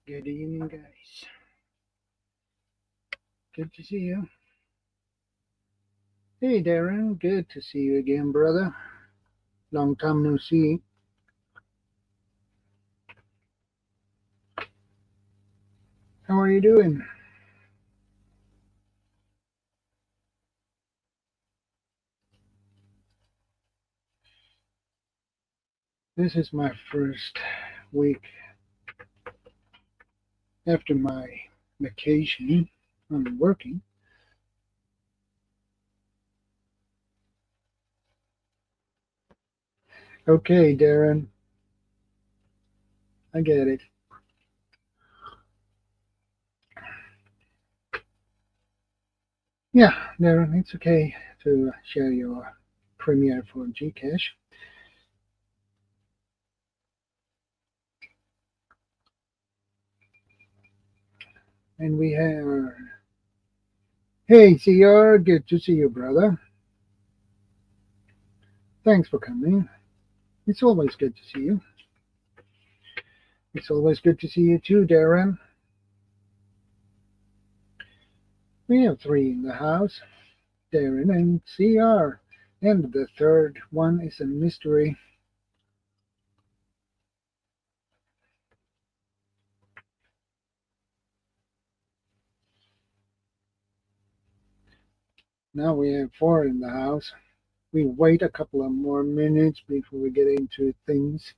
Good evening, guys. Good to see you. Hey, Darren. Good to see you again, brother. Long time no see. How are you doing? This is my first week after my vacation. I'm working. Okay, Darren. I get it. Yeah, Darren, it's okay to share your premiere for Gcash. And we have. Hey, CR. Good to see you, brother. Thanks for coming. It's always good to see you. It's always good to see you too, Darren. We have three in the house, Darren and CR. And the third one is a mystery. Now we have four in the house. We wait a couple of more minutes before we get into things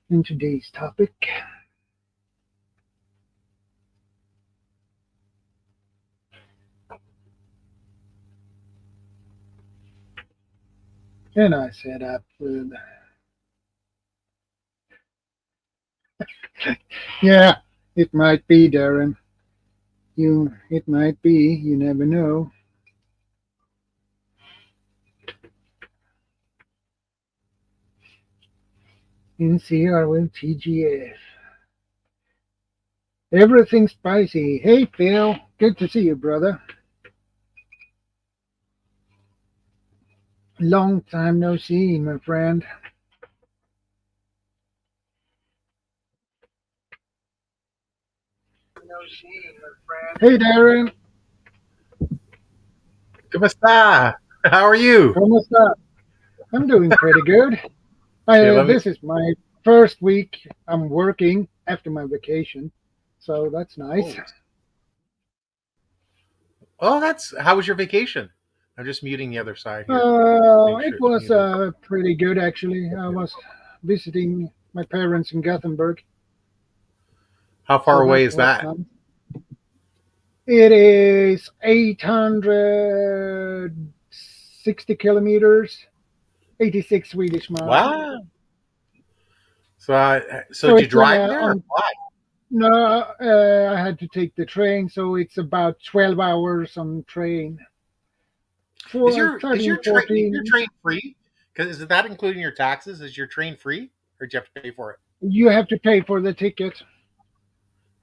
in today's topic. And I set up with. Yeah, it might be, Darren. It might be. You never know. In CR with TGF. Everything spicy. Hey, Phil. Good to see you, brother. Long time no see, my friend. Hey, Darren. ¿Cómo está? How are you? ¿Cómo está? I'm doing pretty good. This is my first week I'm working after my vacation, so that's nice. Oh, how was your vacation? I'm just muting the other side here. It was pretty good, actually. I was visiting my parents in Gothenburg. How far away is that? Nice. It is 860 kilometers, 86 Swedish miles. Wow. So did you drive there or fly? No, I had to take the train, so it's about 12 hours on train. Is your train free? Because is that including your taxes? Is your train free, or do you have to pay for it? You have to pay for the ticket.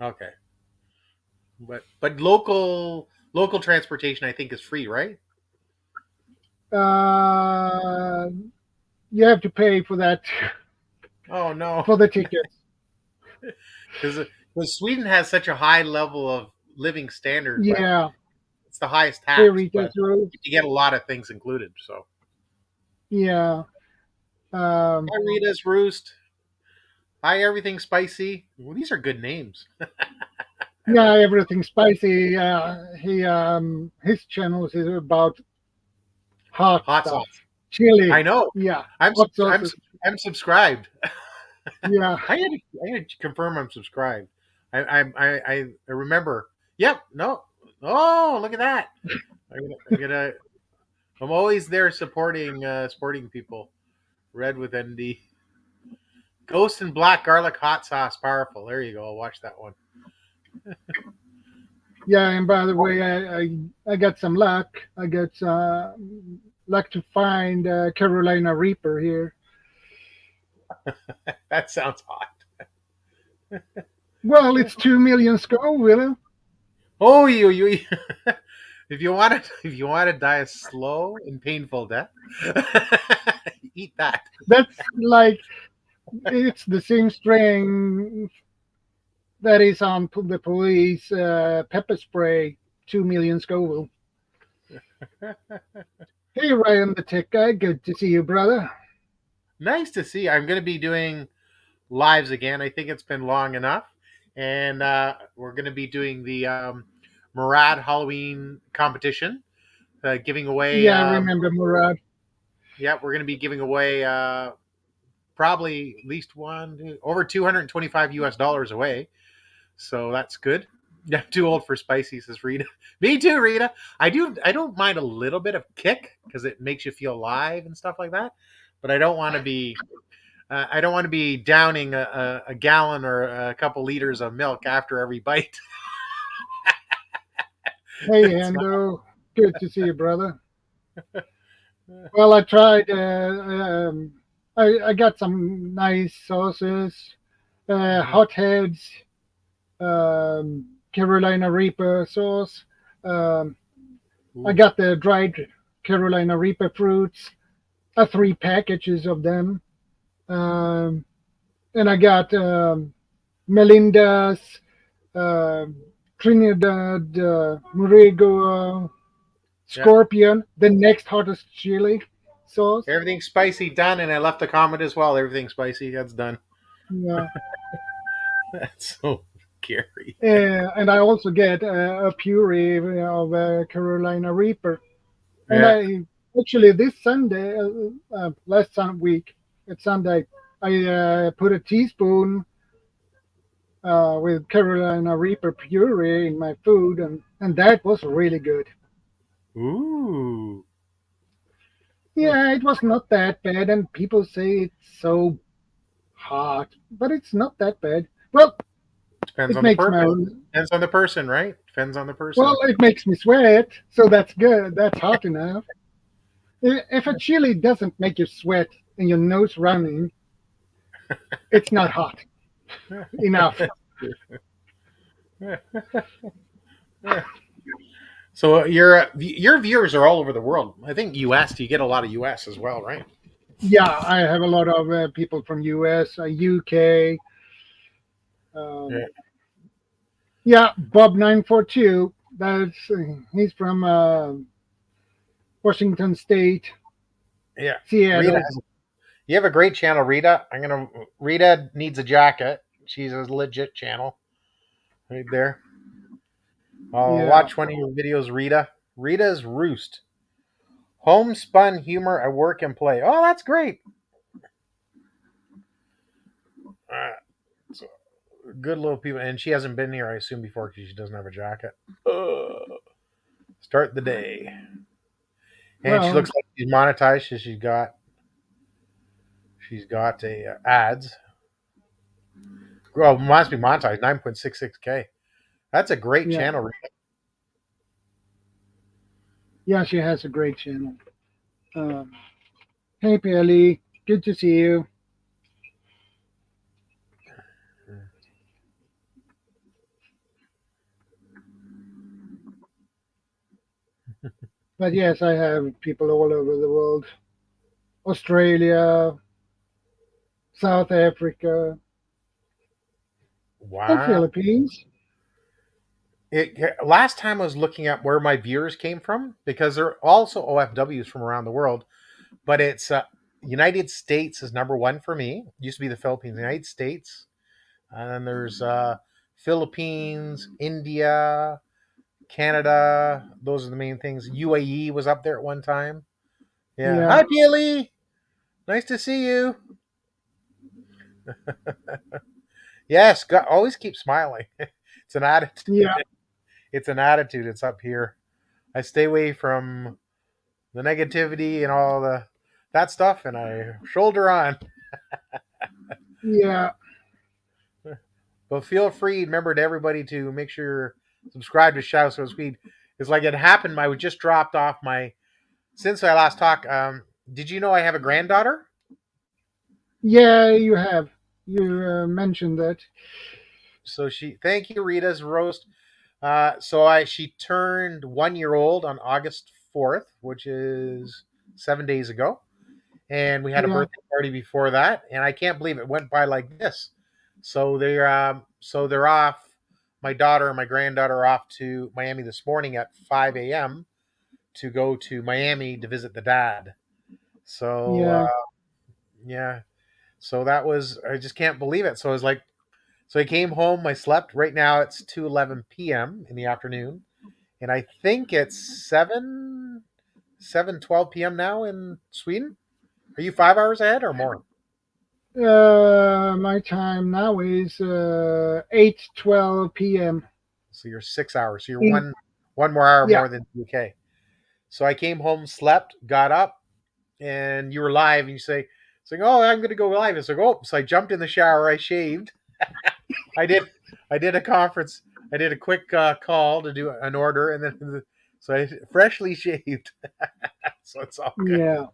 Okay. But local transportation, I think, is free, right? You have to pay for that. Oh no! For the tickets. Because Sweden has such a high level of living standard. Yeah, it's the highest tax. But you get a lot of things included. So yeah. Hi, Rita's Roost. Hi, Everything Spicy. Well, these are good names. Yeah, Everything Spicy. His channels is about hot stuff. Sauce. Chili. I know. Yeah. I'm subscribed. Yeah. I had to confirm I'm subscribed. I remember. Yep. No. Oh, look at that. I'm always there supporting people. Red with ND. Ghost and black garlic hot sauce, powerful. There you go. I'll watch that one. Yeah, and by the way, I got some luck. I got luck to find Carolina Reaper here. That sounds hot. Well, it's 2 million Scoville. Oh, you. If you want to die a slow and painful death, eat that. That's like it's the same strain that is on the police pepper spray, 2 million Scoville. Hey, Ryan the Tech Guy. Good to see you, brother. Nice to see. I'm going to be doing lives again. I think it's been long enough. And we're going to be doing the Murad Halloween competition, giving away. Yeah, I remember Murad. Yeah, we're going to be giving away probably at least over $225 US away. So that's good. Yeah, too old for spicy, says Rita. Me too, Rita. I don't mind a little bit of kick because it makes you feel alive and stuff like that. But I don't want to be. I don't want to be downing a gallon or a couple liters of milk after every bite. Hey, Hendo. Good to see you, brother. Well, I tried. I got some nice sauces, hotheads, Carolina Reaper sauce. I got the dried Carolina Reaper fruits, 3 packages of them. And I got Melinda's Trinidad Murigo Scorpion, the next hottest chili sauce. Everything's spicy done, and I left a comment as well. Everything's spicy. That's done. Yeah. That's so scary. And I also get a puree of Carolina Reaper. And I actually this Sunday, last week, at Sunday, I put a teaspoon with Carolina Reaper puree in my food, and that was really good. Ooh. Yeah, it was not that bad, and people say it's so hot, but it's not that bad. Well, Depends it on the makes person. Depends on the person, right? Depends on the person. Well, it makes me sweat, so that's good. That's hot enough. If a chili doesn't make you sweat and your nose running, it's not hot enough. So your viewers are all over the world. I think U.S. You get a lot of U.S. as well, right? Yeah, I have a lot of people from US, UK. Yeah, Bob942. He's from Washington State. Yeah, Seattle. Rita, you have a great channel, Rita. Rita needs a jacket. She's a legit channel, right there. I'll watch one of your videos, Rita. Rita's Roost. Homespun humor at work and play. Oh, that's great. So good little people. And she hasn't been here, I assume, before because she doesn't have a jacket. Start the day. And she looks like she's monetized. So she's got a ads. Well, must be monetized. 9.66K. That's a great channel, Rita. Yeah, she has a great channel. Hey, Pelly. Good to see you. But yes, I have people all over the world. Australia, South Africa, and Philippines. Last time I was looking at where my viewers came from, because they're also OFWs from around the world, but it's United States is number one for me. It used to be the Philippines, United States, and then there's Philippines, India, Canada. Those are the main things. UAE was up there at one time. Yeah. Hi, Peely. Nice to see you. Yes, always keep smiling. It's an attitude. Yeah. It's an attitude. It's up here. I stay away from the negativity and all that stuff, and I shoulder on. Yeah. But feel free, remember to everybody to make sure you're subscribed to ShadowScoutSwede. It's like it happened. I just dropped off since I last talked. Did you know I have a granddaughter? Yeah, you have. You mentioned that. So thank you, Rita's roast. She turned 1 year old on August 4th, which is 7 days ago. And we had a birthday party before that. And I can't believe it went by like this. So So they're off. My daughter and my granddaughter are off to Miami this morning at 5 a.m. to go to Miami to visit the dad. So Yeah. yeah, so that was, I just can't believe it. So I was like, so I came home. I slept. Right now it's 2:11 p.m. in the afternoon, and I think it's 7:12 p.m. now in Sweden. Are you 5 hours ahead or more? My time now is 8:12 p.m. So you're 6 hours. So you're In one more hour Yeah, more than UK. So I came home, slept, got up, and you were live, and you say, "It's like, oh, I'm going to go live." It's like, oh, so I jumped in the shower, I shaved, I did, I did a conference, I did a quick call to do an order, and then so I freshly shaved, so it's all good. yeah,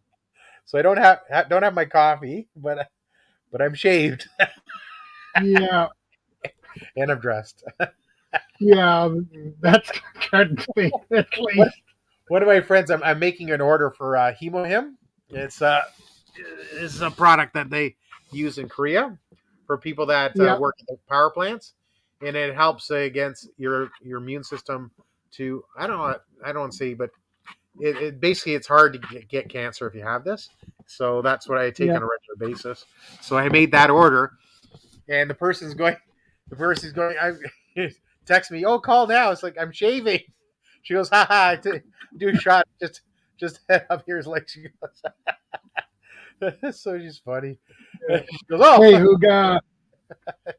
So I don't have my coffee, but I'm shaved yeah, and I'm dressed. yeah. That's good thing at What least. one of my friends, I'm making an order for Hemohim. It's it's a product that they use in Korea for people that Yeah, work at the power plants, and it helps against your immune system. To I don't want to say, but it basically it's hard to get cancer if you have this. So that's what I take yeah, on a regular basis. So I made that order, and the person's going, I text me, oh, call now. It's like I'm shaving. She goes, haha, do a shot. Just head up here. It's like she goes, so she's funny. yeah. She goes, oh, Hey, Huga,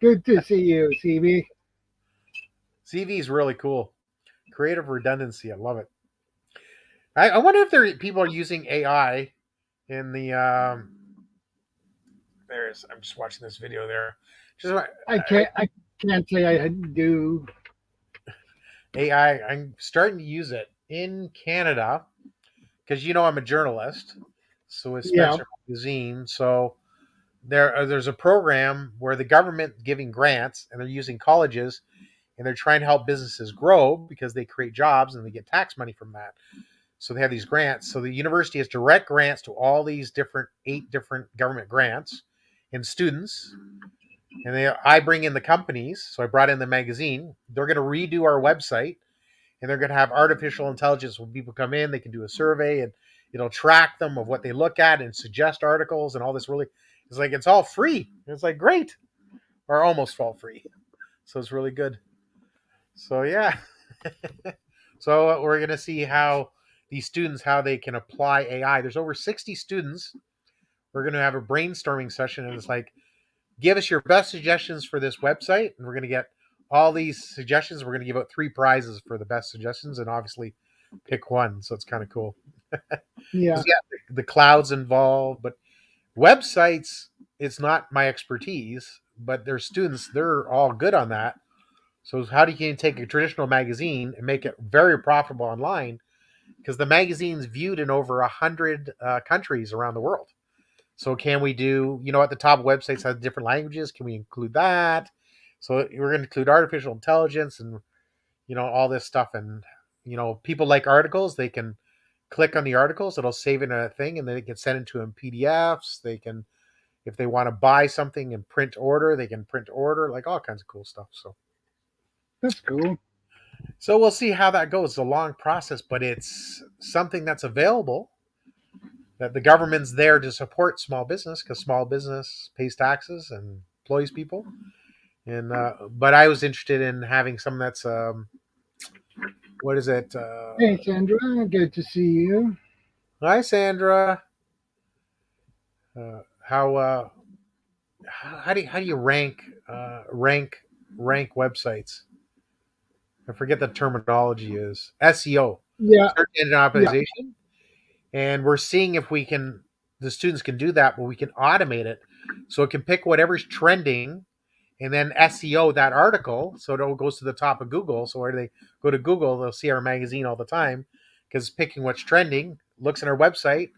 good to see you, CB. CV is really cool. Creative redundancy. I love it. I wonder if people are using AI in the. I'm just watching this video there. Just I can't say I do. AI. I'm starting to use it in Canada because I'm a journalist, so with Yeah, Spencer Magazine. So there's a program where the government giving grants and they're using colleges and they're trying to help businesses grow because they create jobs and they get tax money from that. So they have these grants. So the university has direct grants to all these eight different government grants and students. And I bring in the companies. So I brought in the magazine. They're going to redo our website and they're going to have artificial intelligence. When people come in, they can do a survey and it'll track them of what they look at and suggest articles and all this. Really, it's like it's all free. It's like great, or almost all free. So it's really good. So yeah, so we're going to see how these students, how they can apply AI. There's over 60 students. We're going to have a brainstorming session, and it's like, give us your best suggestions for this website, and we're going to get all these suggestions. We're going to give out 3 prizes for the best suggestions, and obviously pick one. So it's kind of cool. yeah. Because yeah, the cloud's involved, but websites, it's not my expertise. But their students, they're all good on that. So how do you take a traditional magazine and make it very profitable online? Because the magazine's viewed in over 100 countries around the world. So can we do, at the top websites have different languages? Can we include that? So we're going to include artificial intelligence and, all this stuff. And, people like articles, they can click on the articles, it'll save in a thing, and then they can send it to them PDFs. They can, if they want to buy something and print order, they can print order, like all kinds of cool stuff. That's cool. So we'll see how that goes. It's a long process, but it's something that's available, that the government's there to support small business because small business pays taxes and employs people. And but I was interested in having something that's what is it? Hey, Sandra, good to see you. Hi, Sandra. How do you rank websites? I forget the terminology is SEO, Yeah, search engine yeah, optimization, and we're seeing if the students can do that, but we can automate it so it can pick whatever's trending and then SEO that article so it goes to the top of Google. So where they go to Google, they'll see our magazine all the time because picking what's trending, looks at our website,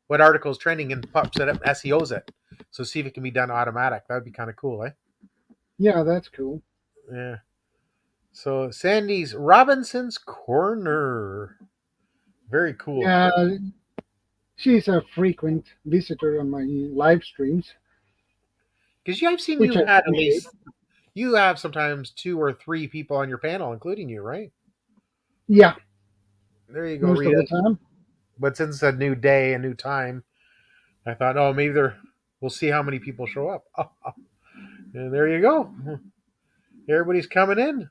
what article is trending, and pops it up, SEOs it. So see if it can be done automatic. That would be kind of cool, eh? yeah. That's cool. Yeah. So Sandy's Robinson's Corner. Very cool. Yeah, she's a frequent visitor on my live streams, Because I've seen which I you've had at appreciate. least You have sometimes 2 or 3 people on your panel, including you, right? Yeah, There you go, most of Rita. the time. But since it's a new day, a new time, I thought, oh, maybe we'll see how many people show up. And there you go. Everybody's coming in.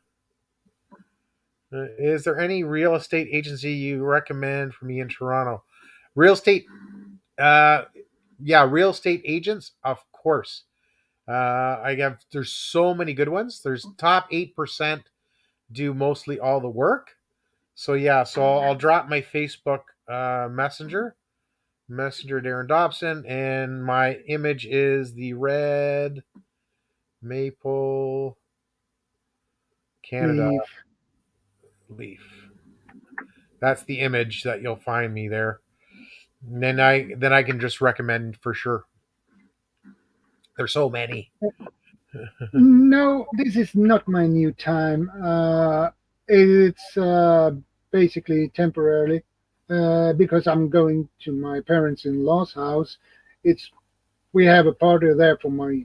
Is there any real estate agency you recommend for me in Toronto? Real estate, uh, yeah, real estate agents, of course. There's so many good ones. There's top 8% do mostly all the work. So yeah, so I'll drop my Facebook messenger Darren Dobson, and my image is the red maple Canada Leave. leaf. That's the image that you'll find me there. And then I can just recommend for sure. There's so many. No, this is not my new time. It's basically temporarily because I'm going to my parents-in-law's house. It's We have a party there for my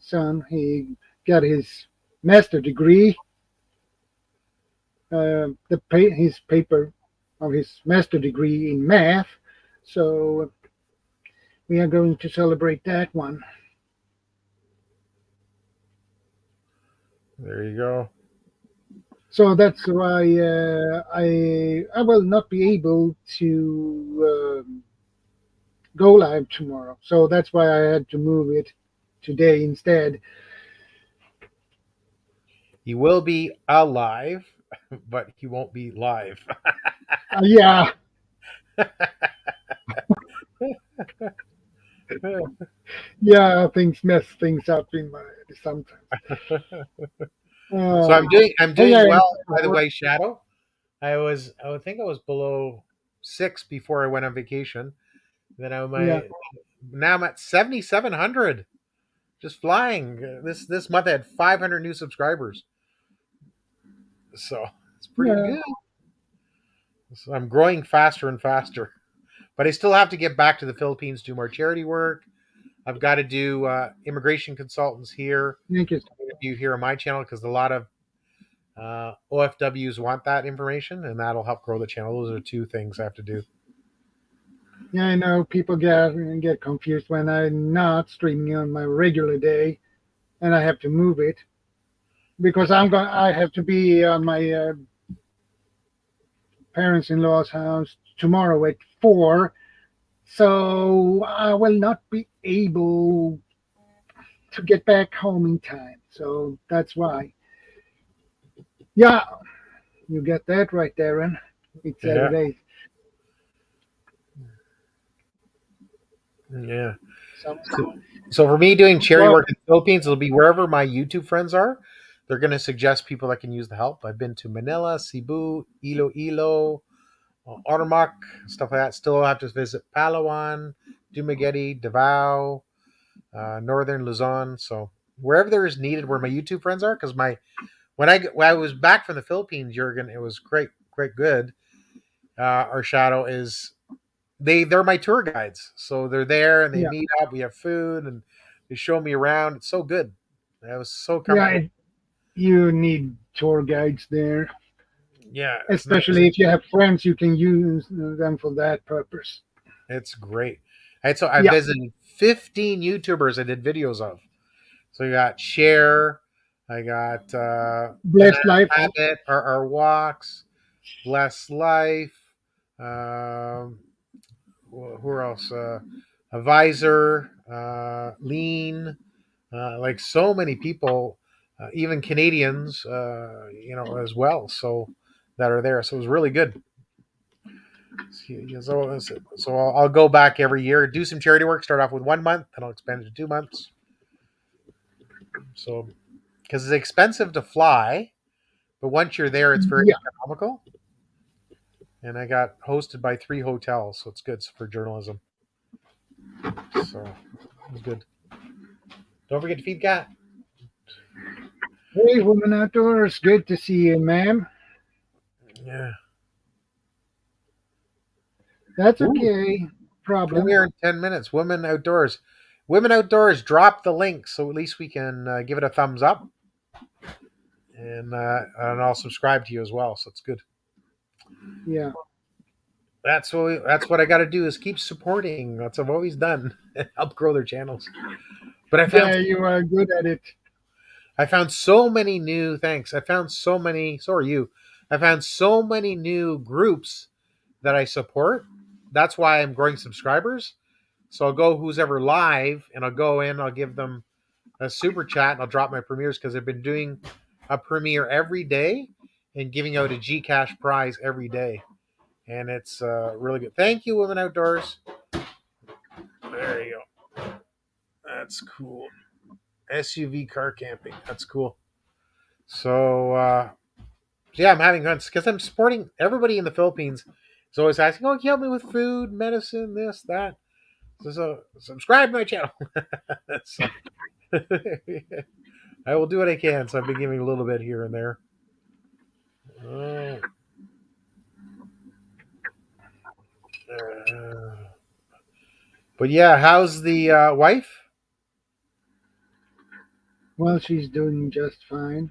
son. He got his master degree, his paper of his master degree in math. So we are going to celebrate that one. There you go. So that's why I will not be able to go live tomorrow. So that's why I had to move it today instead. He will be alive, but he won't be live. Yeah, yeah, things mess things up in my head sometimes. So I'm Um, doing I'm hey, doing I, well, by the way, Shadow. I would think I was below 6 before I went on vacation. Then yeah, now I'm at 7,700, just flying. This month I had 500 new subscribers, so it's pretty yeah, good. So I'm growing faster and faster, but I still have to get back to the Philippines, do more charity work. I've got to do immigration consultants here, thank you. interview here on my channel because a lot of OFWs want that information, and that'll help grow the channel. Those are 2 things I have to do. Yeah, I know people get confused when I'm not streaming on my regular day, and I have to move it because I have to be on my parents-in-law's house tomorrow at 4, so I will not be able to get back home in time. So that's why. Yeah, you get that right, Darren. It's Yeah, Saturday. yeah. So, So for me doing charity well, work in the Philippines, it'll be wherever my YouTube friends are. They're going to suggest people that can use the help. I've been to Manila, Cebu, Iloilo, Otamak, stuff like that. Still have to visit Palawan, Dumaguete, Davao, Northern Luzon. So wherever there is needed, where my YouTube friends are, because when I was back from the Philippines, Jurgen, it was great, good. Our Shadow is they're my tour guides, so they're there and they yeah, meet up. We have food and they show me around. It's so good. I was so yeah, comfortable. you need tour guides there, Yeah, it's nice. especially if you have friends. You can use them for that purpose. It's great. I Yeah, visited 15 YouTubers I did videos of. So you got Share, I got Banana blessed life. Habit, our walks, Blessed Life. Um, who else? Advisor, Lean, like so many people, even Canadians, as well. So that are there. So it was really good. So I'll go back every year, do some charity work. Start off with 1 month, then I'll expand it to 2 months. So because it's expensive to fly, but once you're there, it's very Yeah, economical. And I got hosted by 3 hotels, so it's good for journalism. So it was good. Don't forget to feed cat. hey, woman outdoors. Good to see you, ma'am. Yeah. That's Ooh, okay. Problem. premiere in 10 minutes. Women outdoors. Women outdoors. Drop the link so at least we can give it a thumbs up. and I'll subscribe to you as well. So it's good. Yeah. That's what I got to do is keep supporting. That's what I've always done. Help grow their channels. But Yeah, you are good at it. I found so many new thanks. I found so many. So are you. I found so many new groups that I support. That's why I'm growing subscribers. So I'll go who's ever live, and I'll go in. I'll give them a super chat, and I'll drop my premieres because I've been doing a premiere every day and giving out a Gcash prize every day, and it's really good. Thank you, Women Outdoors. There you go. That's cool. SUV car camping. That's cool. So yeah, I'm having fun because I'm supporting everybody in the Philippines. Is always asking, "Oh, can you help me with food, medicine, this, that?" So subscribe to my channel. So, I will do what I can. So I've been giving a little bit here and there. Oh, but yeah, how's the wife? Well, she's doing just fine.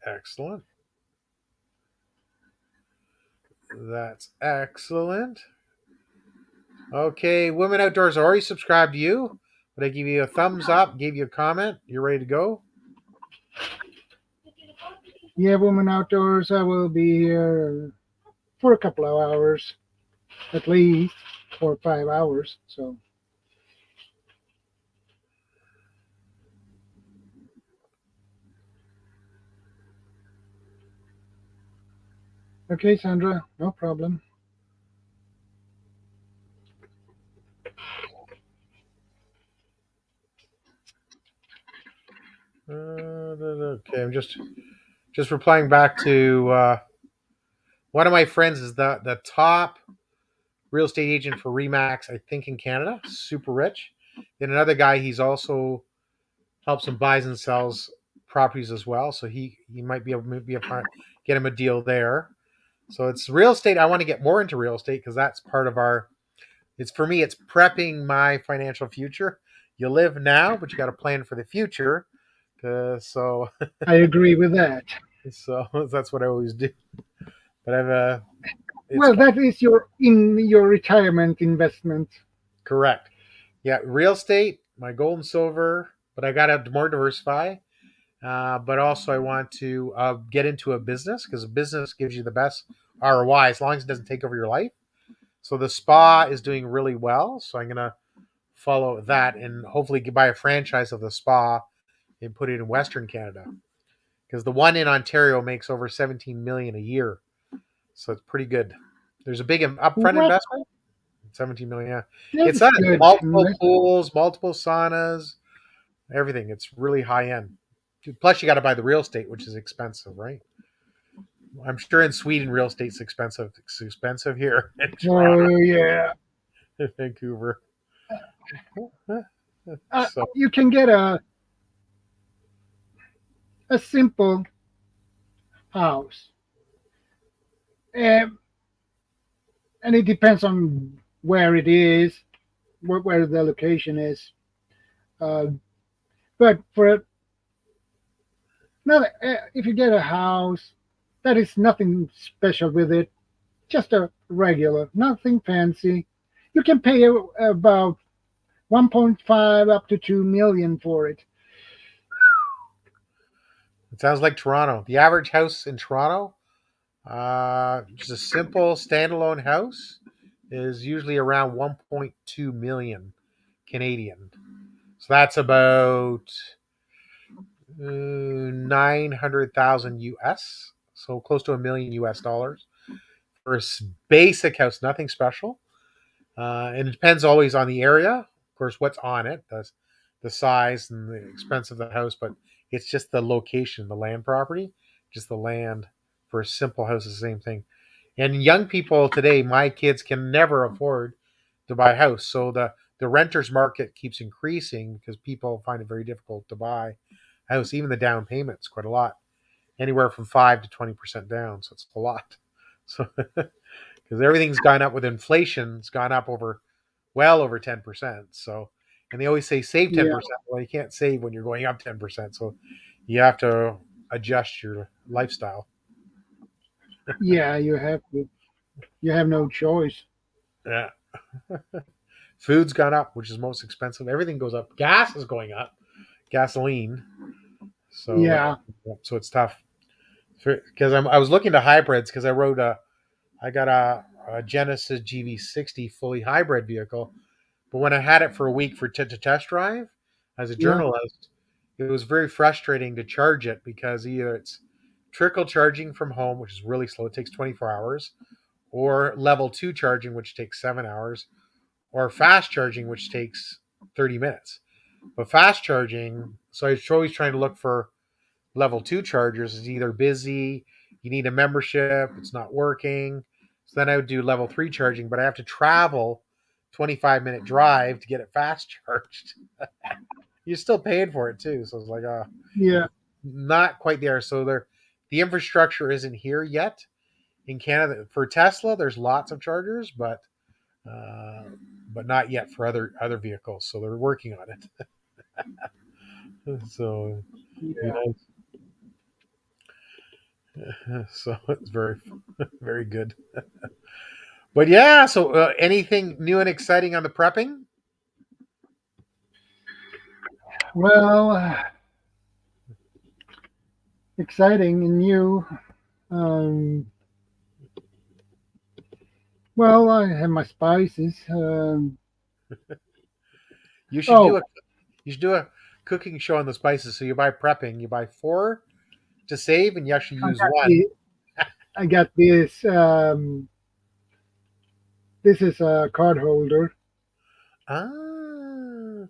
Excellent. That's excellent. Okay, Women Outdoors already subscribed to you, but I give you a thumbs up, gave you a comment. You're ready to go. Yeah, Woman Outdoors, I will be here for a couple of hours, at least 4 or 5 hours. So, okay, Sandra, no problem. Okay, I'm just replying back to one of my friends is the top real estate agent for Remax, I think, in Canada. Super rich. Then another guy, he's also helps him buys and sells properties as well. So he might be able to be a part, get him a deal there. So it's real estate. I want to get more into real estate because that's part of our. It's for me. It's prepping my financial future. You live now, but you got to plan for the future. So I agree with that. so that's what I always do. But I've it's Well, that is your retirement investment. correct. Yeah, real estate, my gold and silver, but I got to more diversify. But also, I want to get into a business because a business gives you the best ROI as long as it doesn't take over your life. So the spa is doing really well. So I'm gonna follow that and hopefully buy a franchise of the spa and put it in Western Canada because the one in Ontario makes over 17 million a year. So it's pretty good. There's a big upfront What? investment. 17 million. Yeah, it's That's on good. multiple pools, multiple saunas, everything. It's really high end. Plus, you got to buy the real estate, which is expensive, right? I'm sure in Sweden, real estate's expensive. It's expensive here in Toronto, Oh, yeah. Vancouver. Uh, So you can get a simple house. Um, and it depends on where it is, where the location is. Uh, but for another, if you get a house, that is nothing special with it, just a regular, nothing fancy. You can pay about 1.5 up to 2 million for it. it sounds like Toronto. The average house in Toronto, just a simple standalone house, is usually around 1.2 million Canadian. So that's about 900,000 US. So close to a million US dollars for a basic house, nothing special. And it depends always on the area, of course, what's on it, the size and the expense of the house, but it's just the location, the land property, just the land for a simple house is the same thing. And young people today, my kids can never afford to buy a house. So the renters market keeps increasing because people find it very difficult to buy a house. Even the down payment's quite a lot, anywhere from 5 to 20% down. So it's a lot. So because everything's gone up with inflation, it's gone up well over 10%. So, and they always say save Yeah, 10%. Well, you can't save when you're going up 10%. So you have to adjust your lifestyle. Yeah, you have to. You have no choice. Yeah. Food's gone up, which is most expensive. Everything goes up. Gas is going up. Gasoline. So Yeah, so it's tough because I was looking to hybrids because I got a Genesis GV60 fully hybrid vehicle, but when I had it for a week to test drive as a yeah, journalist, it was very frustrating to charge it because either it's trickle charging from home, which is really slow, it takes 24 hours, or level 2 charging, which takes 7 hours, or fast charging, which takes 30 minutes. But fast charging, so I was always trying to look for level 2 chargers is either busy, you need a membership, it's not working. So then I would do level 3 charging, but I have to travel 25-minute drive to get it fast charged. You're still paying for it too. So it's like, yeah, not quite there. So the infrastructure isn't here yet in Canada. For Tesla, there's lots of chargers, uh, but not yet for other vehicles. So they're working on it. So you yeah. know, so it's very very good. But yeah, so anything new and exciting on the prepping? Well, exciting and new. Um, well, I have my spices. You should do Oh, a you should do a cooking show on the spices. So you buy prepping, you buy four to save, and you actually I use got one. the, I got this. This is a card holder. Ah,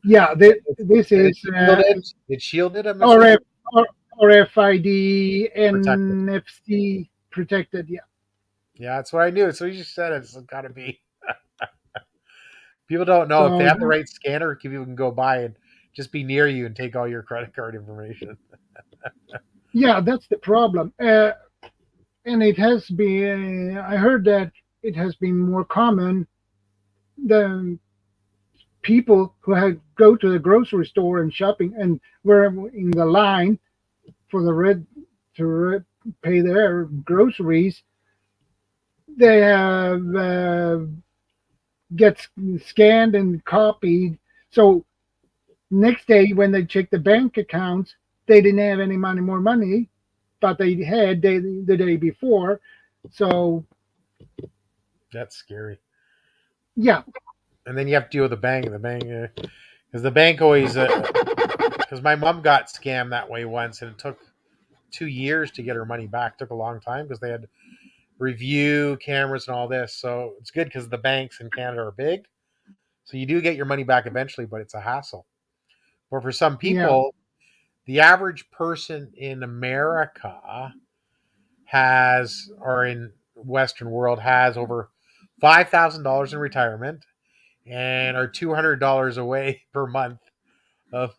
Yeah, this and is it's shielded. It's shielded. I'm assuming RF, RFID protected. NFC protected. Yeah. Yeah, that's what I knew. So you just said it. It's got to be. People don't know if they So have the right scanner. People can go by and just be near you and take all your credit card information. yeah, that's the problem. And it has been. I heard that it has been more common than people who had go to the grocery store and shopping and were in the line for the red to pay their groceries. They have get scanned and copied. So next day when they check the bank accounts, they didn't have any more money, but they had the day before. So That's scary. yeah, And then you have to deal with the bank, because the bank always. Because my mom got scammed that way once, and it took 2 years to get her money back. It took a long time because they had review cameras and all this. So it's good because the banks in Canada are big. So you do get your money back eventually, but it's a hassle. But for some yeah, people, the average person in America has, or in Western world, has over $5,000 in retirement and are $200 away per month of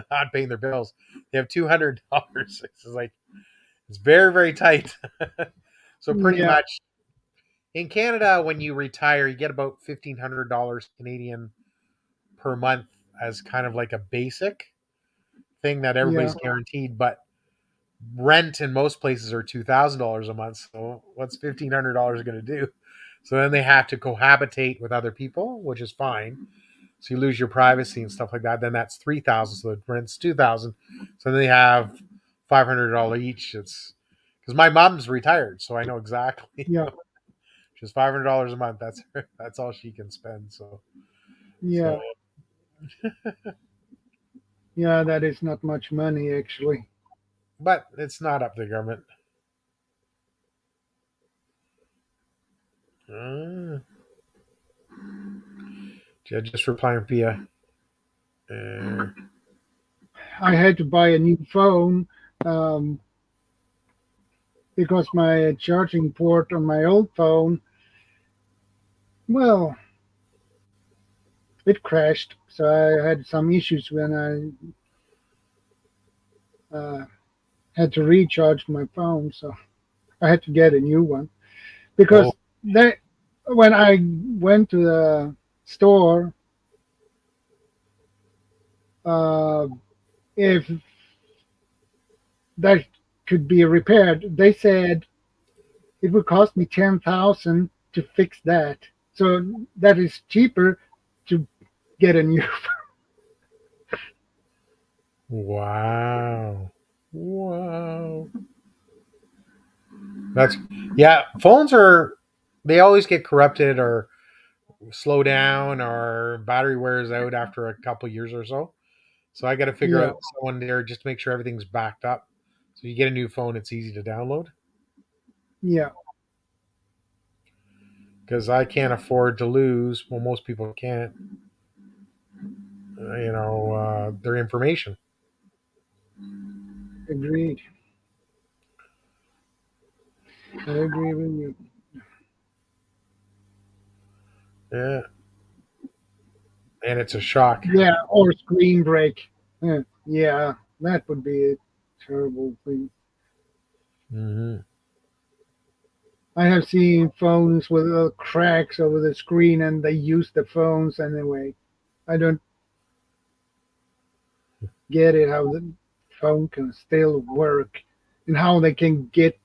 not paying their bills. They have $200. It's like it's very very tight. So pretty yeah, much in Canada, when you retire, you get about $1,500 Canadian per month as kind of like a basic thing that yeah, everybody's guaranteed. But rent in most places are $2,000 a month. So what's $1,500 going to do? So then they have to cohabitate with other people, which is fine. So you lose your privacy and stuff like that. Then that's 3,000. So the rent's 2,000. So then they have $500 each. It's because my mom's retired, so I know exactly. yeah, She's $500 a month. That's all she can spend. So yeah, yeah. That is not much money actually. but it's not up to the government. Uh, just replying via. Uh, I had to buy a new phone um, because my charging port on my old phone, well, it crashed. So I had some issues when I had to recharge my phone. So I had to get a new one oh, because they, when I went to the store, uh, if that could be repaired. They said it would cost me 10,000 to fix that. So that is cheaper to get a new. Wow. Wow. That's yeah. Phones are they always get corrupted or slow down or battery wears out after a couple years or so. So I got to figure Yeah, out someone there just to make sure everything's backed up. So you get a new phone, it's easy to download yeah, because I can't afford to lose. Well, most people can't. Their information. agreed. I agree with you. Yeah, and it's a shock. Yeah, or screen break. Yeah, that would be a terrible thing. Hmm. I have seen phones with little cracks over the screen and they use the phones anyway. I don't get it how the phone can still work and how they can get.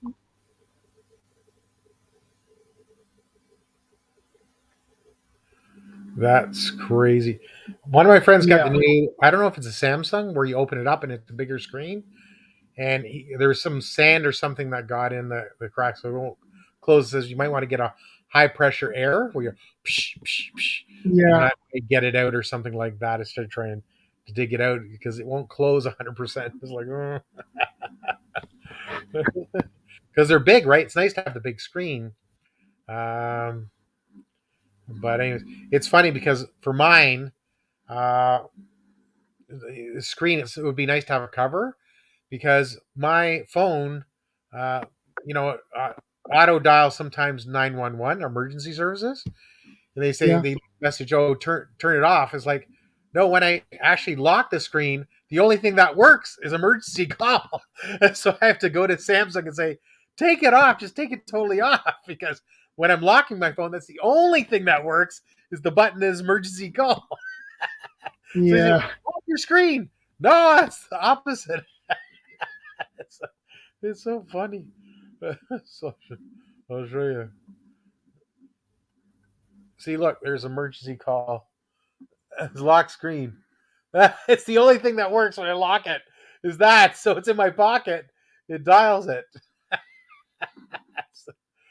That's crazy. One of my friends got the Yeah, new. I don't know if it's a Samsung where you open it up and it's a bigger screen, and there's some sand or something that got in the crack, so it won't close. It says you might want to get a high pressure air where you psh, psh, psh, and yeah, that may get it out or something like that instead of trying to dig it out because it won't close 100%. It's like because they're big, right? It's nice to have the big screen. Um, but anyways, it's funny because for mine, uh, the screen it would be nice to have a cover because my phone, uh, you know, auto dial sometimes 911 emergency services, and they say yeah, they message, "Oh, turn it off." It's like, no, when I actually lock the screen, the only thing that works is emergency call. So I have to go to Samsung and say, "Take it off, just take it totally off," because when I'm locking my phone, that's the only thing that works is the button is emergency call. So they say, yeah, off your screen. No, it's the opposite. It's, it's so funny. So, I'll show you. See, look, there's emergency call. It's lock screen. It's the only thing that works when I lock it. Is that so? It's in my pocket. It dials it.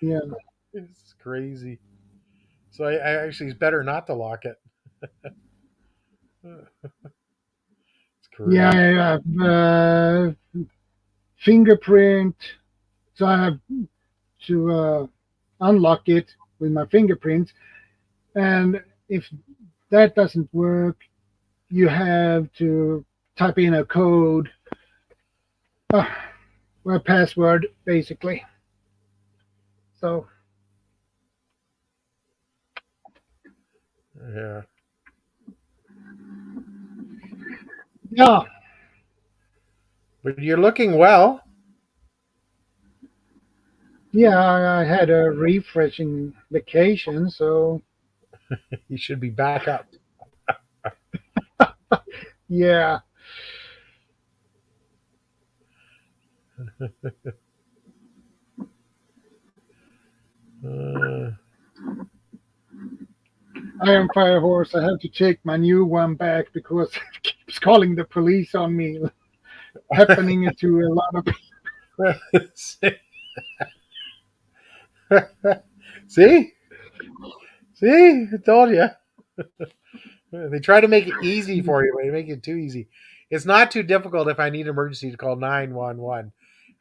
yeah, It's crazy. So I actually it's better not to lock it. It's yeah. crazy. I have fingerprint, so I have to unlock it with my fingerprint. And if that doesn't work, you have to type in a code, uh, or a password, basically. So, Yeah. yeah, But you're looking well. yeah, I had a refreshing vacation, so You should be back up. yeah, Uh, I am Firehorse. I have to take my new one back because it keeps calling the police on me, happening to a lot of people. See? See? I told you. They try to make it easy for you, but they make it too easy. It's not too difficult if I need an emergency to call 911.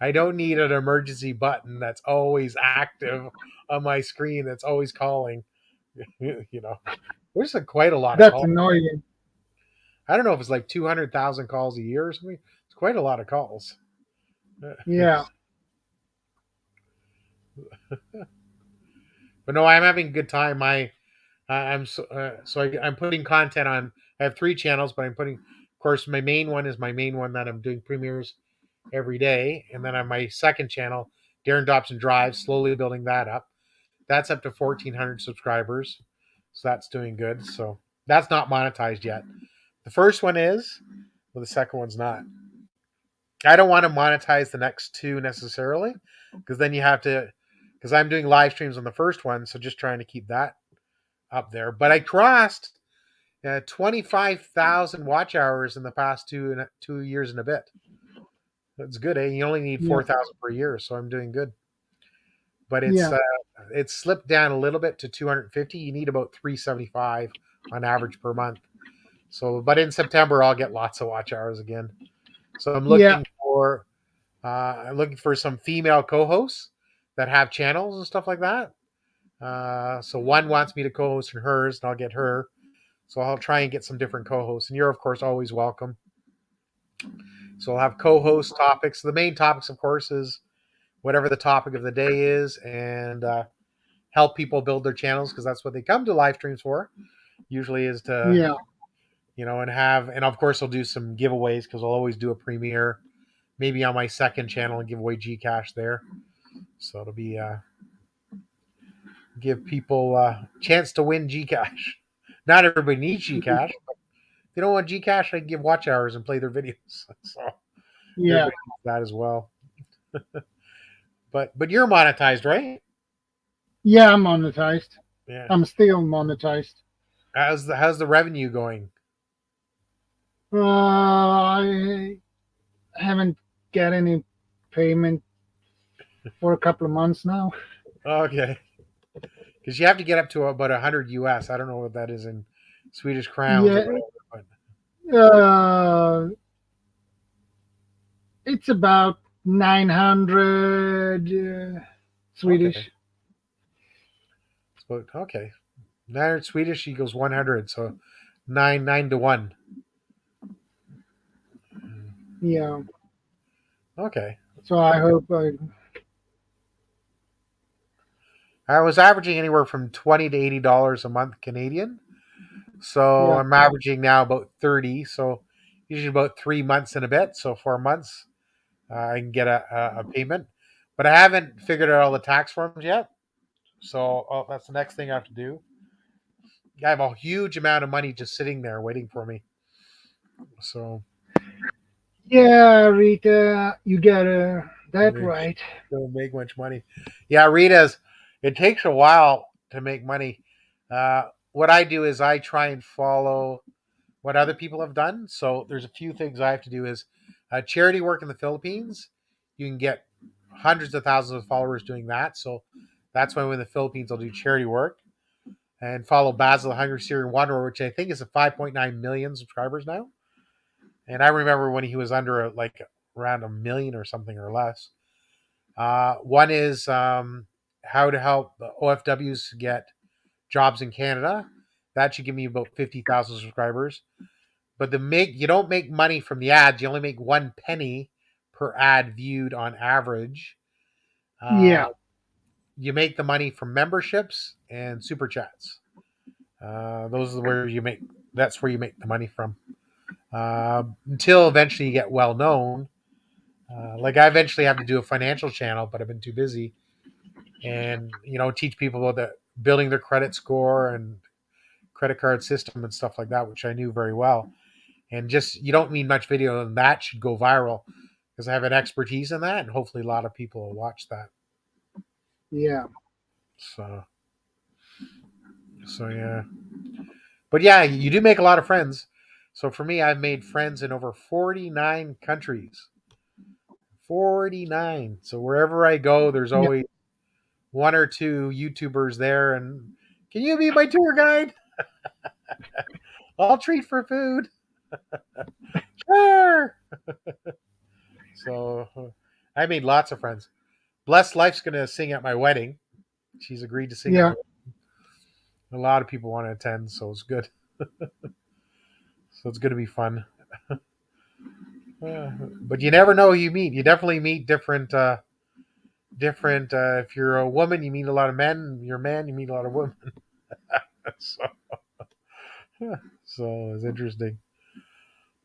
I don't need an emergency button that's always active on my screen that's always calling. You know, there's quite a lot of That's calls. annoying. I don't know if it's like 200,000 calls a year or something. It's quite a lot of calls. Yeah, But no, I'm having a good time. I'm putting content on. I have three channels, but I'm putting. Of course, my main one is my main one that I'm doing premieres every day, and then on my second channel, Darren Dobson Drives, slowly building that up. That's up to 1,400 subscribers, so that's doing good. So that's not monetized yet. The first one is, well, the second one's not. I don't want to monetize the next two necessarily, because then you have to. Because I'm doing live streams on the first one, so just trying to keep that up there. But I crossed 25,000 watch hours in the past 2 years and a bit. That's good, eh? You only need Yeah. 4,000 per year, so I'm doing good. But Yeah. it's slipped down a little bit to 250. You need about 375 on average per month. So, but in September I'll get lots of watch hours again. So Yeah. I'm looking for some female co-hosts that have channels and stuff like that. So one wants me to co-host in hers, and I'll get her. So I'll try and get some different co-hosts, and you're of course always welcome. So I'll have co-host topics. The main topics, of course, is whatever the topic of the day is, and help people build their channels because that's what they come to live streams for. Usually is to Yeah. and of course I'll do some giveaways because I'll always do a premiere, maybe on my second channel and give away Gcash there. So it'll be give people a chance to win Gcash. Not everybody needs Gcash. But if they don't want Gcash, I can give watch hours and play their videos. So Yeah. everybody needs that as well. But you're monetized, right? Yeah. I'm monetized. Yeah. I'm still monetized. How's the revenue going? I haven't got any payment for a couple of months now. Okay, because you have to get up to about 100 US. I don't know what that is in Swedish crowns or Yeah. whatever. But Uh, it's about 900 okay, Swedish. okay. 900 Swedish equals 100, so 9 to 1. Yeah. Okay. So I hope I was averaging anywhere from $20 to $80 a month Canadian. So yeah. I'm averaging now about 30. So usually about 3 months and a bit. So 4 months, I can get a payment. But I haven't figured out all the tax forms yet. So that's the next thing I have to do. I have a huge amount of money just sitting there waiting for me. So Yeah, Rita, you got that they right. don't make much money. Yeah, Rita's. It takes a while to make money. What I do is I try and follow what other people have done. So there's a few things I have to do. Is charity work in the Philippines. You can get hundreds of thousands of followers doing that. So that's why in the Philippines I'll do charity work and follow Basil the Hungry Syrian Wanderer, which I think is a 5.9 million subscribers now. And I remember when he was under like around a million or something or less. One is how to help OFWs get jobs in Canada. That should give me about 50,000 subscribers. But you don't make money from the ads. You only make 1 penny per ad viewed on average. Uh, Yeah. you make the money from memberships and super chats. Those are where you make. That's where you make the money from. Until eventually you get well known. Like I eventually have to do a financial channel, but I've been too busy, and teach people about building their credit score and credit card system and stuff like that, which I knew very well. And just you don't need much video, and that should go viral because I have an expertise in that, and hopefully a lot of people will watch that. Yeah. So, so yeah, but yeah, you do make a lot of friends. So for me, I've made friends in over 49 countries. 49. So wherever I go, there's Yeah. always one or two YouTubers there. And can you be my tour guide? I'll treat for food. Sure. So I made lots of friends. Blessed Life's going to sing at my wedding. She's agreed to sing at my Yeah. wedding. A lot of people want to attend, so it's good. So it's going to be fun. But you never know who you meet. You definitely meet different. If you're a woman, you meet a lot of men. If you're a man, you meet a lot of women. so, so it's interesting.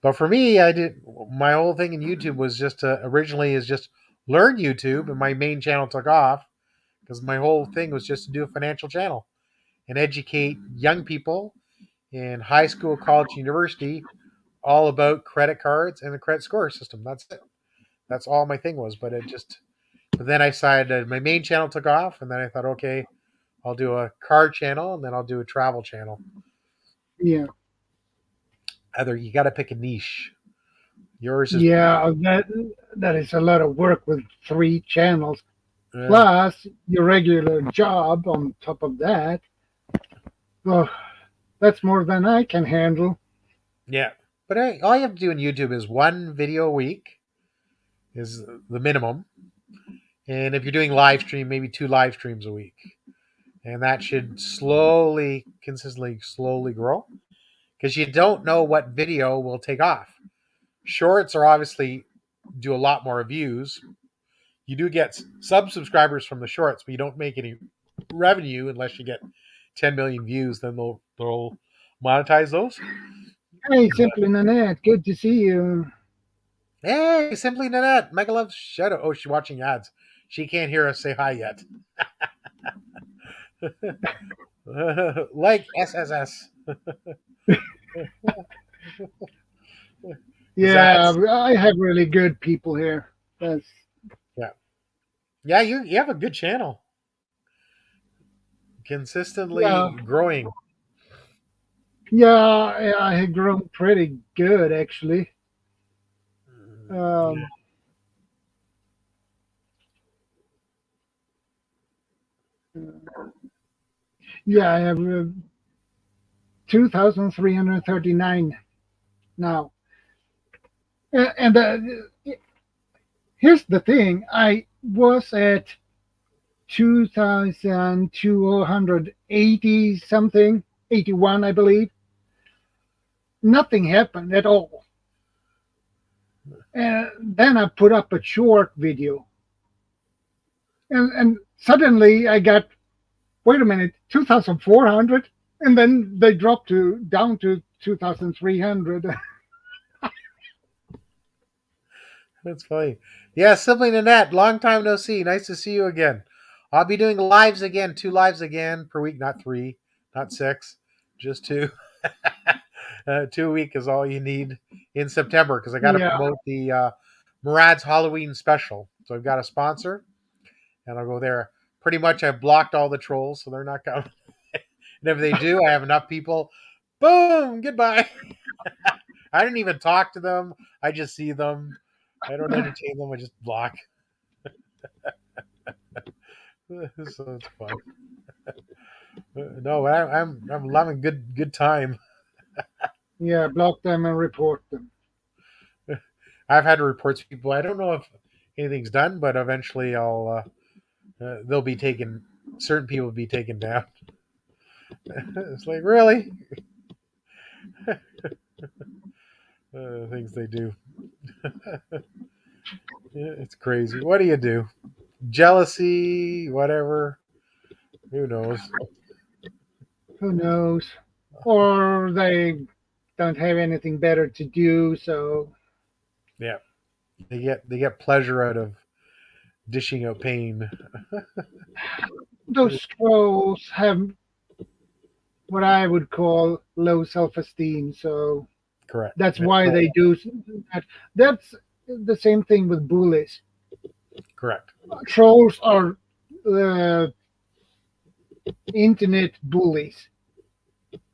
But for me, I did my whole thing in YouTube was just originally is just learn YouTube, and my main channel took off because my whole thing was just to do a financial channel and educate young people in high school, college, university all about credit cards and the credit score system. That's it. That's all my thing was. But then I decided my main channel took off, and then I thought, okay, I'll do a car channel, and then I'll do a travel channel. Yeah. Either you got to pick a niche. Yours is Yeah, that is a lot of work with 3 channels, uh, plus your regular job on top of that. Oh, that's more than I can handle. yeah. But all you have to do on YouTube is one video a week is the minimum, and if you're doing live stream, maybe 2 live streams a week, and that should slowly, consistently, slowly grow because you don't know what video will take off. Shorts are obviously do a lot more views. You do get subscribers from the shorts, but you don't make any revenue unless you get 10 million views. Then they'll monetize those. Hey, Simply Nanette, good to see you. Hey, Simply Nanette, Mega loves Shadow. Oh, she's watching ads. She can't hear us say hi yet. Like SSS. Yeah, I have really good people here. That's Yeah. Yeah, you have a good channel. yeah, Consistently growing. yeah. I have grown pretty good actually. Yeah. Um, yeah, I have 2,339 now. And here's the thing: I was at 2,280 something, 81, I believe. Nothing happened at all. And then I put up a short video, and suddenly I got, wait a minute, 2,400, and then they dropped down to 2,300. That's funny. Yeah, Simply Nanette, long time no see. Nice to see you again. I'll be doing lives again, 2 lives again per week, not 3, not 6, just 2. 2 a week is all you need in September because I got to Yeah, promote the Murad's Halloween special. So I've got a sponsor, and I'll go there. Pretty much, I've blocked all the trolls, so they're not coming. And if they do, I have enough people. Boom! Goodbye. I didn't even talk to them. I just see them. I don't entertain them. I just block. So it's fun. No, I'm loving good time. yeah, block them and report them. I've had to report people. I don't know if anything's done, but eventually they'll be taken. Certain people will be taken down. It's like really things they do. It's crazy. What do you do? Jealousy, whatever. Who knows? Who knows? Or they don't have anything better to do, so Yeah, they get pleasure out of dishing out pain. those trolls have what I would call low self-esteem. So Correct. that's why they do that. That's the same thing with bullies. Correct. Trolls are uh, internet bullies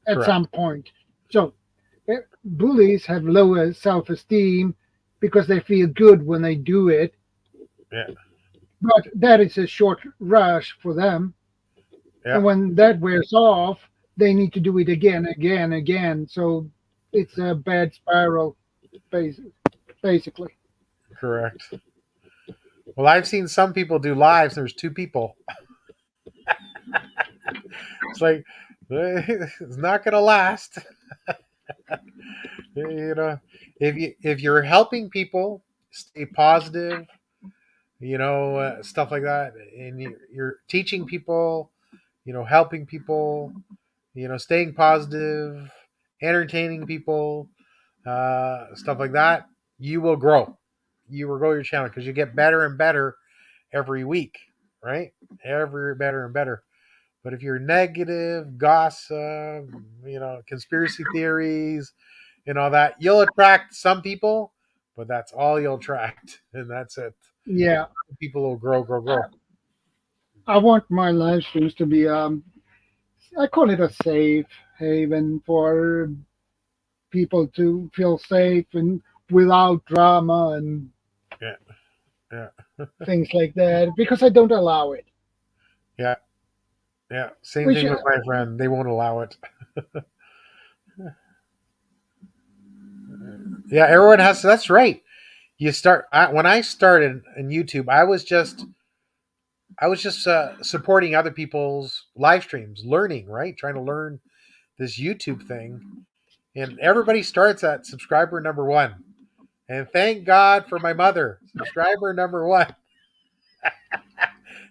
at Correct. some point. So bullies have lower self-esteem because they feel good when they do it. Yeah. But that is a short rush for them. Yeah. And when that wears off, they need to do it again, again, again. So it's a bad spiral, basically. Correct. Well, I've seen some people do lives. There's 2 people. It's like it's not going to last. You know, if you're helping people stay positive, stuff like that, and you're teaching people, helping people, staying positive, entertaining people, stuff like that, you will grow. You will grow your channel because you get better and better every week, right? Ever better and better. But if you're negative, gossip, conspiracy theories and all that, you'll attract some people, but that's all you'll attract, and that's it. Yeah. People will grow, grow, grow. I want my live streams to be I call it a safe haven for people to feel safe and without drama and Yeah, yeah, things like that because I don't allow it. yeah, yeah. Same Which thing with my friend. They won't allow it. Yeah, everyone has. That's right. You start when I started in YouTube. I was just supporting other people's live streams, learning, right? Trying to learn this YouTube thing. And everybody starts at subscriber number one. And thank God for my mother, subscriber number one.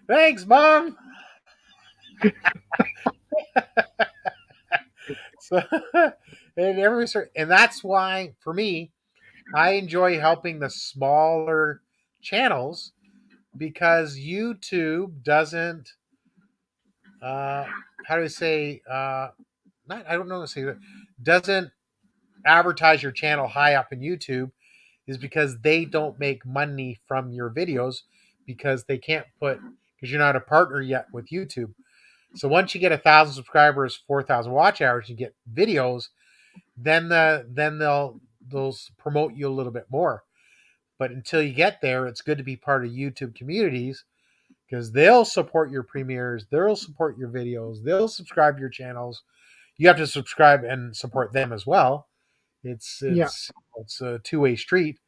Thanks, Mom. So, and that's why, for me, I enjoy helping the smaller channels because YouTube doesn't, how do I say, not, I don't know how to say that, doesn't advertise your channel high up in YouTube is because they don't make money from your videos because they can't because you're not a partner yet with YouTube. So once you get 1,000 subscribers, 4,000 watch hours, you get videos, then they'll promote you a little bit more. But until you get there, it's good to be part of YouTube communities because they'll support your premieres, they'll support your videos, they'll subscribe to your channels. You have to subscribe and support them as well. It's yeah, it's it's a two-way street.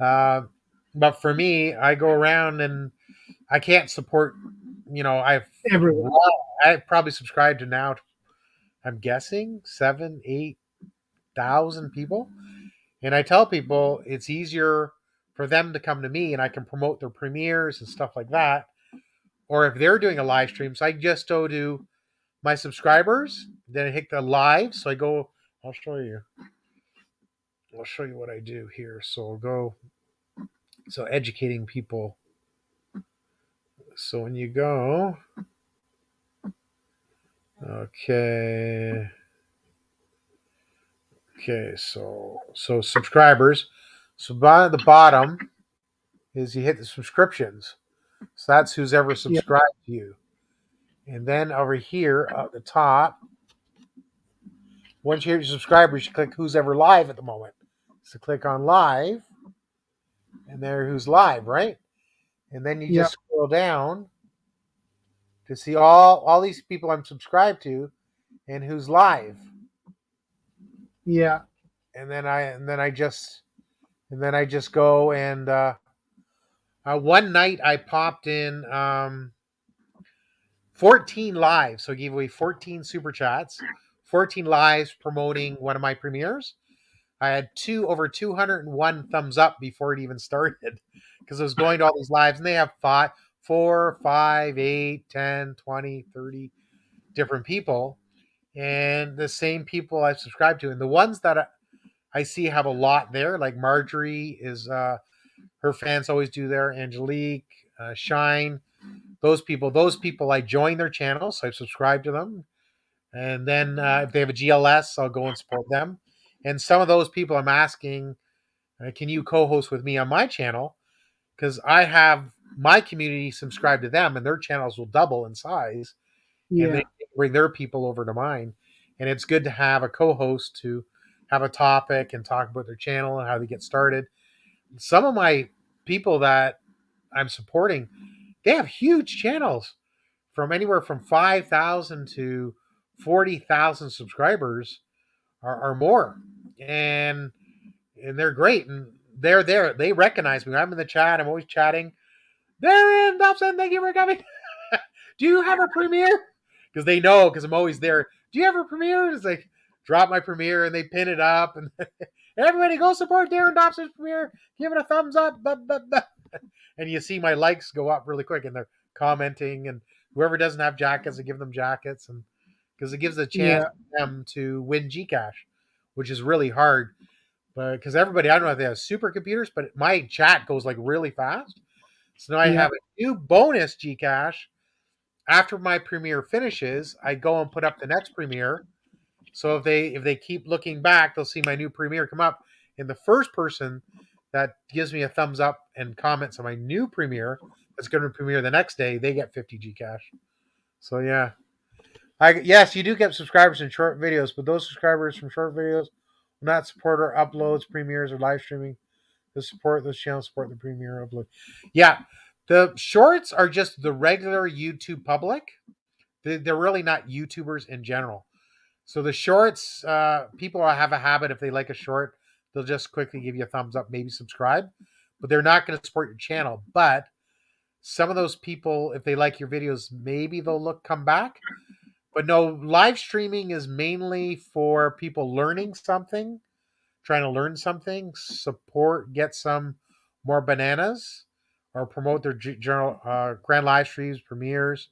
Uh, but for me, I go around and I can't support. everyone. I probably subscribe to now. I'm guessing 7, 8 thousand people, and I tell people it's easier for them to come to me, and I can promote their premieres and stuff like that. Or if they're doing a live stream, so I just go to my subscribers, then I hit the live. So I go. I'll show you. I'll show you what I do here. So I'll go. So educating people. So when you go, okay, okay. So subscribers. So by the bottom is you hit the subscriptions. So that's who's ever Yeah, subscribed to you. And then over here at the top, once you hit your subscribers, you click who's ever live at the moment. So click on live, and there who's live, right? And then you yeah, just scroll down to see all these people I'm subscribed to and who's live. yeah, And then I just go and one night I popped in 14 lives. So I gave away 14 super chats, 14 lives promoting one of my premieres. I had over 201 thumbs up before it even started because I was going to all these lives and they have 4, 5, 8, 10, 20, 30 different people and the same people I've subscribed to. And the ones that I see have a lot there, like Marjorie is, her fans always do there, Angelique, Shine, those people I join their channel, so I've subscribed to them. And then if they have a GLS, I'll go and support them. And some of those people I'm asking, can you co-host with me on my channel? Because I have my community subscribe to them, and their channels will double in size, and they yeah, bring their people over to mine. And it's good to have a co-host to have a topic and talk about their channel and how they get started. Some of my people that I'm supporting, they have huge channels from anywhere from 5,000 to 40,000 subscribers or more. And they're great. And they're there. They recognize me. I'm in the chat. I'm always chatting. Darren Dobson, thank you for coming. Do you have a premiere? Because they know, because I'm always there. Do you have a premiere? It's like, drop my premiere and they pin it up. And everybody go support Darren Dobson's premiere. Give it a thumbs up. Blah, blah, blah. And you see my likes go up really quick and they're commenting. And whoever doesn't have jackets, I give them jackets. And because it gives a chance yeah, for them to win Gcash, which is really hard. But because everybody, I don't know if they have supercomputers, but my chat goes like really fast. So now I yeah, have a new bonus Gcash. After my premiere finishes, I go and put up the next premiere. So if they keep looking back, they'll see my new premiere come up. And the first person that gives me a thumbs up and comments on my new premiere that's going to premiere the next day, they get 50 Gcash. So yeah, yes, you do get subscribers in short videos, but those subscribers from short videos will not support our uploads, premieres, or live streaming. To support this channel, support the premiere upload. Yeah, the shorts are just the regular YouTube public. They're really not YouTubers in general. So the shorts, people have a habit, if they like a short, they'll just quickly give you a thumbs up, maybe subscribe, but they're not going to support your channel. But some of those people, if they like your videos, maybe they'll come back. But no, live streaming is mainly for people learning something, trying to learn something, support, get some more bananas, or promote their general grand live streams, premieres.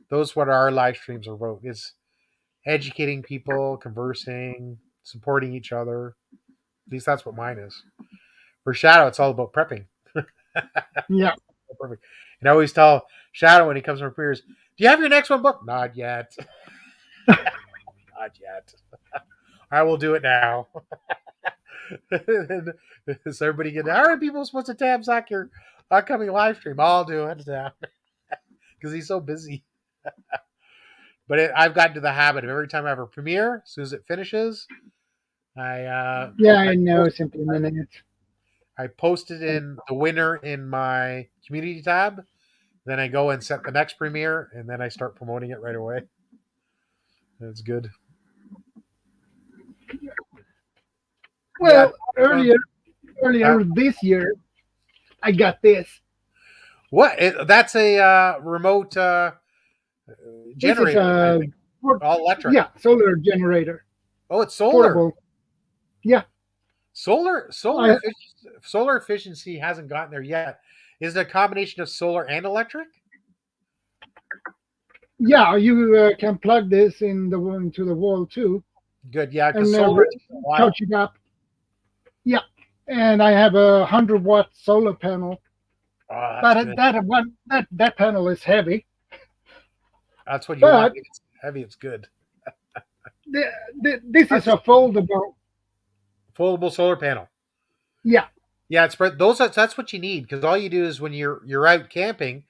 Those what our live streams are about. It's educating people, conversing, supporting each other. At least that's what mine is. For Shadow, it's all about prepping. Yeah. Perfect. And I always tell Shadow when he comes from premieres, "Do you have your next one booked?" Not yet. Not yet. I will do it now. So everybody get, all right, people supposed to tab sack your upcoming live stream. I'll do it now. Because he's so busy. But I've gotten to the habit of every time I have a premiere, as soon as it finishes, I know simply a minute. I posted in the winner in my community tab. Then I go and set the next premiere, and then I start promoting it right away. That's good. Well, earlier this year, I got this. What? That's a remote generator. All electric. Yeah, solar generator. Oh, it's solar. Portable. Yeah. Solar efficiency hasn't gotten there yet. Is it a combination of solar and electric? Yeah, you can plug this into the wall too. Good, yeah, because solar touch it up. Yeah, and I have a 100-watt solar panel. Oh, but that panel is heavy. That's what you want. If it's heavy, it's good. This is a foldable solar panel. Yeah. Yeah, that's what you need, because all you do is when you're out camping,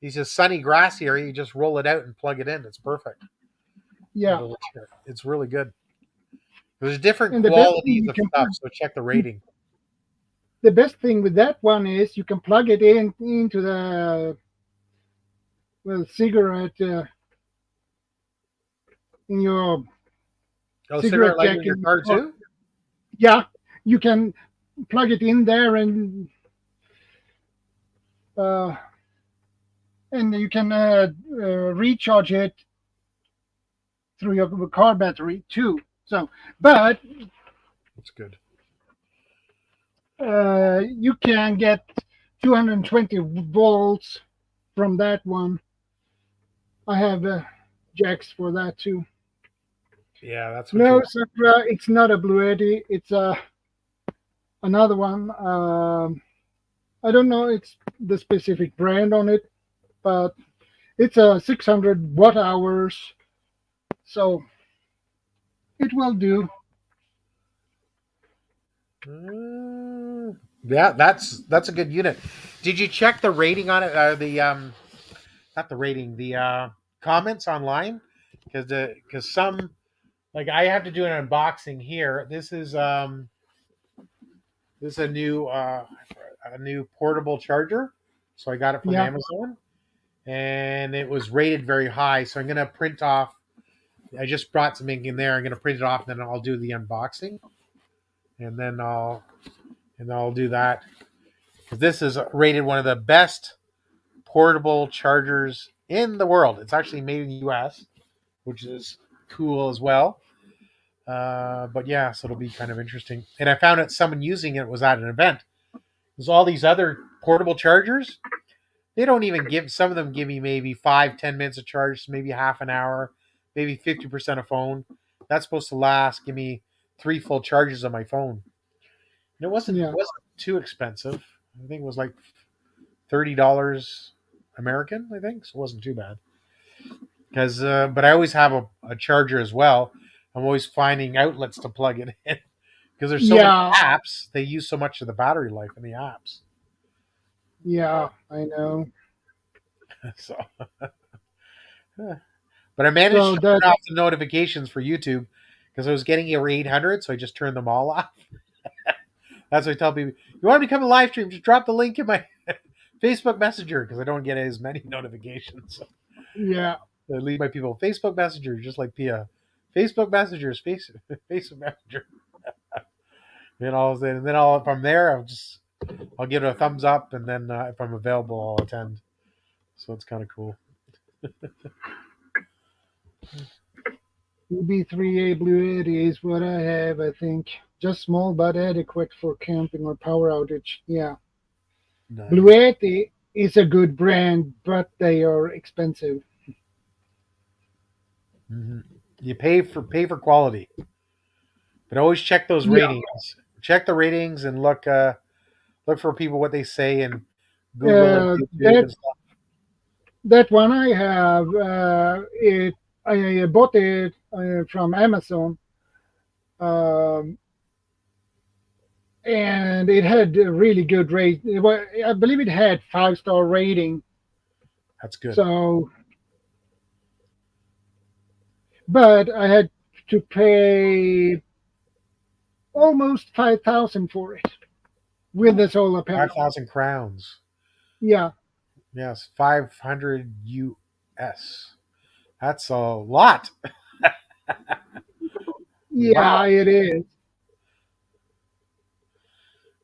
it's a sunny grassy area, you just roll it out and plug it in. It's perfect. Yeah. It's really good. There's different qualities of stuff, so check the rating. The best thing with that one is you can plug it into the cigarette in your cigarette lighter in your car too? Yeah, you can plug it in there and you can recharge it through your car battery too. So, but that's good. You can get 220 volts from that one. I have jacks for that too. Yeah, that's what it's not a Blue Eddy. It's another one. I don't know it's the specific brand on it, but it's a 600 watt hours, so it will do. Yeah, that's a good unit. Did you check the rating on it? Not the rating, the comments online, because some, like, I have to do an unboxing here. This is a new portable charger, so I got it from Amazon, and it was rated very high. So I'm gonna print off. I just brought some ink in there. I'm gonna print it off, and then I'll do the unboxing, and then I'll do that. This is rated one of the best portable chargers in the world. It's actually made in the U.S., which is cool as well. But yeah, so it'll be kind of interesting. And I found out someone using it was at an event. There's all these other portable chargers. They don't even some of them give me maybe 5-10 minutes of charge, maybe half an hour, maybe 50% of phone. That's supposed to last, give me 3 full charges on my phone. And it wasn't too expensive. I think it was like $30 American, I think. So it wasn't too bad. But I always have a charger as well. I'm always finding outlets to plug it in, because there's so many Yeah, apps. They use so much of the battery life in the apps. yeah, I know. So, but I managed So to that, turn off the notifications for YouTube because I was getting over 800, so I just turned them all off. That's what I tell people. You want to become a live stream? Just drop the link in my Facebook Messenger because I don't get as many notifications. So yeah, I leave my people Facebook Messenger, just like Pia. Facebook Messenger, Facebook Messenger. And then I'll, if I'm there, I'll give it a thumbs up, and then if I'm available, I'll attend. So it's kind of cool. UB3A Blue Yeti is what I have, I think. Just small but adequate for camping or power outage. Yeah. Blue Nice. Yeti is a good brand, but they are expensive. Hmm. You pay for quality, but always check those Yeah. ratings. Check the ratings and look for people what they say in Google and Uh, YouTube that and stuff. that one I have, I bought it from Amazon, um, and it had a really good rate. I believe it had 5-star rating. That's good. So, but I had to pay almost 5,000 for it with the solar Five panel. thousand crowns. Yeah, Yes, 500 US. That's a lot. yeah, Wow. it is.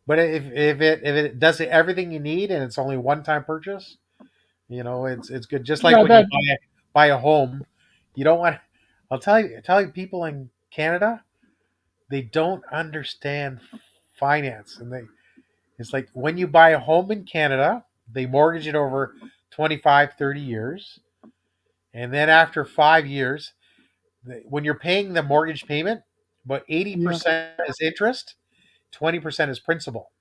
But if it does everything you need and it's only one time purchase, it's good. Just like Yeah, when you that buy a home, you don't want. I'll tell you, people in Canada, they don't understand finance, and it's like when you buy a home in Canada, they mortgage it over 25, 30 years, and then after 5 years, when you're paying the mortgage payment, about yeah, 80% is interest, 20% is principal.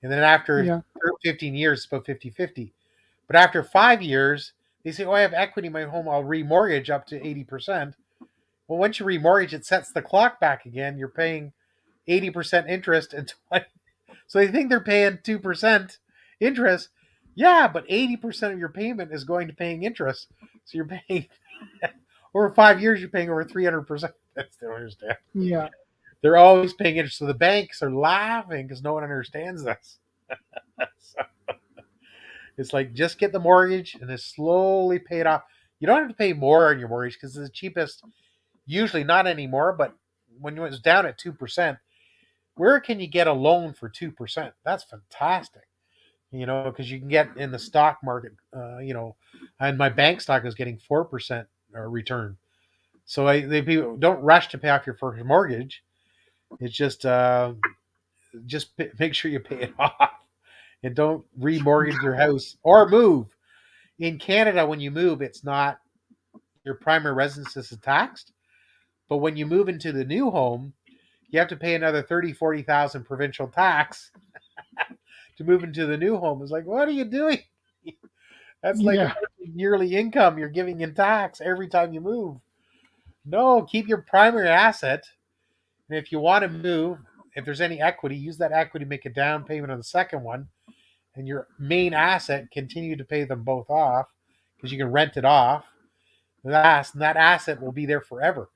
And then after yeah, 15 years, it's about 50-50. But after 5 years, they say, oh, I have equity in my home. I'll remortgage up to 80%. Well, once you remortgage, it sets the clock back again. You're paying 80% interest and 20. So they think they're paying 2% interest. Yeah, but 80% of your payment is going to paying interest. So you're paying over 5 years, you're paying over 300%. That's they don't understand. yeah, They're always paying interest. So the banks are laughing because no one understands this. So it's like just get the mortgage and then slowly pay it off. You don't have to pay more on your mortgage because it's the cheapest. Usually not anymore, but when it was down at 2%, where can you get a loan for 2%? That's fantastic. Because you can get in the stock market, and my bank stock is getting 4% return. So people don't rush to pay off your first mortgage. It's just make sure you pay it off and don't remortgage your house or move. In Canada, when you move, it's not your primary residence is taxed, but when you move into the new home, you have to pay another 30,000-40,000 provincial tax to move into the new home. It's like, what are you doing? That's like a yeah, yearly income you're giving in tax every time you move. No, keep your primary asset. And if you want to move, if there's any equity, use that equity to make a down payment on the second one. And your main asset, continue to pay them both off because you can rent it off. That asset will be there forever.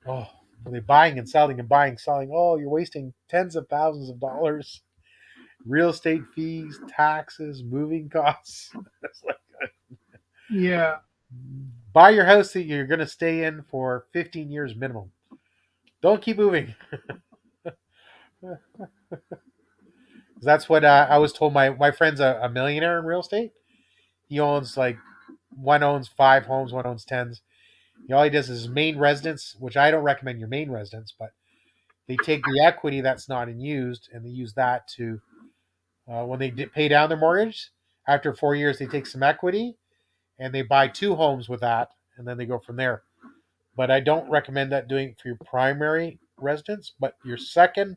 Oh, are they buying and selling and buying, selling? Oh, you're wasting tens of thousands of dollars. Real estate fees, taxes, moving costs. It's like, yeah, buy your house that you're going to stay in for 15 years minimum. Don't keep moving. That's what I was told. My friend's a millionaire in real estate. He owns like one owns 5 homes, one owns tens. All he does is his main residence, which I don't recommend your main residence, but they take the equity that's not in used and they use that to when they pay down their mortgage. After 4 years, they take some equity and they buy 2 homes with that, and then they go from there. But I don't recommend that doing it for your primary residence, but your second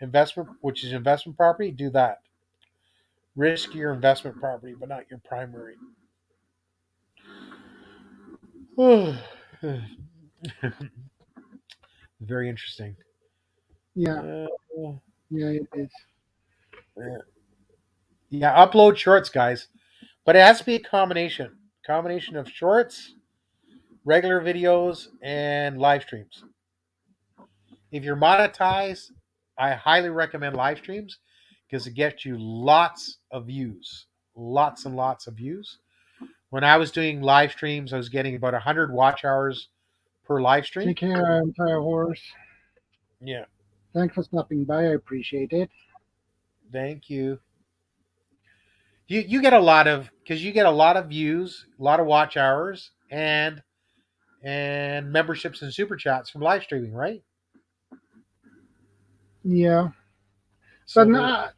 investment, which is investment property, do that. Risk your investment property, but not your primary. Very interesting. Yeah, Uh, yeah, it is. yeah, upload shorts, guys, but it has to be a combination of shorts, regular videos, and live streams. If you're monetized, I highly recommend live streams because it gets you lots of views, lots and lots of views. When I was doing live streams, I was getting about 100 watch hours per live stream. Take care, entire horse. Yeah, Thanks for stopping by. I appreciate it. thank you. You get a lot of because you get a lot of views, a lot of watch hours, and memberships and super chats from live streaming, right? Yeah, but So there, no,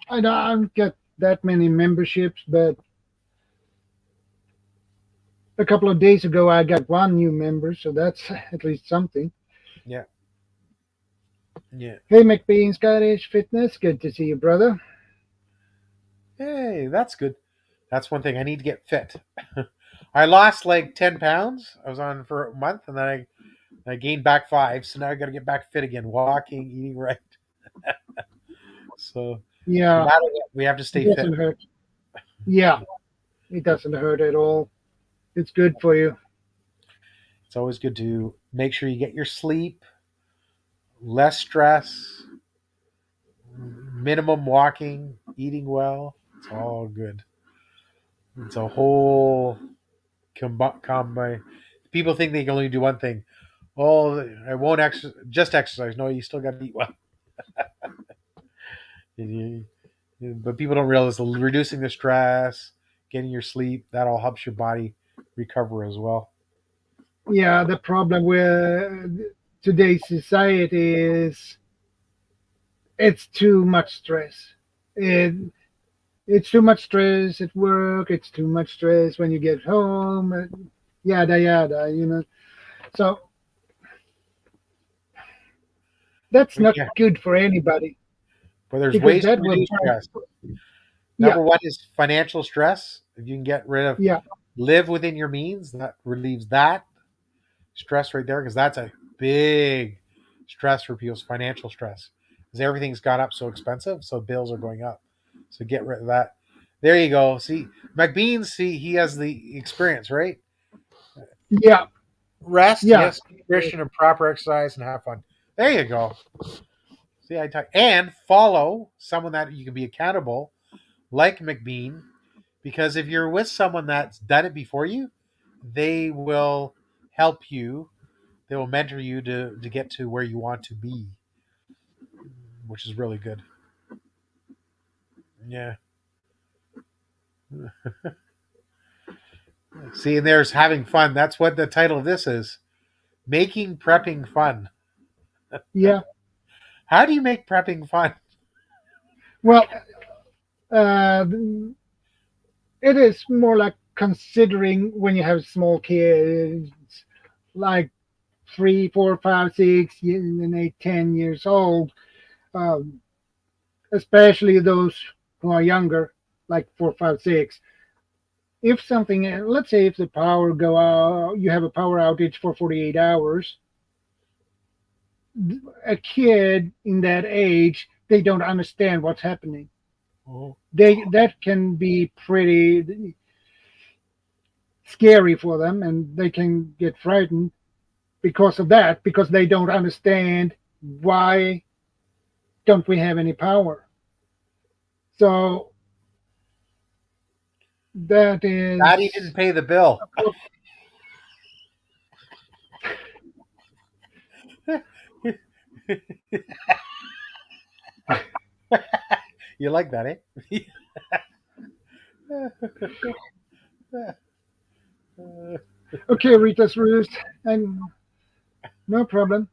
I don't get that many memberships. But a couple of days ago, I got one new member, so that's at least something. yeah, yeah. Hey, McBean, Scottish Fitness. Good to see you, brother. Hey, that's good. That's one thing I need to get fit. I lost like 10 pounds. I was on for a month, and then I gained back 5. So now I got to get back fit again, walking, eating right. So no Yeah, matter what, we have to it stay fit. doesn't hurt. Yeah, it doesn't hurt at all. It's good for you. It's always good to make sure you get your sleep, less stress, minimum walking, eating well. It's all good. It's a whole combine. People think they can only do one thing. Oh, I won't just exercise. No, you still got to eat well. But people don't realize reducing the stress, getting your sleep, that all helps your body recover as well. Yeah, the problem with today's society is it's too much stress. It, it's too much stress at work. It's too much stress when you get home. Yada yada. So that's But not yeah, good for anybody but there's because ways to that will. reduce stress. Yeah, Number one is financial stress. If you can get rid of, yeah, live within your means, that relieves that stress right there because that's a big stress for people's financial stress because everything's gone up so expensive, so bills are going up. So get rid of that. There you go. See, McBean, see, he has the experience, right? yeah, Rest, yeah, yes, nutrition and proper exercise and have fun. There you go. See, I talk and follow someone that you can be accountable, like McBean, because if you're with someone that's done it before you, they will help you. They will mentor you to get to where you want to be, which is really good. Yeah. See, and there's having fun. That's what the title of this is. Making prepping fun. yeah. How do you make prepping fun? Well, uh, it is more like considering when you have small kids, like 3, 4, 5, 6, and 8, 10 years old. Um, Especially those who are younger, like 4, 5, 6. If something, let's say, if the power go out, you have a power outage for 48 hours. A kid in that age, they don't understand what's happening. Oh, That can be pretty scary for them, and they can get frightened because of that, because they don't understand why don't we have any power. So that is. Daddy didn't pay the bill. You like that, eh? Okay, Rita's Roost, and no problem.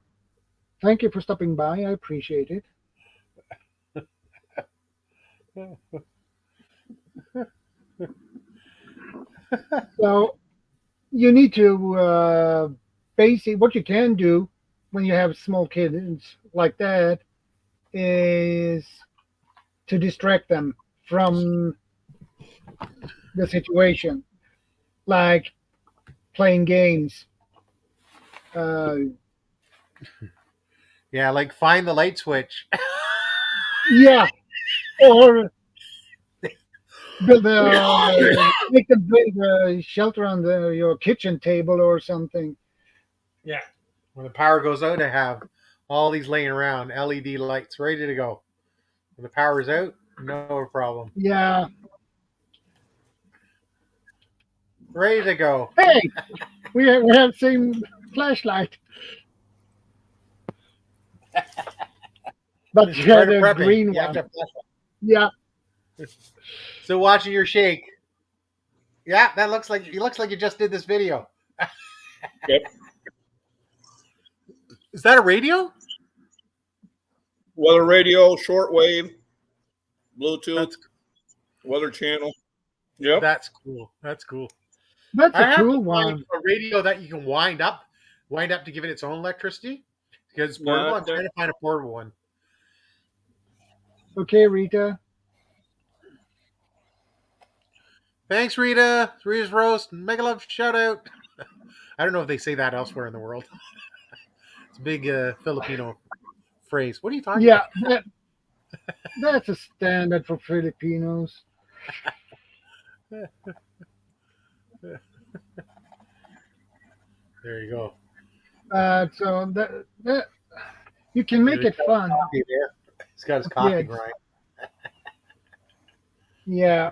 Thank you for stopping by. I appreciate it. So you need to basically what you can do when you have small kids like that is to distract them from the situation, like playing games. Uh, Yeah, like find the light switch. Yeah, or build a make them build a shelter on your kitchen table or something. Yeah. When the power goes out, I have all these laying around, LED lights ready to go. When the power's out, no problem. Yeah. Ready to go. Hey, we have same flashlight, but you had Part of a prepping. green You have one. to have flashlight. Yeah. So watching your shake. Yeah, that looks like you just did this video. Yep. Is that a radio? Weather radio, shortwave, Bluetooth, That's weather channel. Yep. that's cool. That's cool. That's a I have to cool find one. a radio that you can wind up to give it its own electricity because it's portable. Nah, I'm trying to find a portable one. Okay, Rita. Thanks, Rita. Rita's roast. Mega love shout out. I don't know if they say that elsewhere in the world. It's a big Filipino phrase. What are you talking Yeah, about? that's a standard for Filipinos. There you go. So that you can make it fun. He's got his Yeah, coffee grind. yeah,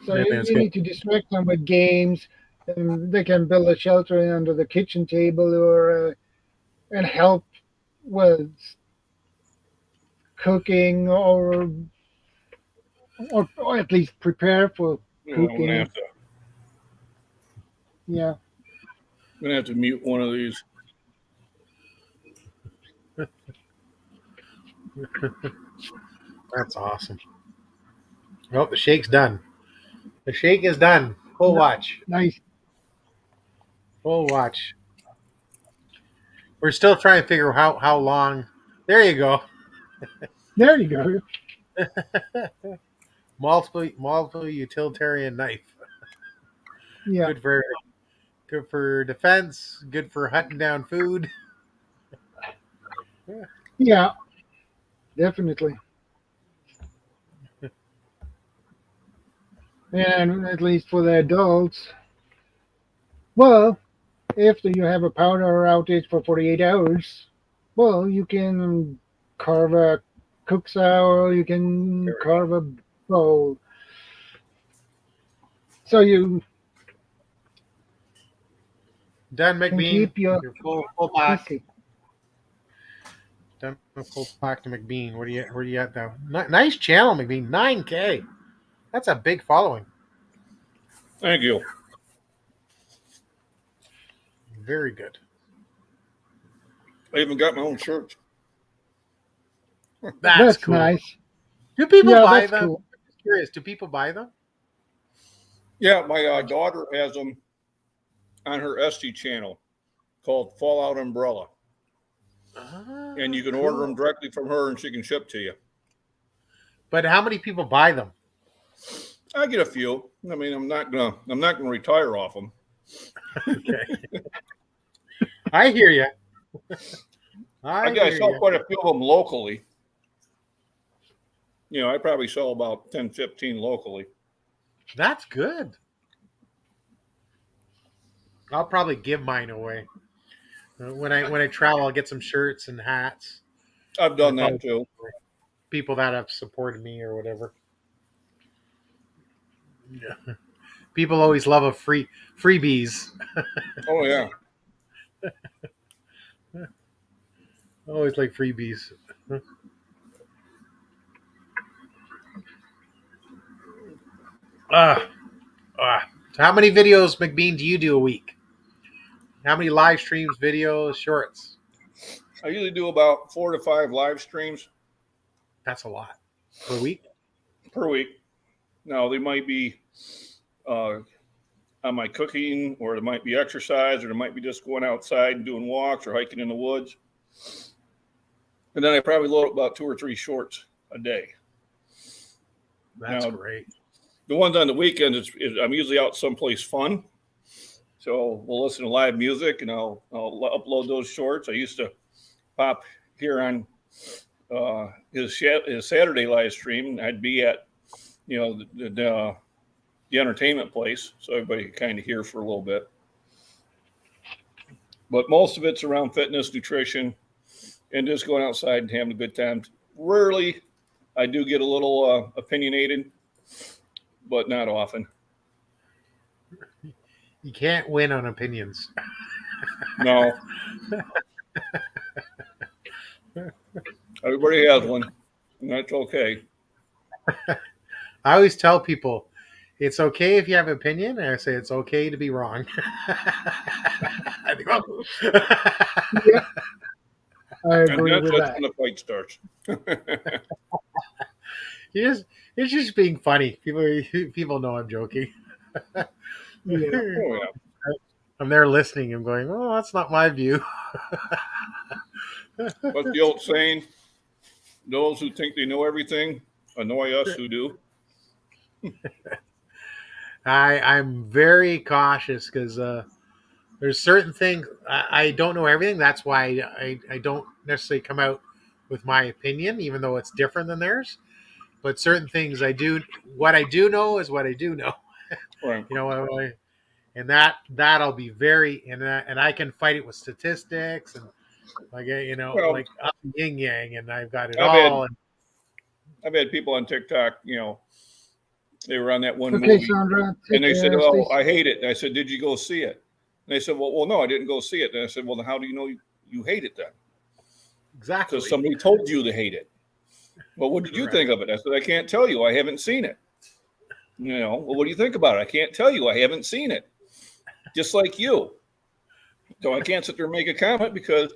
so Yeah, you, man, it's you good. need to distract them with games. And they can build a shelter under the kitchen table or and help with cooking or at least prepare for I'm gonna cooking. have to. Yeah, I'm gonna have to mute one of these. That's awesome. Oh, the shake's done. The shake is done. Full watch. nice. Full watch. We're still trying to figure out how long. There you go. There you go. Multiple utilitarian knife. Yeah, Good for defense. Good for hunting down food. yeah, definitely. And at least for the adults, well, if you have a power outage for 48 hours, well, you can carve a cook or you can carve a bowl. So you Done, can McBean. keep your You're full pack. busy. Done full pack to McBean. Where do you at now? Nice channel, McBean. 9K. That's a big following. Thank you. Very good. I even got my own shirts. That's cool. Nice. Do people Yeah, buy that's them? cool. I'm just curious. Do people buy them? Yeah, my daughter has them on her SD channel called Fallout Umbrella, and you can order them directly from her, and she can ship to you. But how many people buy them? I get a few. I mean, I'm not gonna retire off them. Okay. I hear you. I sell quite a few of them locally. You know, I probably sell about 10, 15 locally. That's good. I'll probably give mine away. When I travel, I'll get some shirts and hats. I've done that too. People that have supported me or whatever. Yeah. People always love a freebies. Oh yeah. Always like freebies. So how many videos, McBean, do you do a week? How many live streams, videos, shorts? I usually do about 4 to 5 live streams That's a lot per week. per week. Now they might be on my cooking, or it might be exercise, or it might be just going outside and doing walks or hiking in the woods. And then I probably load up about 2 or 3 shorts a day. That's Now, great. The ones on the weekend is I'm usually out someplace fun. So we'll listen to live music, and I'll upload those shorts. I used to pop here on his Saturday live stream. I'd be at the entertainment place, so everybody could kind of hear for a little bit. But most of it's around fitness, nutrition, and just going outside and having a good time. Rarely, I do get a little opinionated, but not often. You can't win on opinions. No. Everybody has one, and that's okay. I always tell people, it's okay if you have an opinion, and I say it's okay to be wrong. I think, oh. Yeah, I agree with That's that. when the fight starts. It's just being funny. People know I'm joking. Yeah. Oh, yeah. I'm there listening. I'm going, oh, that's not my view. But the old saying, those who think they know everything annoy us who do. I'm very cautious because there's certain things I don't know everything. That's why I don't necessarily come out with my opinion, even though it's different than theirs. But certain things I do. What I do know is what I do know. Right. And that'll be very and I can fight it with statistics and like Well, like up yin yang, and I've got it I've all. I've had people on TikTok, they were on that one Okay, movie, Sandra. and they said, "Oh, Stacey. I hate it." And I said, "Did you go see it?" And they said, "Well, no, I didn't go see it." And I said, "Well, then how do you know you hate it then?" Exactly. Because somebody told you to hate it. Well, what did you think of it? I said, "I can't tell you. I haven't seen it." Well, what do you think about it? I can't tell you. I haven't seen it. Just like you. So I can't sit there and make a comment because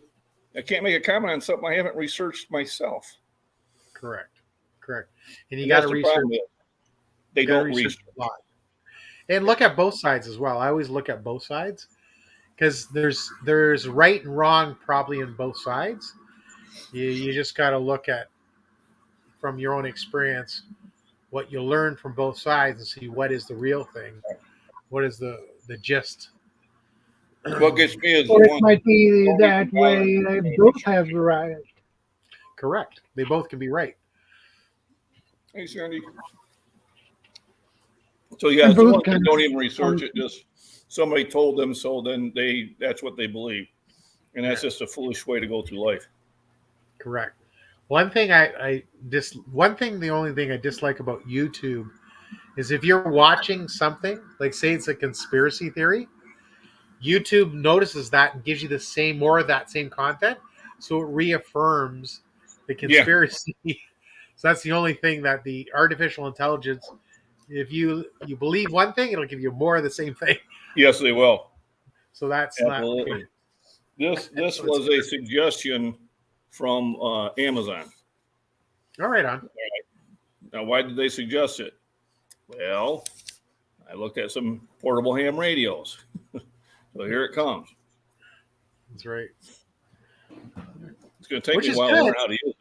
I can't make a comment on something I haven't researched myself. Correct. And you got to research. They don't research a lot. And look at both sides as well. I always look at both sides because there's right and wrong probably in both sides. You just got to look at from your own experience what you learn from both sides and see what is the real thing, what is the gist. What gets me is Or it might be that way both have right. Correct. They both can be right. Hey, Sandy. So yeah, it's the ones that don't even research it. Just somebody told them, so then that's what they believe, and that's just a foolish way to go through life. Correct. The only thing I dislike about YouTube is if you're watching something, like say it's a conspiracy theory, YouTube notices that and gives you more of that same content, so it reaffirms the conspiracy. Yeah. So that's the only thing that the artificial intelligence, if you believe one thing, it'll give you more of the same thing. Yes, they will. So that's absolutely. This was a suggestion from Amazon. All right, on. Now, why did they suggest it? Well, I looked at some portable ham radios. So here it comes. That's right. It's going to take me a while to learn how to use it.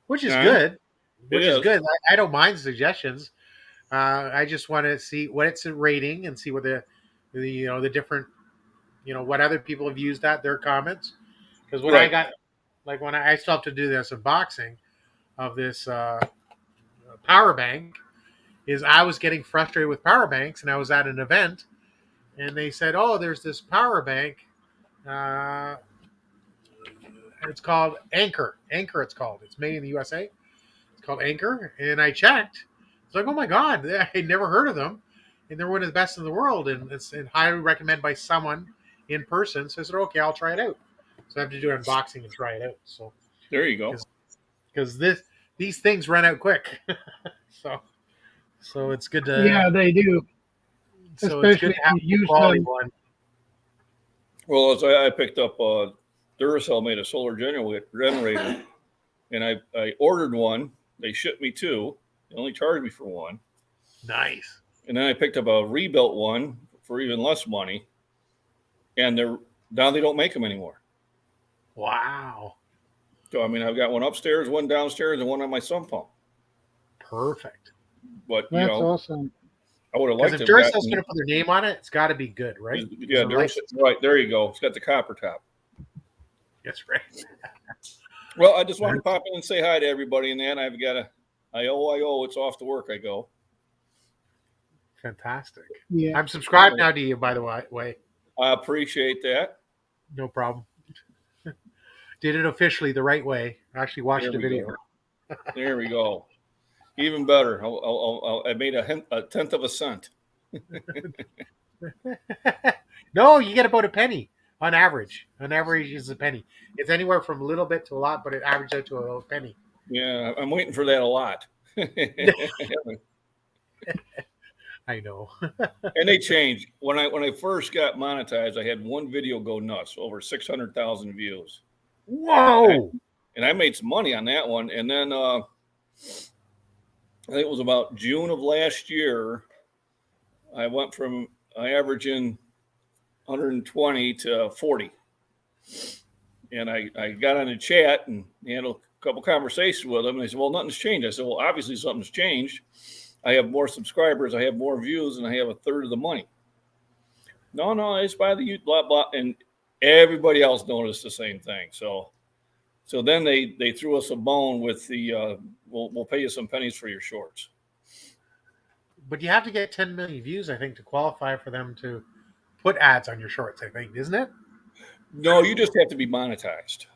Which is good. Which is good. I don't mind suggestions. I just want to see what it's rating and see what the different, what other people have used their comments. Because when I still have to do this unboxing of this power bank, is I was getting frustrated with power banks, and I was at an event, and they said, "Oh, there's this power bank. It's called Anchor. Anchor, it's called. It's made in the USA. It's called Anchor." And I checked. It's like, oh my God, I never heard of them, and they're one of the best in the world, and it's highly recommended by someone in person. So I said, okay, I'll try it out. So I have to do an unboxing and try it out. So there you go. Because these things run out quick. So it's good to. Yeah, they do. So especially it's good to have a quality one. Well, as I picked up, Deorse made a solar generator, and I ordered one. They shipped me two. They only charged me for one. Nice. And then I picked up a rebuilt one for even less money, and now they don't make them anymore. Wow. So I mean, I've got one upstairs, one downstairs, and one on my sump pump. Perfect. But that's awesome. I would have Because liked if to have Duracell's gotten. going to put their name on it, it's got to be good, right? Yeah, It's Deorse, right there you go. It's got the copper top. That's right. Well, I just wanted to pop in and say hi to everybody, and then I've got a I-O, it's off to work I go. Fantastic. Yeah. I'm subscribed now to you, by the way. I appreciate that. No problem. Did it officially the right way. I actually watched There the we video. go. There we go. Even better. I made a tenth of a cent. No, you get about a penny on average. On average, is a penny. It's anywhere from a little bit to a lot, but it averages out to a little penny. Yeah, I'm waiting for that a lot. I know. And they changed. When I first got monetized, I had one video go nuts, over 600,000 views. Whoa! And I made some money on that one. And then I think it was about June of last year, I went from averaging 120 to 40. And I got on the chat and had a couple conversations with them. And they said, well, nothing's changed. I said, well, obviously something's changed. I have more subscribers, I have more views, and I have a third of the money. No, it's by the youth, blah, blah. And everybody else noticed the same thing. So then they threw us a bone with the, we'll pay you some pennies for your shorts. But you have to get 10 million views, I think, to qualify for them to put ads on your shorts, I think, isn't it? No, you just have to be monetized.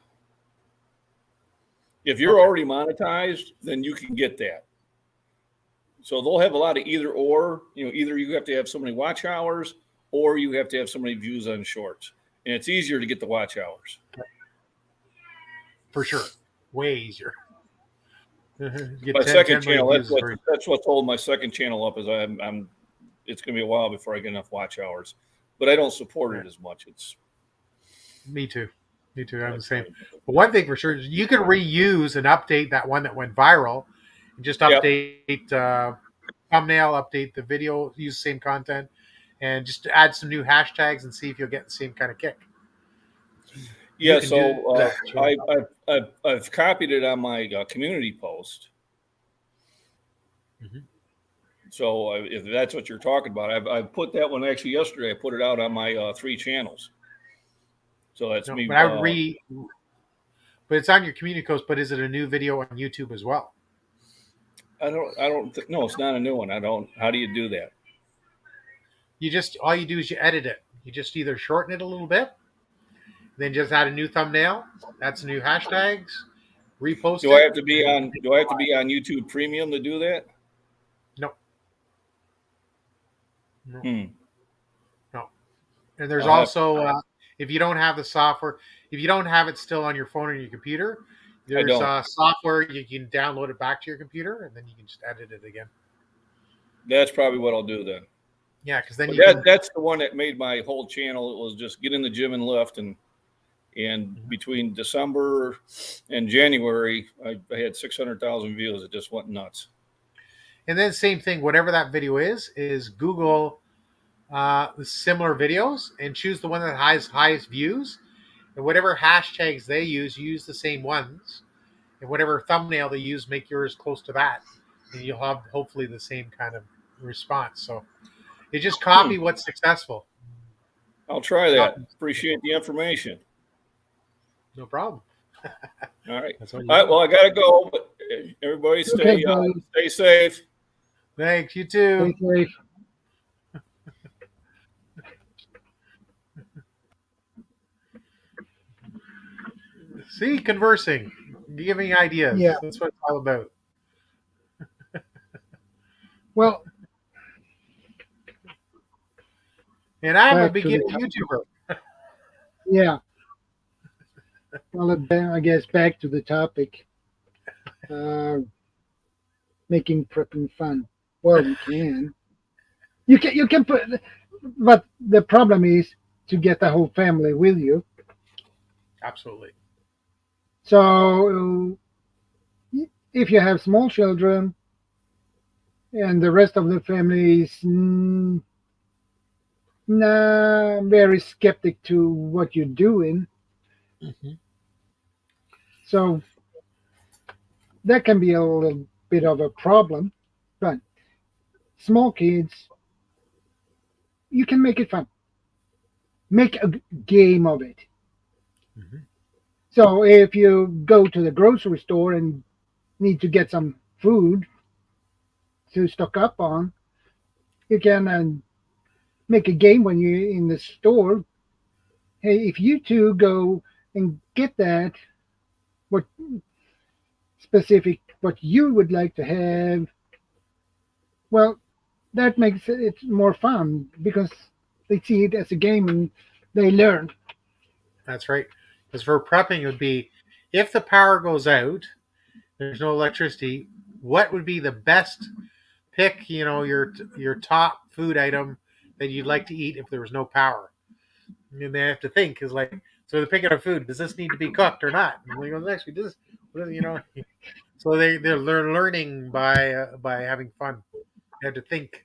If you're already monetized, then you can get that. So they'll have a lot of either or, either you have to have so many watch hours or you have to have so many views on shorts. And it's easier to get the watch hours. For sure. Way easier. My second channel, that's what's holding my second channel up is it's going to be a while before I get enough watch hours. But I don't support it as much. Me too. I'm the same. But one thing for sure is you can reuse and update that one that went viral. And just update thumbnail, update the video, use the same content, and just add some new hashtags and see if you'll get the same kind of kick. Yeah, so I've copied it on my community post. Mm-hmm. So if that's what you're talking about, I've put that one actually yesterday. I put it out on my 3 channels. So that's me. But but it's on your community post. But is it a new video on YouTube as well? No, it's not a new one. How do you do that? All you do is you edit it. You just either shorten it a little bit, then just add a new thumbnail, add some new hashtags, repost it. Do I have to be on YouTube Premium to do that? No. No. And there's also if you don't have the software, if you don't have it still on your phone or your computer, there's software you can download it back to your computer, and then you can just edit it again. That's probably what I'll do then. Yeah, because then that's the one that made my whole channel. It was just get in the gym and lift, and between December and January, I had 600,000 views. It just went nuts. And then same thing, whatever that video is Google the similar videos and choose the one that has highest views. And whatever hashtags they use the same ones. And whatever thumbnail they use, make yours close to that. And you'll have hopefully the same kind of response. So you just copy what's successful. I'll try that. Appreciate the information. No problem. All right. All right. Well, I got to go. But everybody stay safe. Thanks. You too. Stay safe. See, conversing, giving ideas. Yeah. That's what it's all about. Well, and I'm a beginning YouTuber. Yeah. Well, I guess back to the topic. Making prepping fun. Well, you can put, but the problem is to get the whole family with you. Absolutely. So if you have small children and the rest of the family is very skeptic to what you're doing, so that can be a little bit of a problem. But small kids, you can make it fun. Make a game of it. Mm-hmm. So if you go to the grocery store and need to get some food to stock up on, you can make a game when you're in the store. Hey, if you two go and get that, what specific what you would like to have, well, that makes it more fun because they see it as a game and they learn. That's right. Because for prepping, it would be if the power goes out, there's no electricity. What would be the best pick? Your top food item that you'd like to eat if there was no power. And they have to think is like, so they're picking up food. Does this need to be cooked or not? And we go actually does. So they're learning by having fun. They have to think.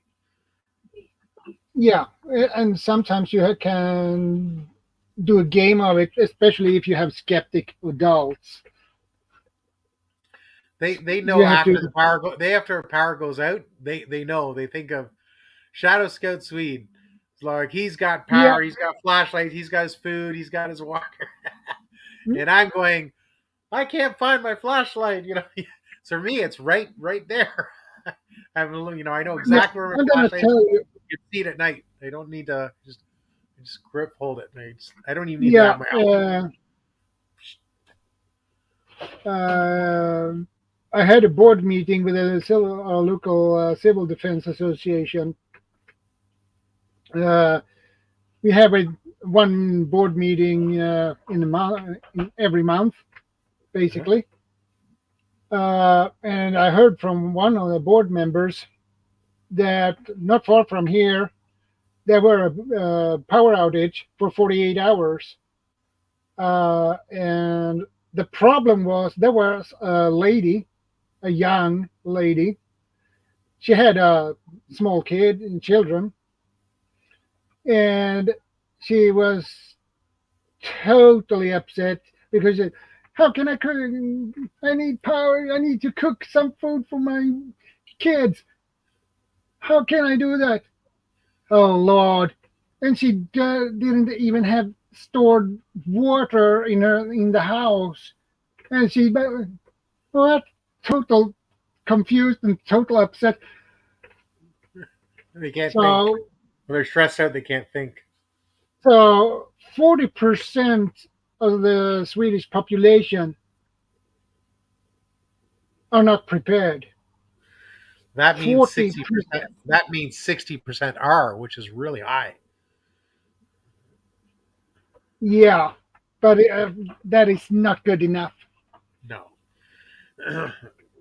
Yeah, and sometimes you can do a game of it, especially if you have skeptic adults. They know You have after to, the power after power goes out. They know they think of Shadow Scout Swede. It's like he's got yeah, power, he's got flashlights, he's got his food, he's got his water, and I'm going. I can't find my flashlight. So for me, it's right there. I know yeah. exactly where my I'm gonna flashlight is. tell you, You can see it at night. I don't need to just grip hold it. I don't even need to yeah. have my eye. Uh, I had a board meeting with a local civil defense association. Uh, we have one board meeting in a month, every month, basically. And I heard from one of the board members that not far from here, there were a power outage for 48 hours. And the problem was there was a lady, a young lady. She had a small kid and children, and she was totally upset because how can I cook? I need power. I need to cook some food for my kids. How can I do that? Oh Lord! And she didn't even have stored water in the house, and she what total confused and total upset. They can't think. So When they're stressed out, they can't think. so 40% of the Swedish population are not prepared. That means 60%. 40%. That means 60% are, which is really high. Yeah, but that is not good enough. No.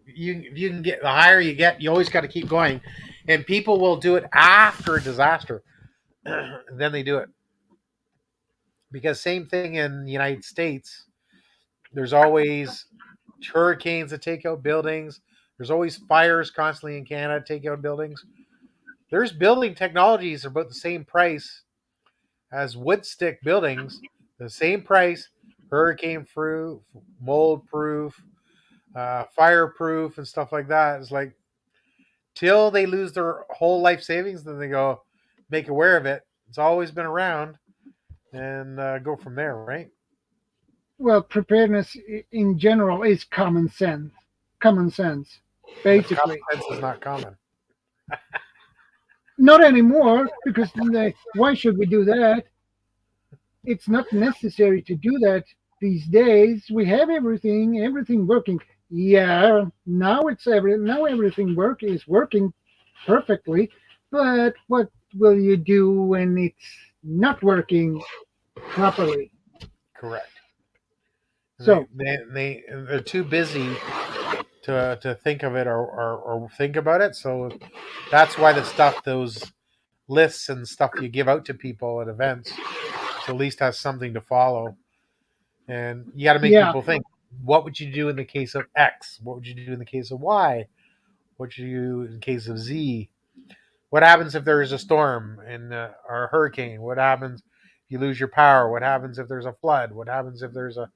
You can get the higher you get, you always got to keep going, and people will do it after a disaster. Then they do it because same thing in the United States. There's always hurricanes that take out buildings. There's always fires constantly in Canada take out buildings. There's building technologies about the same price as wood stick buildings, the same price, hurricane proof, mold proof, fireproof, and stuff like that. It's like till they lose their whole life savings, then they go make aware of it. It's always been around, and go from there, right? Well, preparedness in general is common sense. Common sense, But common basically. sense is not common. Not anymore, because why should we do that? It's not necessary to do that these days. We have everything working. Yeah, now everything is working perfectly. But what will you do when it's not working properly? Correct. So They're too busy to think of it or think about it. So that's why those lists and stuff you give out to people at events, so at least has something to follow. And you got to make yeah, people think. What would you do in the case of X? What would you do in the case of Y? What would you do in the case of Z? What happens if there is a storm or a hurricane? What happens if you lose your power? What happens if there's a flood? What happens if there's a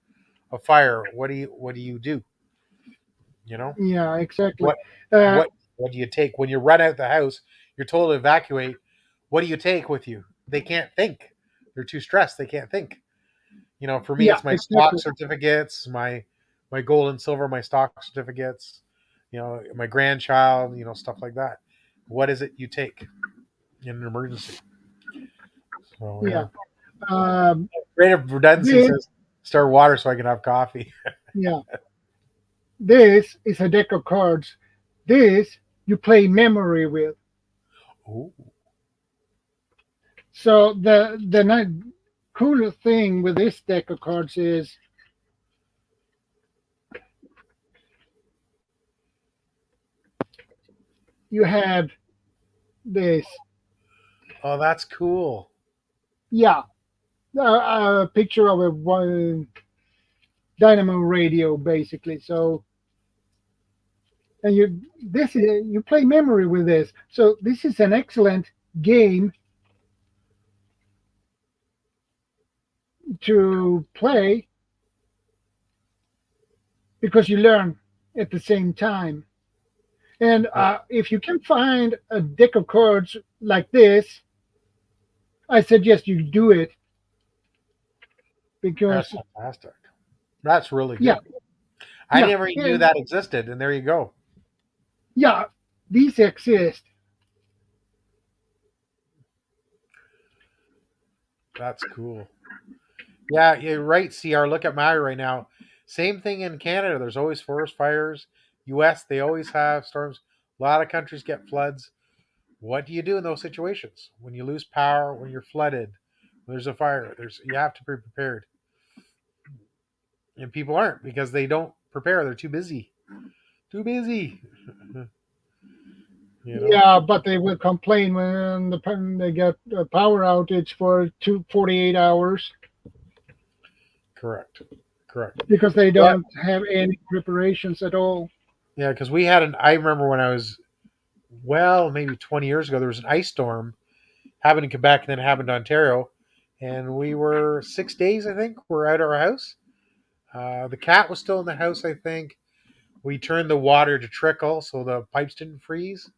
fire? What do you do? You know yeah, exactly. what Uh, what what do you take when you run out the house? You're told to evacuate. what do you take with you? They can't think. They're too stressed. They can't think. For me, Yeah, it's my stock exactly. certificates, my gold and silver, my stock certificates, my grandchild, stuff like that. What is it you take in an emergency? So yeah, Yeah. Um, creative redundancy this, says stir water so I can have coffee. yeah, this is a deck of cards. This you play memory with. Ooh, So the coolest thing with this deck of cards is you have this. oh, that's cool. Yeah, a picture of a dynamo radio, basically. So, and you play memory with this. So this is an excellent game to play because you learn at the same time. And if you can find a deck of cards like this, I suggest you do it That's because fantastic. That's really yeah, good. I yeah, never even knew and that existed, and there you go. yeah, these exist. That's cool. Yeah, you're right, CR. Look at Maui right now. Same thing in Canada. There's always forest fires. US, they always have storms. A lot of countries get floods. What do you do in those situations? When you lose power, when you're flooded, when there's a fire, you have to be prepared. And people aren't because they don't prepare. They're too busy. Too busy. you know? Yeah, but they will complain when they get a power outage for 48 hours Correct. Correct. because they Yeah. don't have any preparations at all. Yeah, because I remember when I was, maybe 20 years ago, there was an ice storm happened in Quebec and then happened in Ontario. And we were 6 days, I think, we're out of our house. The cat was still in the house, I think. We turned the water to trickle so the pipes didn't freeze.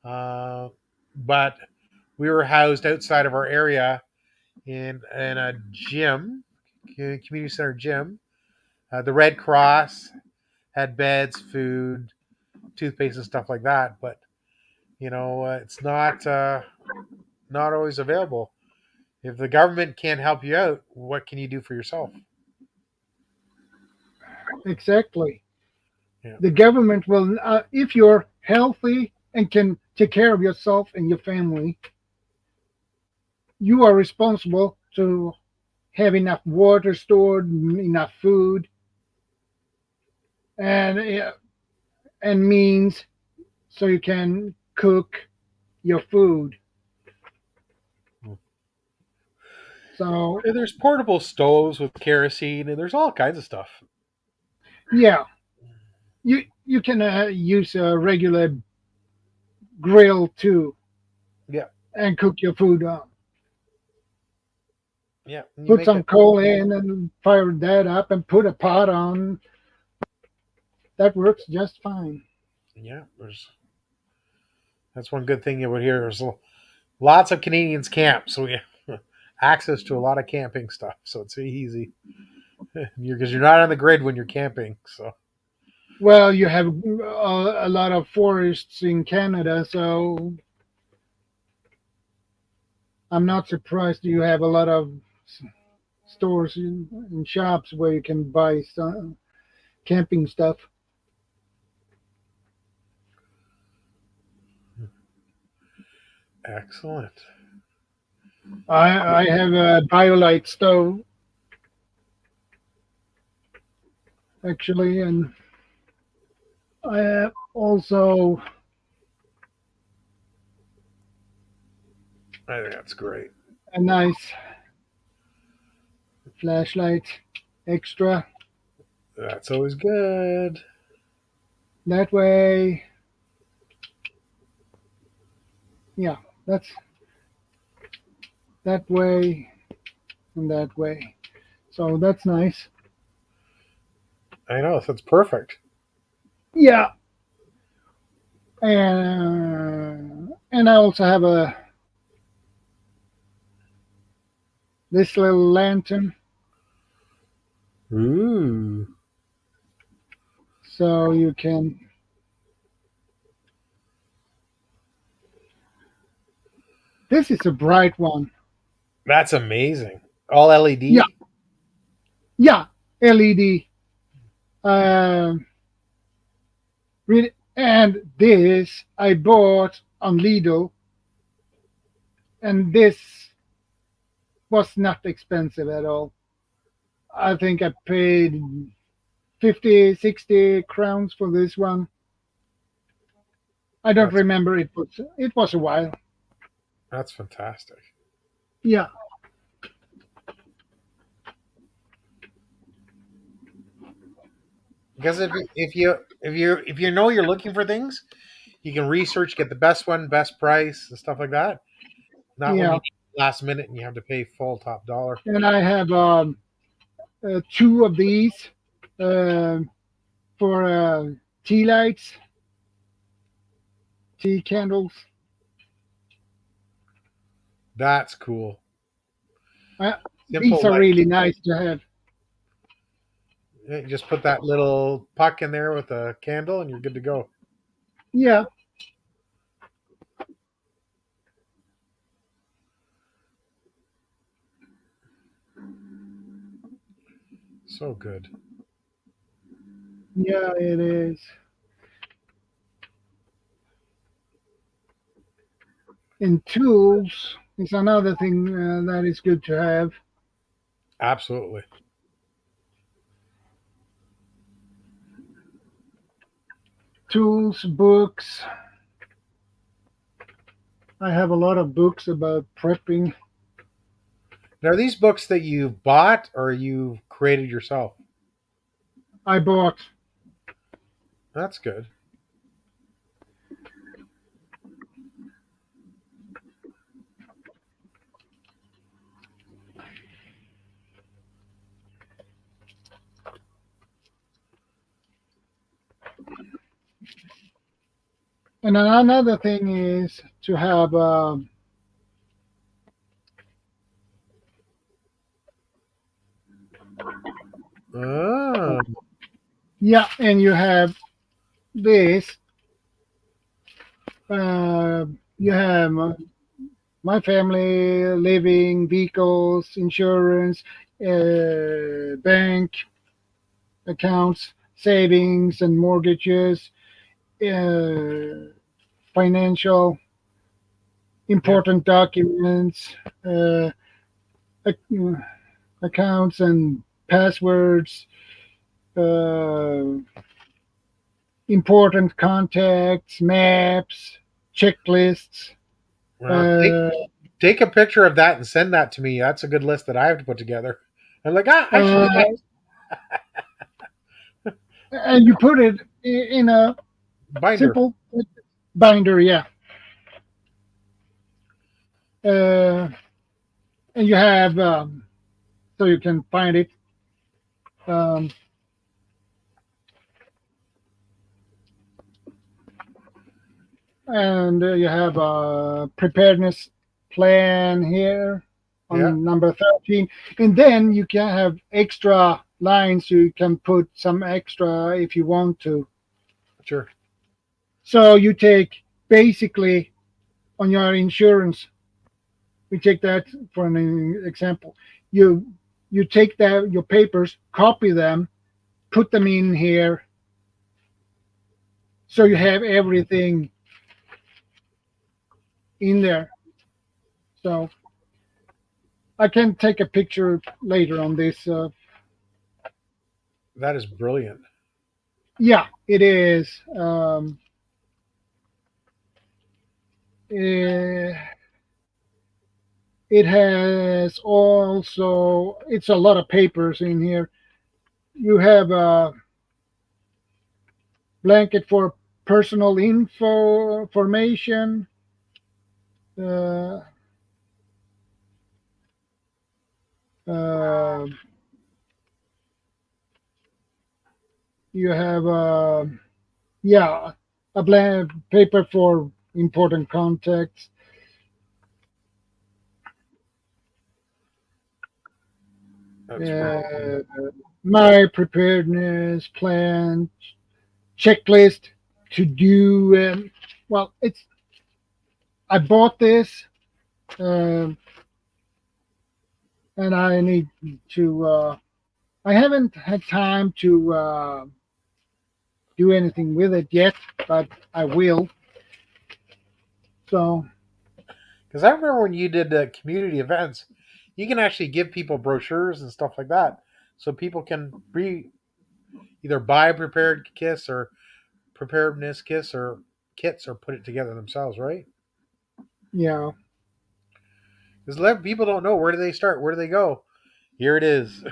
But we were housed outside of our area in a gym, community center gym. The Red Cross had beds, food, toothpaste, and stuff like that. But it's not always available. If the government can't help you out, what can you do for yourself? Exactly. Yeah, The government will, if you're healthy and can take care of yourself and your family, you are responsible to have enough water stored, enough food, and means so you can cook your food. So and there's portable stoves with kerosene, and there's all kinds of stuff. yeah, you can use a regular grill too Yeah, and cook your food on. yeah. And you Put make some it. coal in and fire that up and put a pot on. That works just fine. Yeah, that's one good thing you would hear. There's lots of Canadians camp, so we have access to a lot of camping stuff. So it's easy because you're not on the grid when you're camping. So Well, you have a lot of forests in Canada, so I'm not surprised you have a lot of stores and shops where you can buy some camping stuff. excellent. I have a BioLite stove actually, and I have also I think that's great. a nice flashlight extra. That's always good. That way, yeah, that's that way and that way. So that's nice. I know that's perfect. Yeah, and I also have a this little lantern. Ooh, So you can. This is a bright one. that's amazing. All LED. Yeah, yeah, LED. Um, and this I bought on Lidl, and this was not expensive at all. I think I paid 50, 60 crowns for this one. I don't That's remember. It was a while. that's fantastic. Yeah, Because if you know you're looking for things, you can research, get the best one, best price, and stuff like that. Not when you yeah. need last minute and you have to pay full top dollar. And I have two of these um for tea lights, tea candles. That's cool. These Simple are light. really nice to have. You just put that little puck in there with a candle, and you're good to go. Yeah, So good. yeah, it is. And tools is another thing that is good to have. Absolutely. Tools, books. I have a lot of books about prepping. Now, are these books that you bought or you created yourself? I bought. That's good. And another thing is to have, Ah, yeah, and you have this. Uh, you have my family, living, vehicles, insurance, bank accounts, savings and mortgages, uh, financial, yeah. important documents, uh, ac- accounts and passwords, uh, important contacts, maps, checklists. Well, Uh, take a picture of that and send that to me. That's a good list that I have to put together. I'm like, I should do uh, that. and you put it in a Binder. simple binder, yeah. And you have so you can find it. Um, and you have a preparedness plan here Yeah, on number 13, and then you can have extra lines. You can put some extra if you want to. sure. So you take basically on your insurance. We take that for an example. You take that your papers, copy them, put them in here, so you have everything in there. So I can take a picture later on this. That is brilliant. Yeah, it is. Eh, it has also. It's a lot of papers in here. You have a blanket for personal info information. Uh, uh, you have yeah, a blank paper for important contacts. That's really uh, my preparedness plan, checklist to do. Well, it's I bought this, um, and I need to. I haven't had time to do anything with it yet, but I will. So because I remember when you did community events, you can actually give people brochures and stuff like that, so people can either buy prepared kits or preparedness kits or put it together themselves, right? yeah, Because people don't know, where do they start, where do they go. Here it is.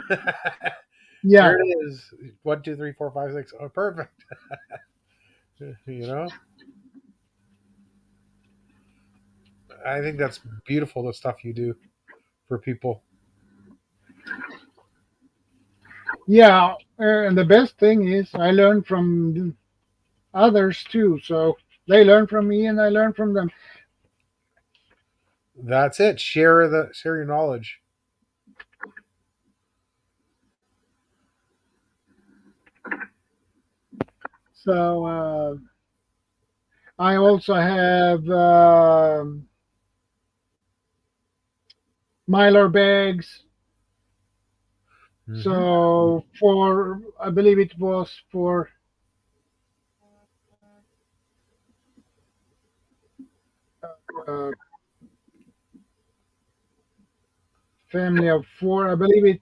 yeah, Here it is. 1, 2, 3, 4, 5, 6. Oh, perfect. You know, I think that's beautiful. The stuff you do for people. yeah. And the best thing is, I learn from others too. So they learn from me, and I learn from them. That's it. Share your knowledge. So I also have Mylar bags. Hmm. So for I believe it was for uh, family of four. I believe it.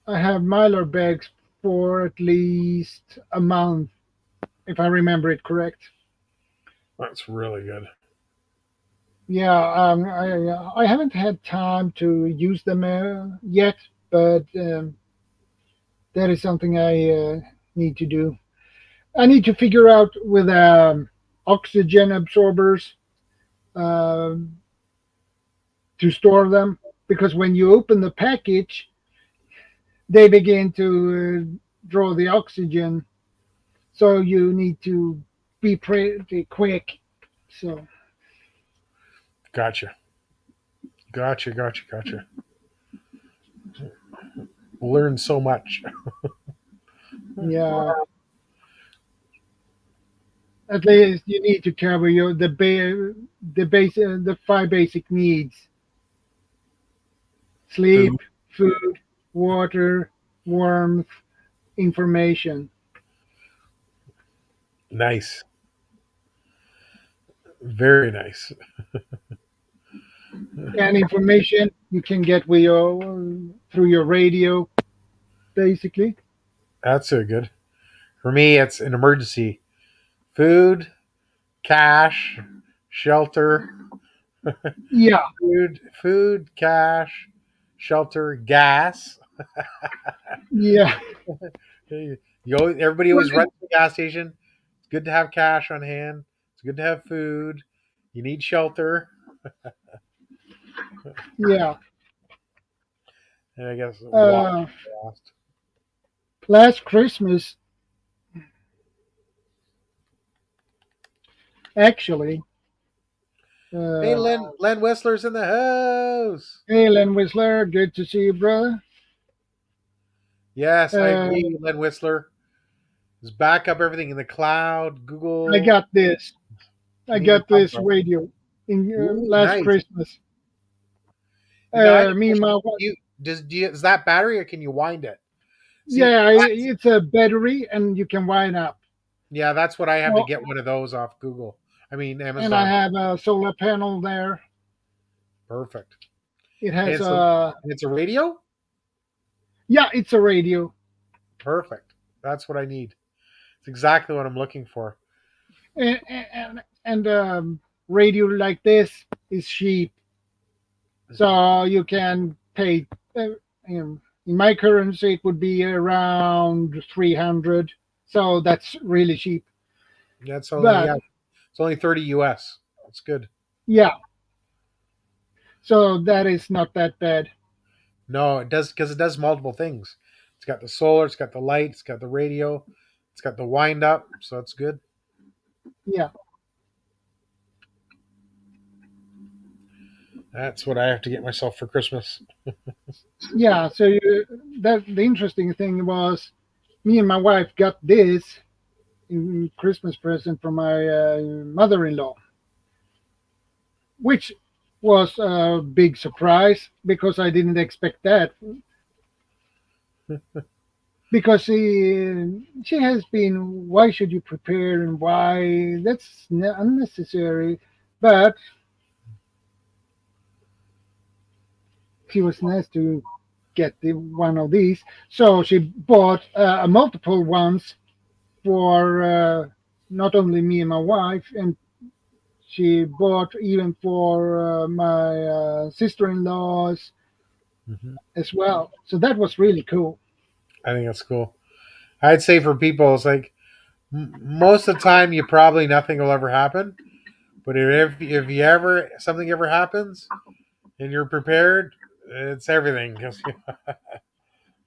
I have Mylar bags for at least a month, if I remember it correct. That's really good. Yeah, I haven't had time to use them yet, but that is something I need to do. I need to figure out with oxygen absorbers um, to store them, because when you open the package, they begin to draw the oxygen, so you need to be pretty quick. So Gotcha. Gotcha. Learn so much. yeah, at least you need to cover the five basic needs: sleep, Food. food, water, warmth, information. Nice. Very nice. And information you can get with your through your radio, basically. That's so good. For me, it's an emergency. Food, cash, shelter, Yeah, food, cash, shelter, gas. yeah. Everybody Well, always runs to the gas station. It's good to have cash on hand. It's good to have food. You need shelter. yeah. And I guess water Uh, last. last Christmas, actually. Hey, Uh, Len Whistler's in the house. hey, Len Whistler, good to see you, brother. Yes, I Uh, agree. Len Whistler is back up everything in the cloud. I Google. got this. I Need the got this number. radio in Ooh, last nice. Christmas. Now, I have a Me and question. my wife. Is that battery or can you wind it? See, Yeah, it's a battery, and you can wind up. yeah, that's what I have to So, get one of those off Google. I mean and I Amazon. have a solar panel there. Perfect. It And has it's a a and it's a radio. yeah, it's a radio, Perfect. That's what I need. It's exactly what I'm looking for. and radio like this is cheap, so you can pay. In my currency, it would be around 300. So that's really cheap. That's only, But yeah, it's only 30 US. That's good. yeah, so that is not that bad. No, it does, because it does multiple things. It's got the solar, it's got the light, it's got the radio, it's got the wind up, so it's good. Yeah. That's what I have to get myself for Christmas. Yeah. So that the interesting thing was, me and my wife got this in Christmas present from my mother-in-law, which was a big surprise because I didn't expect that. Because she has been, why should you prepare and why that's unnecessary, but she was nice to get one of these, so she bought multiple ones for not only me and my wife, and she bought even for my sister-in-laws Hmm. as well, so that was really cool. I think that's cool. I'd say for people, it's like most of the time, you probably nothing will ever happen. But if you ever something ever happens and you're prepared, it's everything. 'Cause,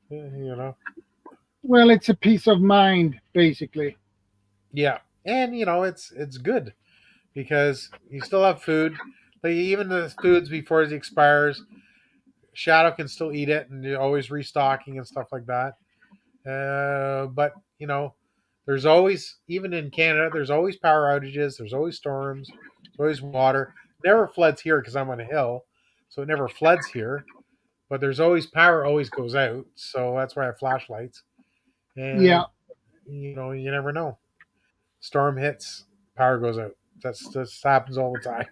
you know, Well, it's a peace of mind basically. yeah, and it's good because you still have food. Like even the foods before it expires, Shadow can still eat it, and you're always restocking and stuff like that. But there's always, even in Canada, there's always power outages. There's always storms. There's always water. Never floods here because I'm on a hill, so it never floods here. But there's always power. Always goes out, so that's why I have flashlights. And Yeah. you never know. Storm hits, power goes out. That's happens all the time.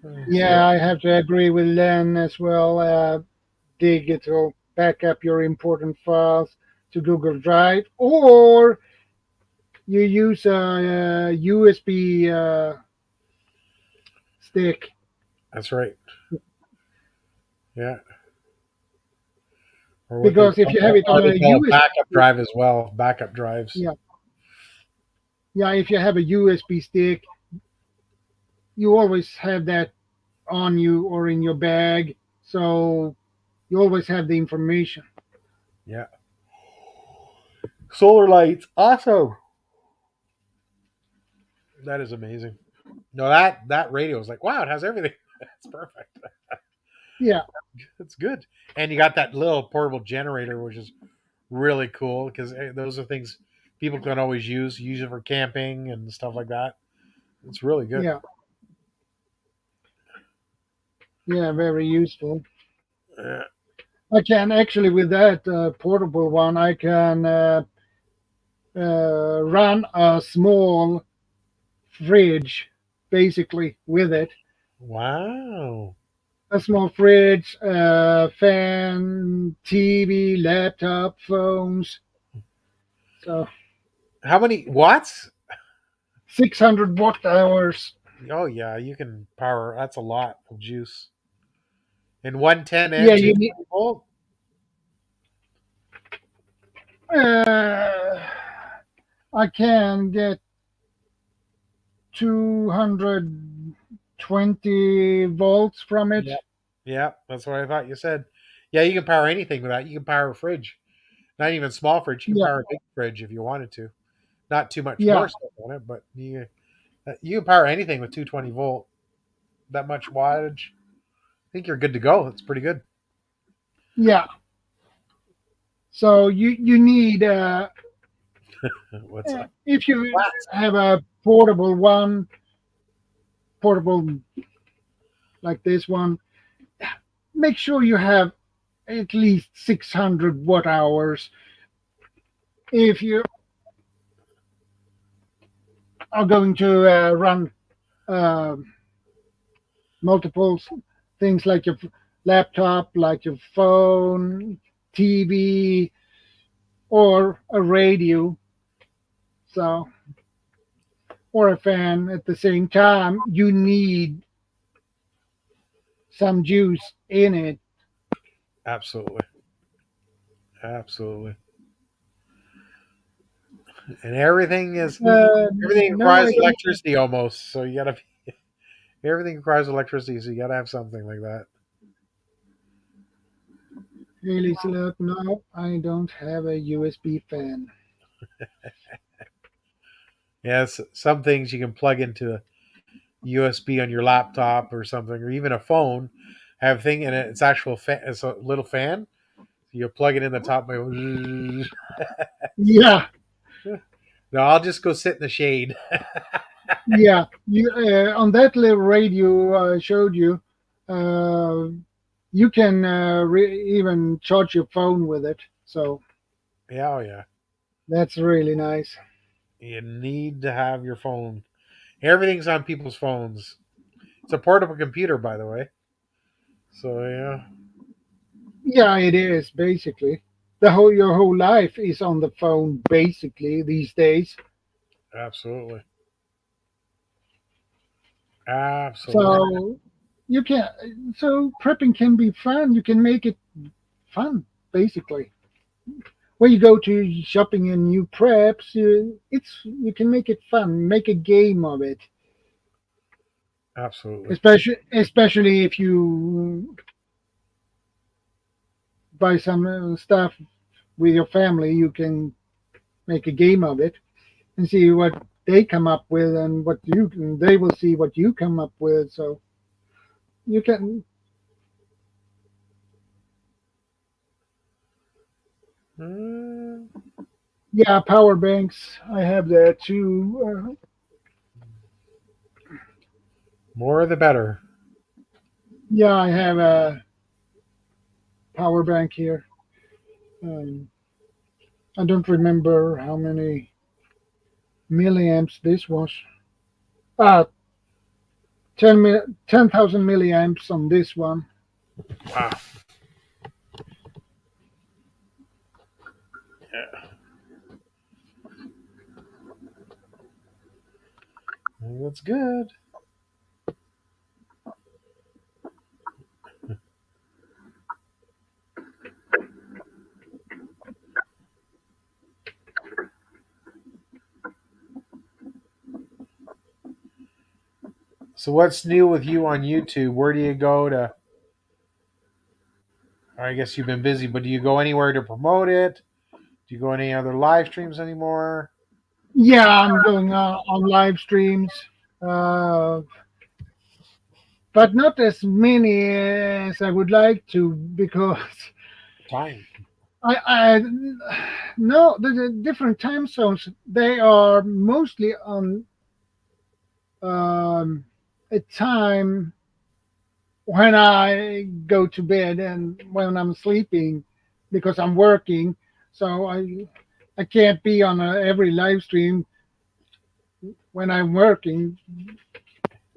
So Yeah, I have to agree with Len as well. Digital backup your important files to Google Drive, or you use a USB stick, that's right. Yeah, or because if you have it on what they a call a backup USB, drive as well. Backup drives. yeah, yeah, if you have a USB stick, you always have that on you or in your bag, so you always have the information. Yeah. Solar lights, awesome. That is amazing. No, that radio is like, wow, it has everything. It's perfect. Yeah, It's good, and you got that little portable generator, which is really cool because those are things people can always use it for camping and stuff like that. It's really good. yeah, yeah, very useful. Yeah. I can actually, with that portable one, I can run a small fridge basically with it. Wow. A small fridge, fan, TV, laptop, phones. So How many watts? 600 watt hours. Oh yeah, you can power. That's a lot of juice. And 110 Yeah, and you need. 220 volt. Uh, I can get 220 volts from it. Yeah. Yeah, that's what I thought you said. Yeah, you can power anything with that. You can power a fridge. Not even a small fridge. You can Yeah, power a big fridge if you wanted to. Not too much yeah, more stuff on it, but you can power anything with 220 volt. That much wattage. I think you're good to go. It's pretty good. yeah. So you need What's up? if you Watts. have a portable one, portable like this one, make sure you have at least 600 watt hours. If you are going to run uh, multiple things like your laptop, like your phone, TV, or a radio, so or a fan at the same time, you need some juice in it. Absolutely. Absolutely. And everything No, requires I don't. electricity almost. So you gotta everything requires electricity, so you gotta have something like that. Really, look, no, I don't have a USB fan. Yes, some things you can plug into USB on your laptop or something, or even a phone, have a thing in it. It's actual fan. It's a little fan. You plug it in the top. No, Yeah, I'll just go sit in the shade. yeah. You on that little radio I showed you, uh, you can even charge your phone with it. So Yeah, oh yeah. that's really nice. You need to have your phone. Everything's on people's phones. It's a portable computer, by the way. So yeah, Yeah, it is basically the whole your whole life is on the phone basically these days. absolutely, absolutely. So you can so prepping can be fun. You can make it fun basically. When you go to shopping in new preps, you can make it fun, make a game of it. Absolutely. Especially if you buy some stuff with your family, you can make a game of it and see what they come up with and what you they will see what you come up with. So you can, Mm, yeah, power banks. I have that too. more the better. Yeah, I have a power bank here. Um, I don't remember how many milliamps this was. Ah, 10,000 milliamps on this one. Wow. Yeah, that's good. So what's new with you on YouTube? Where do you go to? I guess you've been busy, but do you go anywhere to promote it? Do you go any other live streams anymore? Yeah, I'm going on live streams, uh, but not as many as I would like to because Time. I no the different time zones. They are mostly on a time when I go to bed and when I'm sleeping because I'm working. So I can't be on every live stream when I'm working.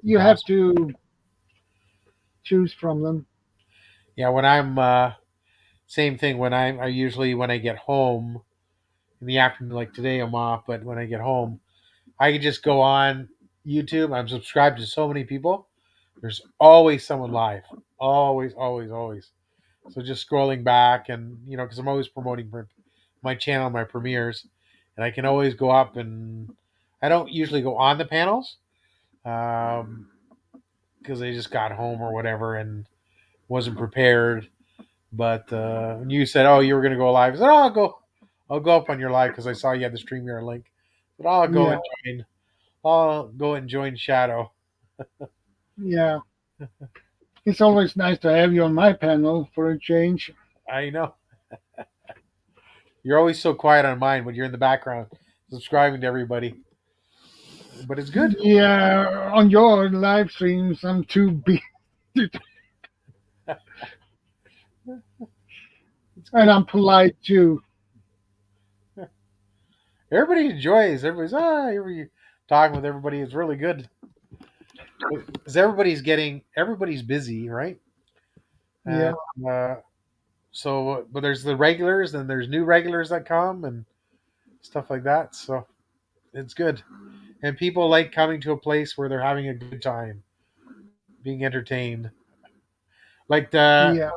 You have Impossible. to choose from them. Yeah, when I'm same thing. I usually when I get home in the afternoon, like today I'm off, but when I get home, I can just go on YouTube. I'm subscribed to so many people. There's always someone live. Always, always, always. So just scrolling back and because I'm always promoting my channel, my premieres, and I can always go up and I don't usually go on the panels um, because I just got home or whatever and wasn't prepared. But when you said, "Oh, you were going to go live," I said, "Oh, I'll go up on your live because I saw you had the StreamYard link." But I'll go Yeah, and join. I'll go and join Shadow. yeah. It's always nice to have you on my panel for a change. I know you're always so quiet on mine when you're in the background, subscribing to everybody. But it's good. Yeah, on your live streams, I'm too big, It's and good. I'm polite too. Everybody enjoys. Everybody's talking with everybody is really good because everybody's busy, right? Yeah, And so, but there's the regulars and there's new regulars that come and stuff like that. So it's good, and people like coming to a place where they're having a good time, being entertained. Like the yeah,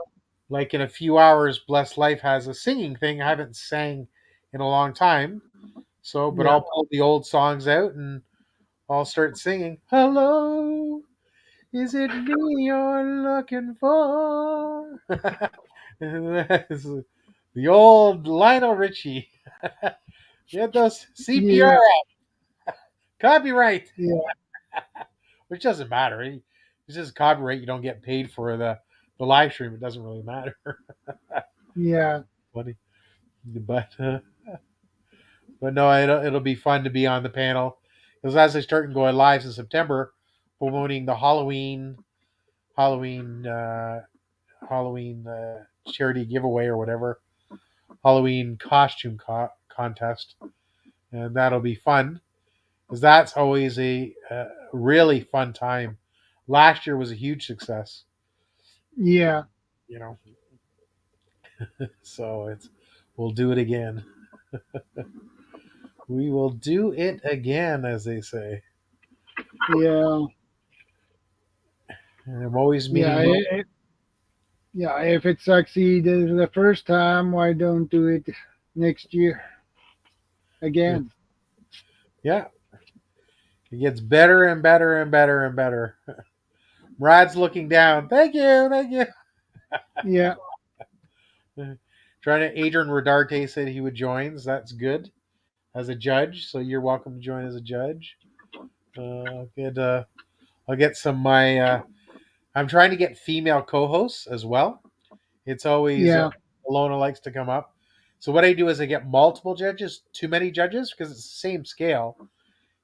like in a few hours, Blessed Life has a singing thing. I haven't sang in a long time, so but yeah, I'll pull the old songs out and I'll start singing. Hello, is it me you're looking for? The old Lionel Richie. Get those CPR yeah, copyright. yeah. which doesn't matter. It's just copyright. You don't get paid for the live stream. It doesn't really matter. Yeah. Funny, but no, it'll be fun to be on the panel because as I start going live in September, promoting the Halloween Halloween charity giveaway or whatever, Halloween costume contest, and that'll be fun because that's always a really fun time. Last year was a huge success, Yeah. you know, so we'll do it again. We will do it again, as they say. Yeah. And I'm always Yeah. meeting. Yeah. If it succeeded the first time, why don't do it next year again? Yeah, it gets better and better and better and better. Brad's looking down. Thank you, thank you. Yeah. Trying to. Adrian Rodarte said he would join. So that's good as a judge. So you're welcome to join as a judge. I'll get some my. I'm trying to get female co-hosts as well. It's always Yeah. Alona likes to come up. So what I do is I get multiple judges, too many judges because it's the same scale,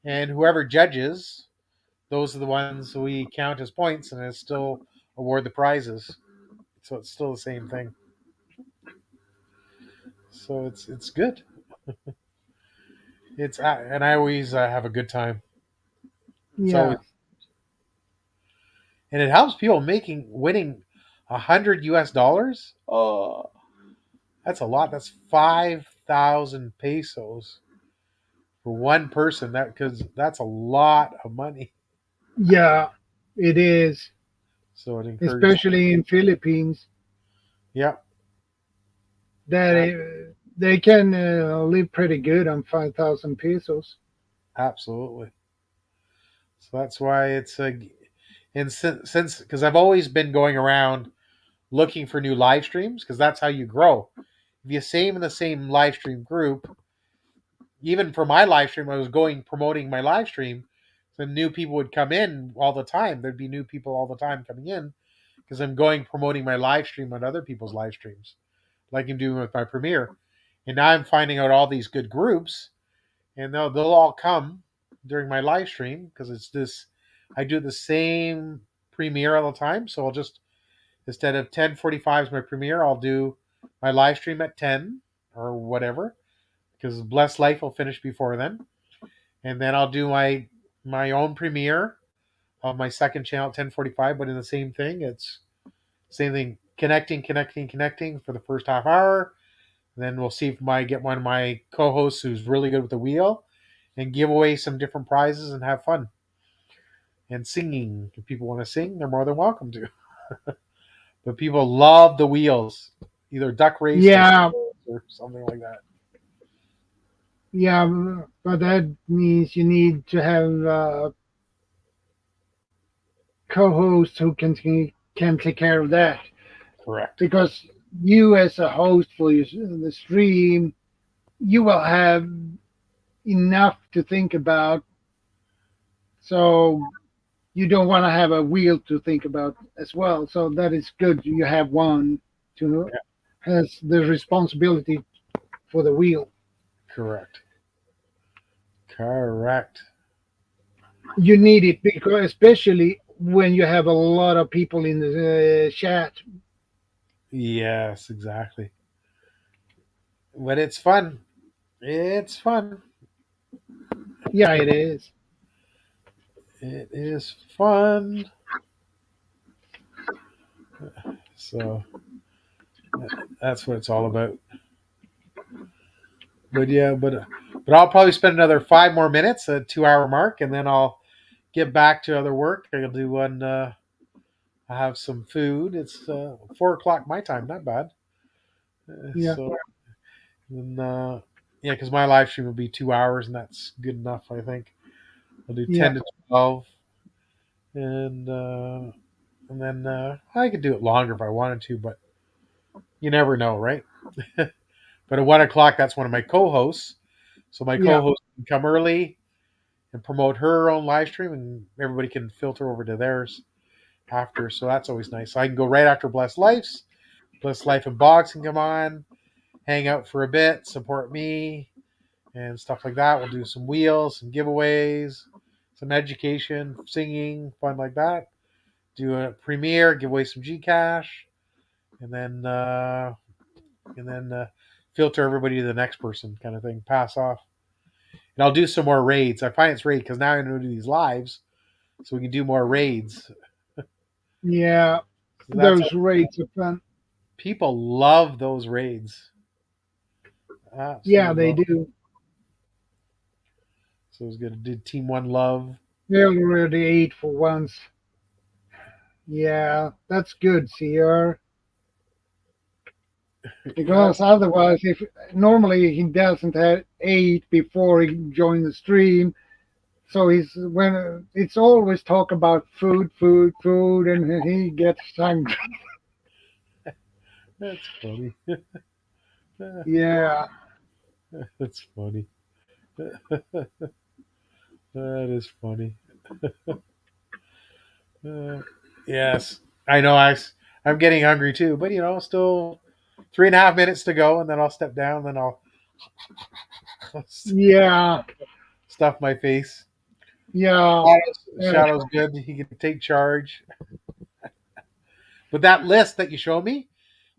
and whoever judges, those are the ones we count as points, and I still award the prizes. So it's still the same thing. So it's good. It's and I always have a good time. It's always Yeah. and it helps people winning $100. Oh, that's a lot. That's 5,000 pesos for one person. Because that's a lot of money. Yeah. It is, So it encourages. especially in Philippines, Yeah, that they can live pretty good on 5,000 pesos. absolutely. So that's why it's a and since because I've always been going around looking for new live streams because that's how you grow. If you same in the same live stream group, even for my live stream, I was going promoting my live stream. So new people would come in all the time. There'd be new people all the time coming in because I'm going promoting my live stream on other people's live streams, like I'm doing with my premiere. And now I'm finding out all these good groups, and they'll all come during my live stream because it's this. I do the same premiere all the time, so I'll just instead of 10:45 is my premiere, I'll do my live stream at 10 or whatever because Blessed Life will finish before then, and then I'll do my own premiere on my second channel at 10:45. But in the same thing, it's same thing, connecting for the first half hour. Then we'll see if I get one of my co-hosts who's really good with the wheel, and give away some different prizes and have fun. And singing, if people want to sing, they're more than welcome to. But people love the wheels, either duck race Yeah. or something like that. Yeah. But that means you need to have co-hosts who can take care of that, Correct. because you as a host for the stream, you will have enough to think about, so you don't want to have a wheel to think about as well. So that is good. You have one to Yeah. has the responsibility for the wheel. Correct. Correct. You need it because especially when you have a lot of people in the chat. Yes, exactly. But it's fun. It's fun. Yeah, it is. It is fun. So that's what it's all about. But yeah, but I'll probably spend another 5 more minutes, a 2 hour mark, and then I'll get back to other work. I'll do one. I have some food. It's 4 o'clock my time. Not bad. Yeah. So and yeah, because my live stream will be 2 hours, and that's good enough. I think I'll do Yeah. 10 to 12, and then I could do it longer if I wanted to, but you never know, right? But at 1 o'clock, that's one of my co-hosts. So my Yeah. co-host can come early, and promote her own live stream, and everybody can filter over to theirs after. So that's always nice. So I can go right after Blessed Life's. Blessed Life and Box can come on, hang out for a bit, support me, and stuff like that. We'll do some wheels, some giveaways, some education, singing, fun like that. Do a premiere, give away some Gcash, and then filter everybody to the next person, kind of thing. Pass off, and I'll do some more raids. I find it's raid because now I'm going to do these lives, so we can do more raids. Yeah, So that's those rates are fun. people love those raids. Absolutely Yeah, they love it. do. So it's good to do Team One Love. They already ate for once. Yeah, that's good, CR. Because otherwise, if normally he doesn't have ate before he joined the stream, so he's when it's always talk about food, food, food, and he gets hungry. That's funny. Yeah, That's funny. That is funny. Yes, I know. I'm getting hungry too, but still 3.5 minutes to go, and then I'll step down. Then I'll yeah, stuff my face. yeah. Shadow's good. He can take charge. But that list that you show me,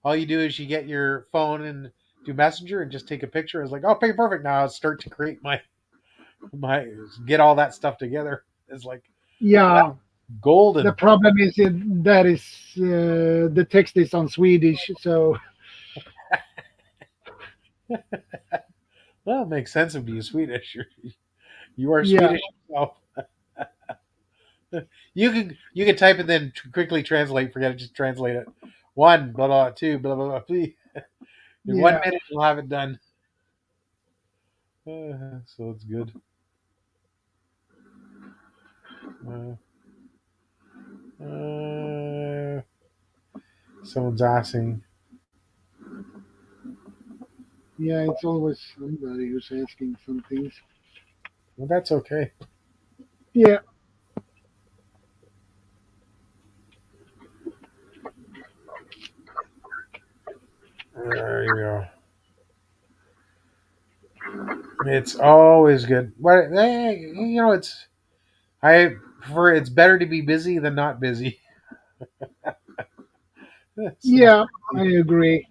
all you do is you get your phone and do Messenger and just take a picture. It's like, okay, perfect. Now I'll start to create my get all that stuff together. It's like Yeah, golden. the problem is that is the text is on Swedish, so Well, it makes sense of you Swedish. You are yeah, Swedish yourself. You can type and then quickly translate. Forget it. Just translate it. One blah blah two blah blah blah three. In one yeah, minute you'll have it done. So it's good. Uh, uh, Someone's asking. yeah. It's always somebody who's asking some things. Well, that's okay. Yeah, There you go. It's always good. But it's better to be busy than not busy. So, yeah. I agree.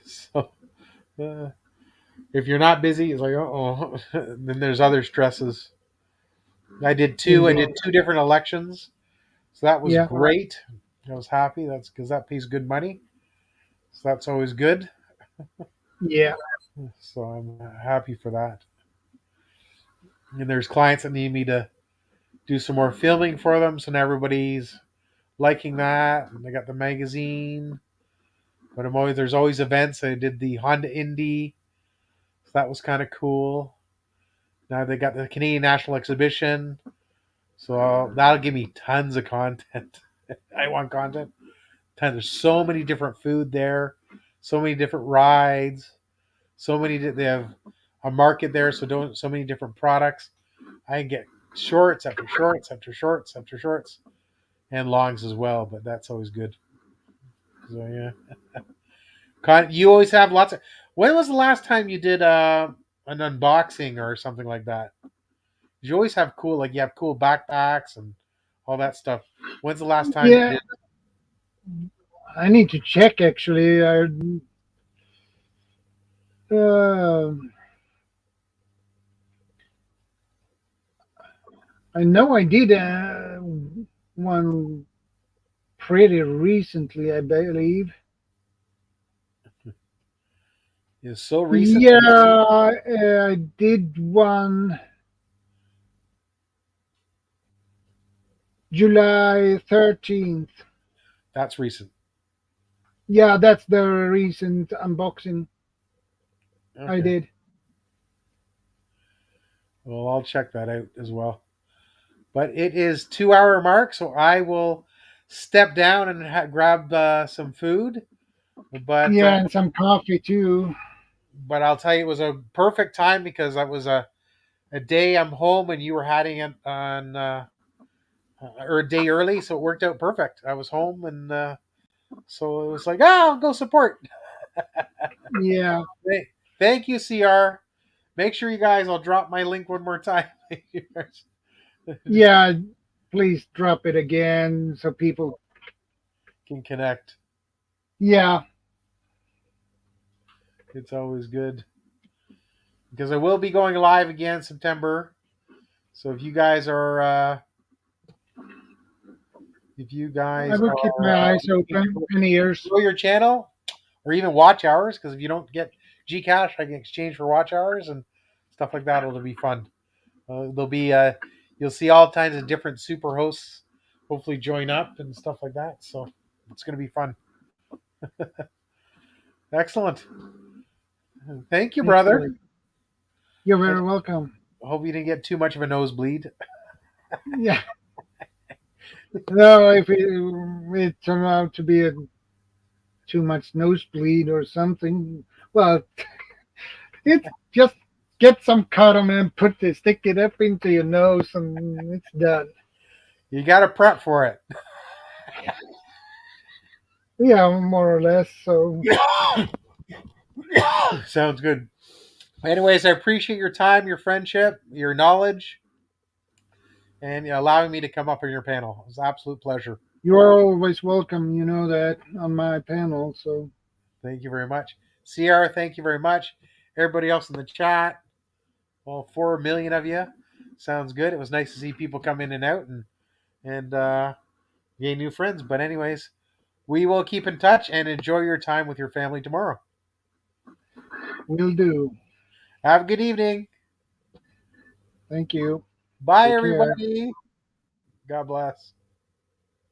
so if you're not busy, it's like oh. Then there's other stresses. I did two. I Indeed. did two different elections, so that was Yeah, great. I was happy. That's because that pays good money, so that's always good. yeah, So I'm happy for that. And there's clients that need me to do some more filming for them, so now everybody's liking that. And I got the magazine, but there's always events. I did the Honda Indy, so that was kind of cool. Now they got the Canadian National Exhibition, so that'll give me tons of content. I want content. There's so many different food there, so many different rides, they have a market there, so many different products. I can get shorts after shorts after shorts after shorts, and longs as well. But that's always good. So yeah, you always have lots of. When was the last time you did an unboxing or something like that? You always have cool, like you have cool backpacks and all that stuff. When's the last time you yeah. did? I need to check actually. Uh, I know I did one pretty recently, I believe. It's so recent. Yeah, I did one July 13th. That's recent. Yeah, that's the recent unboxing I Okay. did. Well, I'll check that out as well. But it is 2 hour mark, so I will step down and grab some food. But Yeah, and some coffee too. but I'll tell you, it was a perfect time because I was a day I'm home and you were heading it on or a day early, so it worked out perfect. I was home and so it was like, I'll go support. Yeah, Thank you, CR. Make sure you guys, I'll drop my link one more time. yeah. Please drop it again so people. Can connect. Yeah, It's always good because I will be going live again September. So if you I guys will keep are my eyes looking open to and ears. grow your channel or even watch hours, because if you don't get Gcash, I can exchange for watch hours and stuff like that. It'll be fun. There'll be you'll see all kinds of different super hosts hopefully join up and stuff like that. So it's going to be fun. Excellent. Thank you, brother. Excellent. You're I very welcome. hope you didn't get too much of a nosebleed. Yeah. No, if it turned out to be too much nosebleed or something, well, it just get some cotton and stick it up into your nose, and it's done. You got to prep for it. Yeah, more or less. So Sounds good. Anyways, I appreciate your time, your friendship, your knowledge, and allowing me to come up on your panel. It was an absolute pleasure. you're always welcome. You know that on my panel. So Thank you very much. Sierra, thank you very much. Everybody else in the chat, well, 4 million of you. Sounds good. It was nice to see people come in and out and gain new friends. But anyways, we will keep in touch and enjoy your time with your family tomorrow. we'll do. Have a good evening. Thank you. Bye, Take care. everybody. God bless.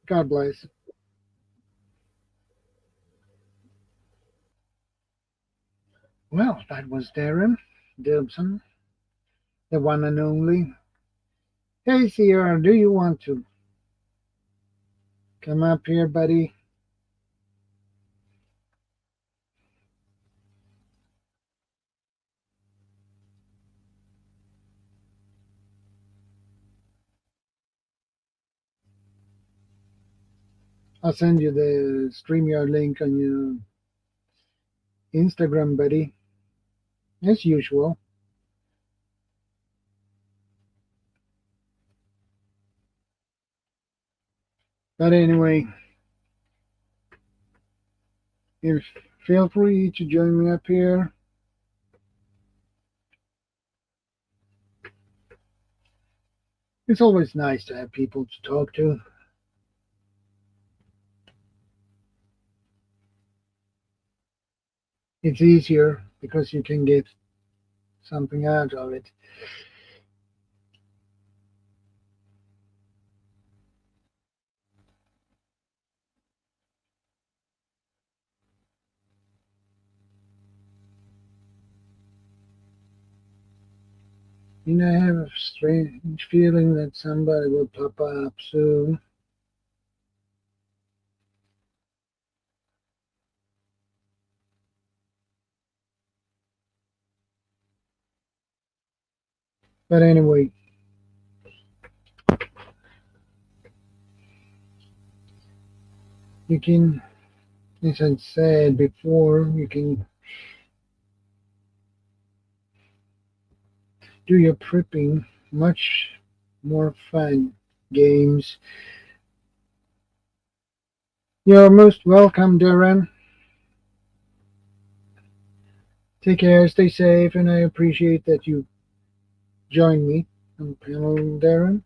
God bless. Well, that was Darren Dilson, the one and only. Hey, Sierra, do you want to come up here, buddy? I'll send you the StreamYard link on your Instagram, buddy, as usual. But anyway, if, feel free to join me up here. It's always nice to have people to talk to. It's easier because you can get something out of it. And I have a strange feeling that somebody will pop up soon. But anyway, you can, as I said before, you can do your prepping much more fun. Games. You're most welcome, Darren. Take care, stay safe, and I appreciate that you joined me on the panel, Darren.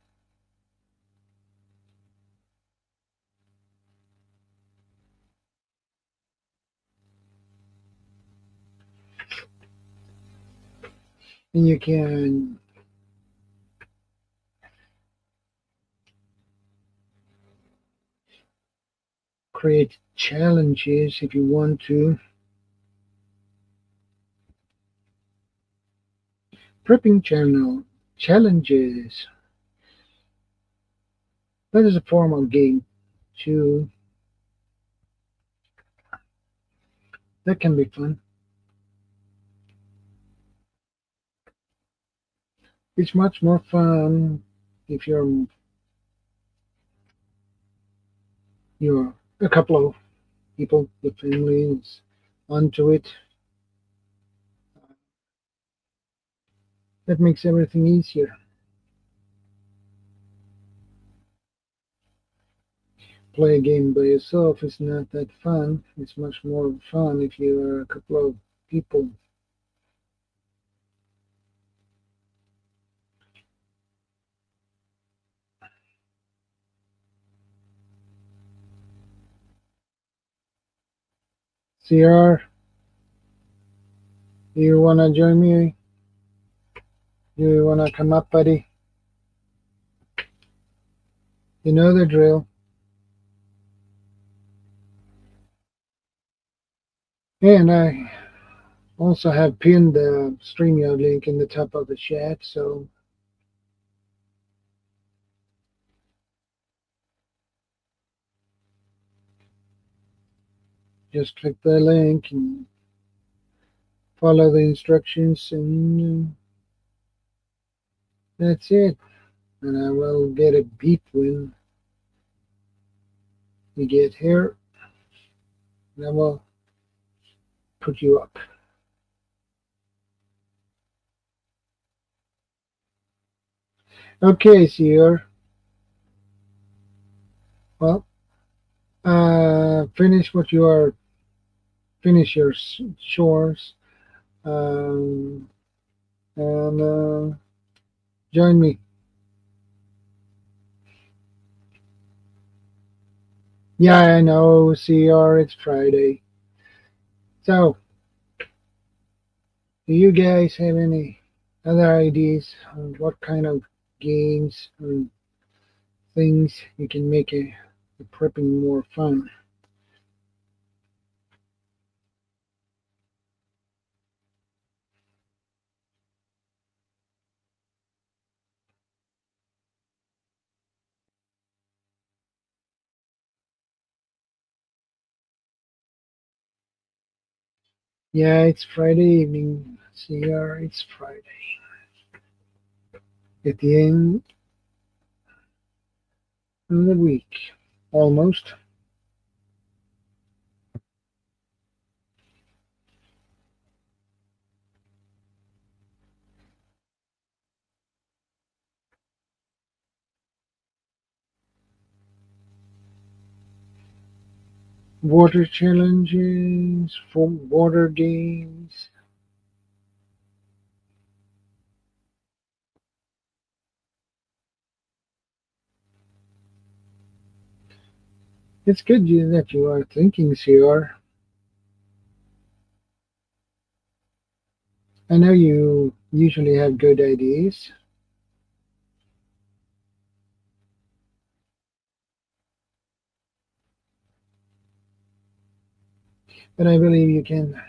And you can create challenges if you want to. Prepping channel challenges. That is a form of game too. That can be fun. It's much more fun if you're a couple of people, your family is onto it. That makes everything easier. Play a game by yourself is not that fun. It's much more fun if you are a couple of people. CR, you wanna join me? You wanna come up, buddy? You know the drill. And I also have pinned the StreamYard link in the top of the chat, so just click the link and follow the instructions, and that's it. And I will get a beep when you get here, and I will put you up. Okay, Seer. Well, finish what you are. Finish your chores, um, and join me. Yeah, I know, CR. It's Friday. So, do you guys have any other ideas on what kind of games and things you can make the prepping more fun? Yeah, it's Friday evening. CR, it's Friday. At the end of the week. Almost. Water challenges, for water games. It's good that you are thinking, CR. I know you usually have good ideas, but I believe you can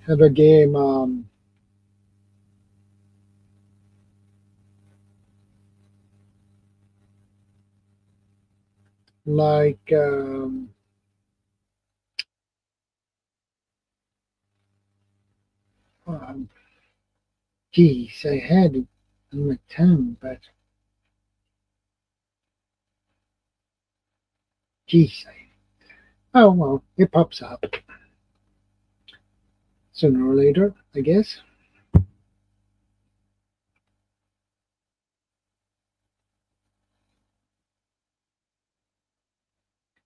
have a game like um, geez, I had it on my tongue, but geez, oh well, it pops up sooner or later, I guess.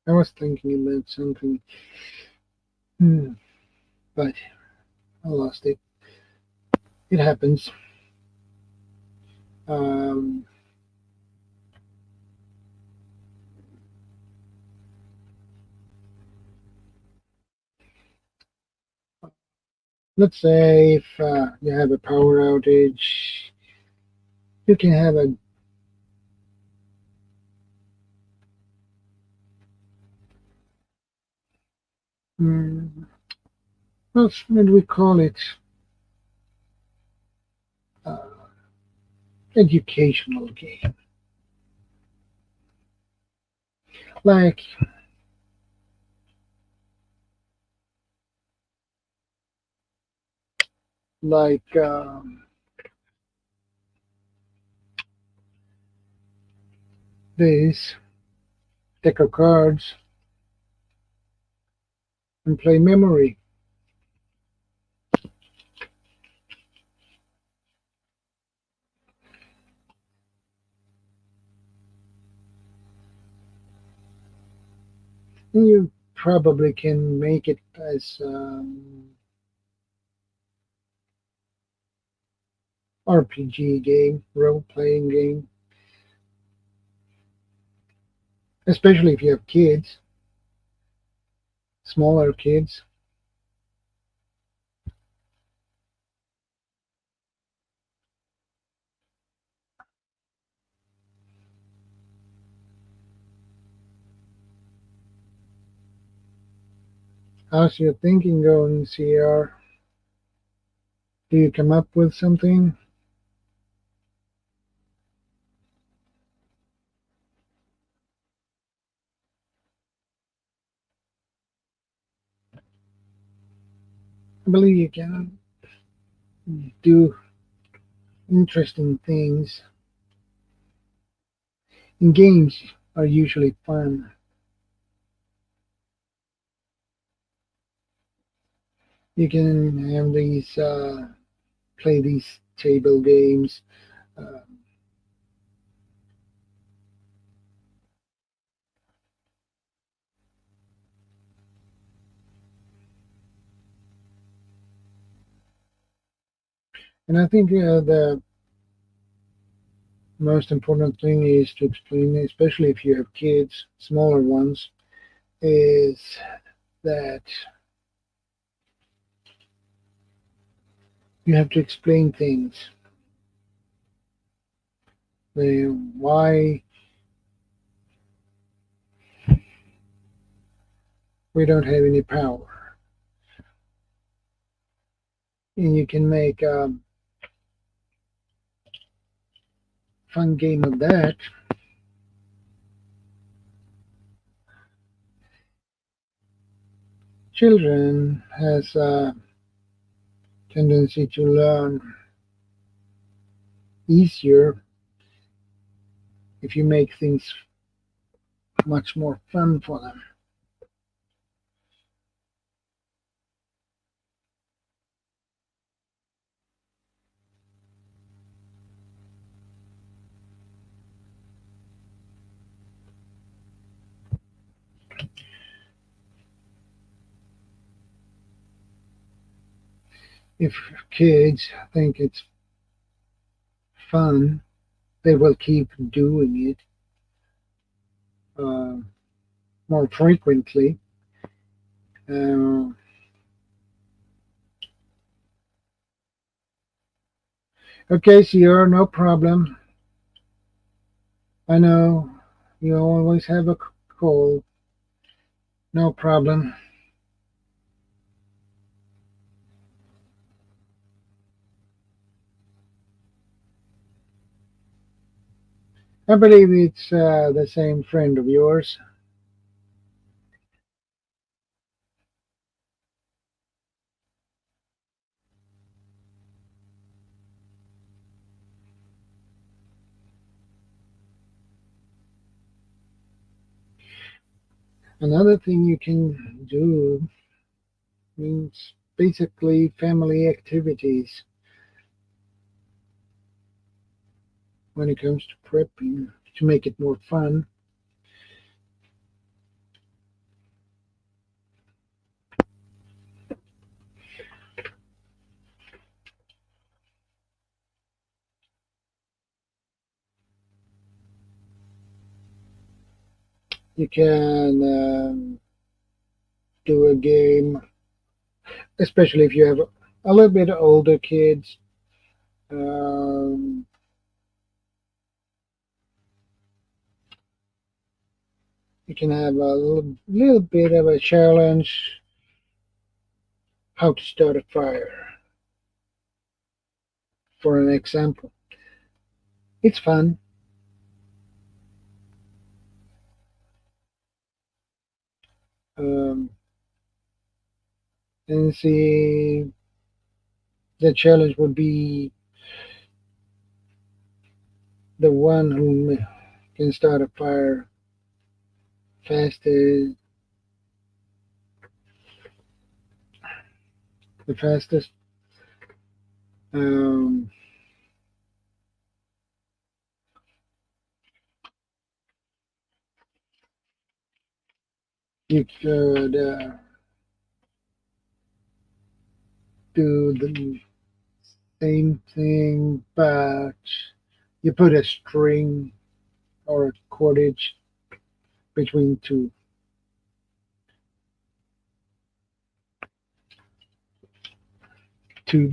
I was thinking about something, but I lost it. It happens. Um, let's say if you have a power outage, you can have a what should we call it? Uh, educational game. like like this deck of cards and play memory. And you probably can make it as RPG game, role playing game, especially if you have kids, smaller kids. How's your thinking going, CR? Do you come up with something? I believe you can do interesting things. And games are usually fun. You can have these play these table games. Uh, and I think the most important thing is to explain, especially if you have kids, smaller ones, is that you have to explain things. Why we don't have any power. And you can make a fun game of that. Children has a tendency to learn easier if you make things much more fun for them. If kids think it's fun, they will keep doing it uh, more frequently. Uh, okay, Sierra, no problem. I know you always have a call. No problem. I believe it's the same friend of yours. Another thing you can do means basically family activities when it comes to prepping to make it more fun. You can do a game, especially if you have a little bit older kids. Um, you can have a little bit of a challenge how to start a fire, for an example. It's fun. um, and see the challenge would be the one who can start a fire fastest, the fastest. Um, you could do the same thing, but you put a string or a cordage between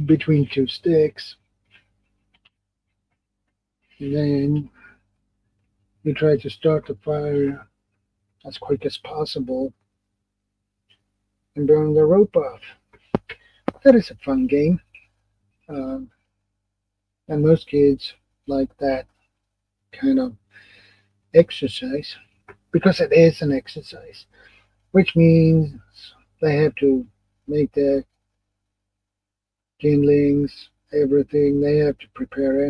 between two sticks, and then you try to start the fire as quick as possible and burn the rope off. That is a fun game, um, and most kids like that kind of exercise because it is an exercise, which means they have to make the kindlings, everything. They have to prepare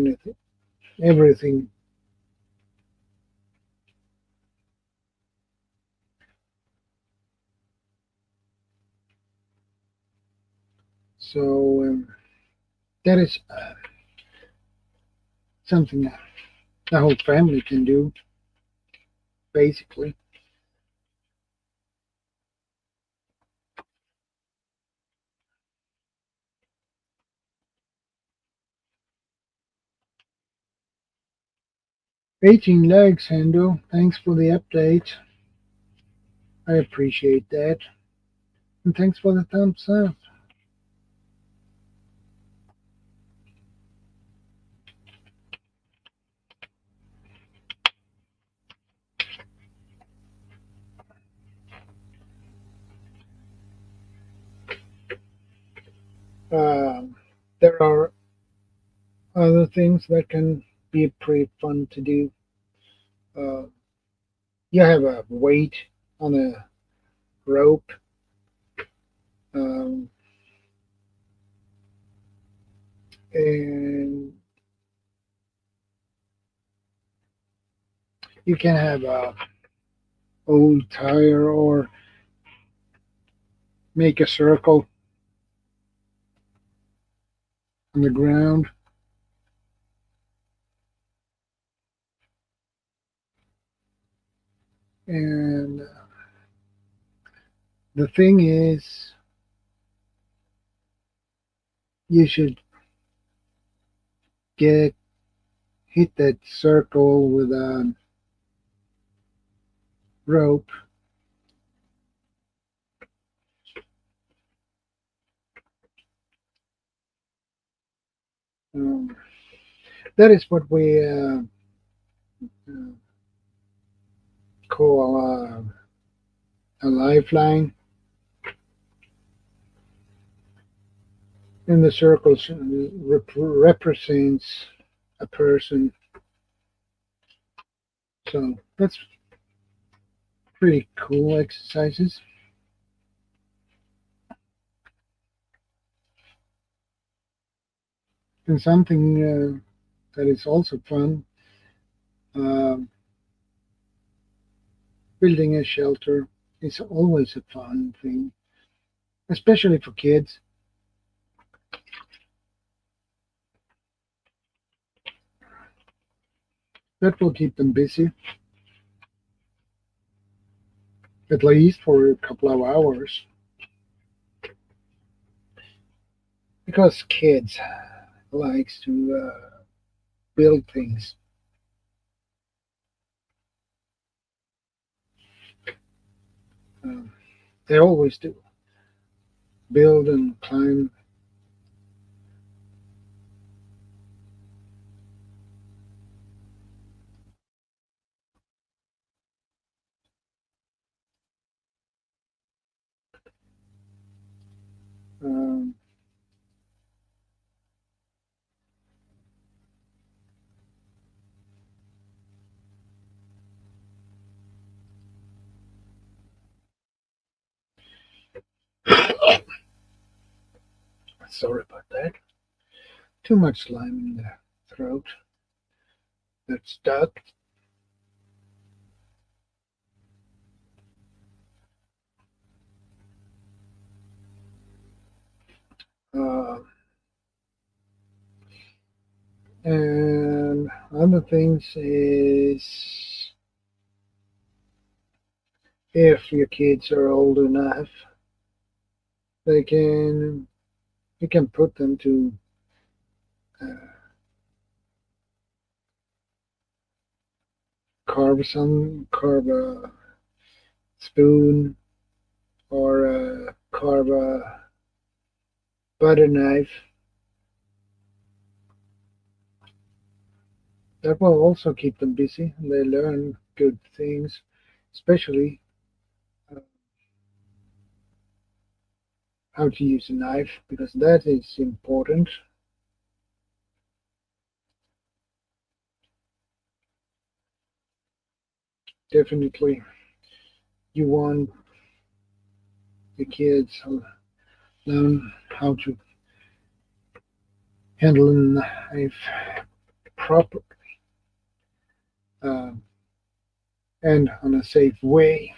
everything. So that is something that the whole family can do, basically. Eighteen legs, Hendo. Thanks for the update. I appreciate that. And thanks for the thumbs up. Um, there are other things that can be pretty fun to do. Uh, you have a weight on a rope. Um, and you can have a old tire or make a circle on the ground. And the thing is, you should get hit that circle with a rope. Um, that is what we uh, call a lifeline. And the circle represents a person. So that's pretty cool exercises. And something that is also fun, uh, building a shelter is always a fun thing, especially for kids. That will keep them busy, at least for a couple of hours, because kids likes to build things. Um, they always do build and climb. Um, Sorry about that. Too much slime in the throat. That's stuck. Uh, and other things is if your kids are old enough, they can you can put them to uh, carve a spoon or carve a butter knife. That will also keep them busy and they learn good things, especially uh, how to use a knife because that is important. Definitely, you want the kids to learn how to handle a knife properly uh, and on a safe way.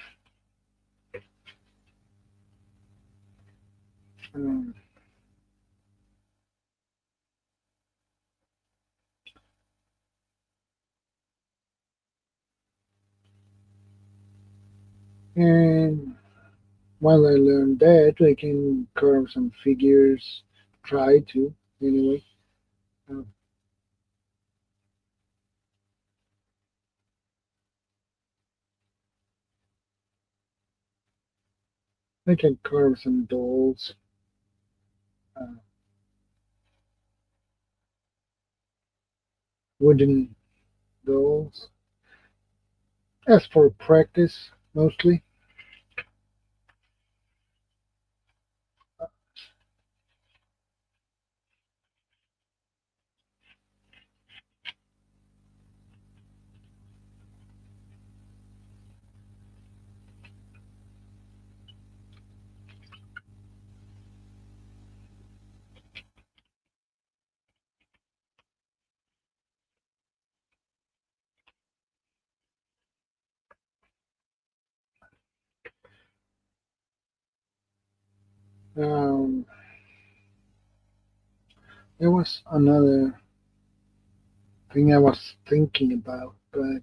Um, and while I learn that, I can carve some figures. Try to, anyway. Uh, I can carve some dolls, uh, wooden dolls. As for practice, mostly. Um, there was another thing I was thinking about, but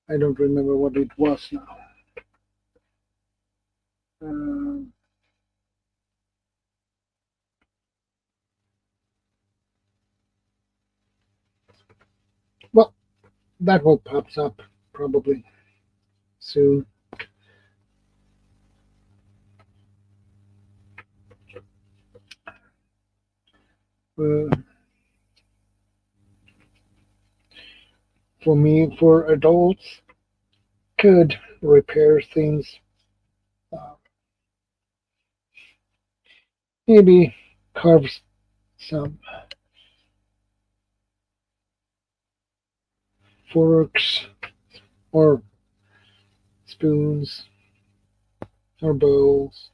I don't remember what it was now. Um, well, that will pops up probably soon. Uh, for me, for adults, could repair things. Uh, maybe carve some forks or spoons or bowls.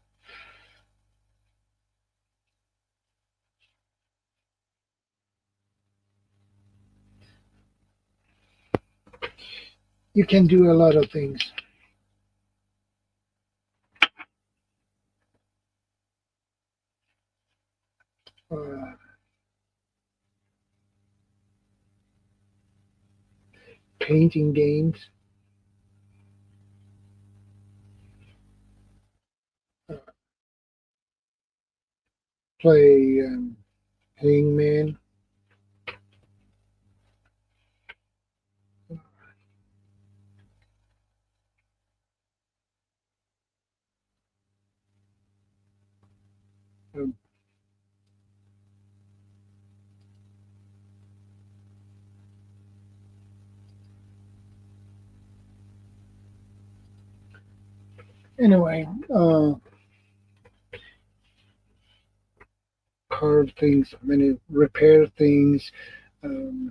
You can do a lot of things. Uh, painting games, uh, play hangman. Um, anyway, carve things, many repair things um,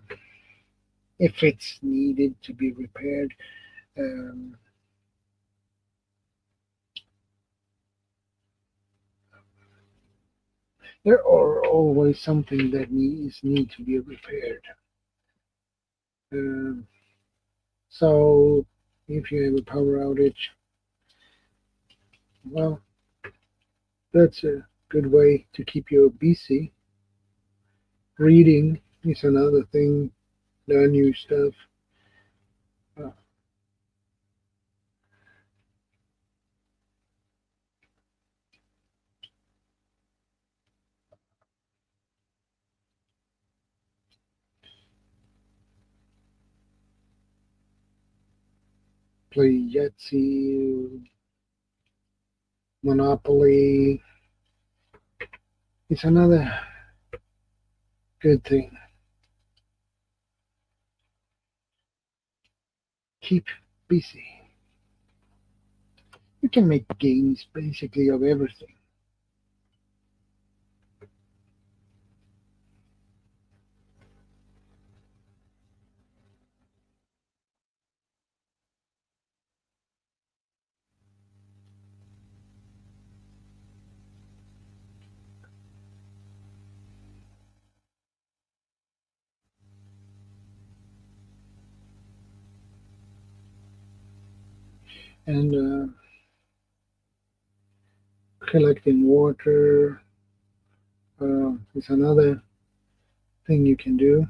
if it's needed to be repaired. Um, There are always something that need to be repaired. Um, so if you have a power outage, well, that's a good way to keep you busy. Reading is another thing, learn new stuff. Uh, Play Yahtzee, Monopoly. It's another good thing. Keep busy. You can make games basically of everything. And collecting water is another thing you can do.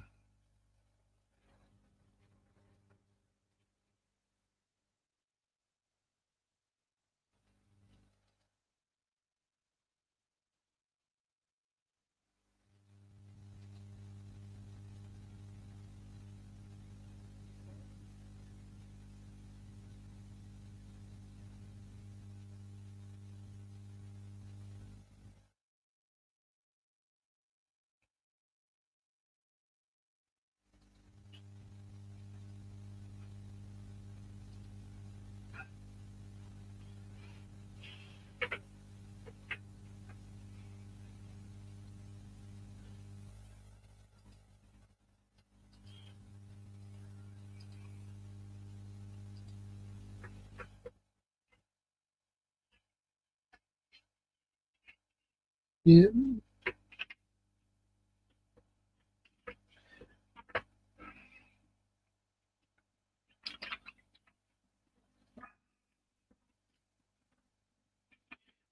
Yeah,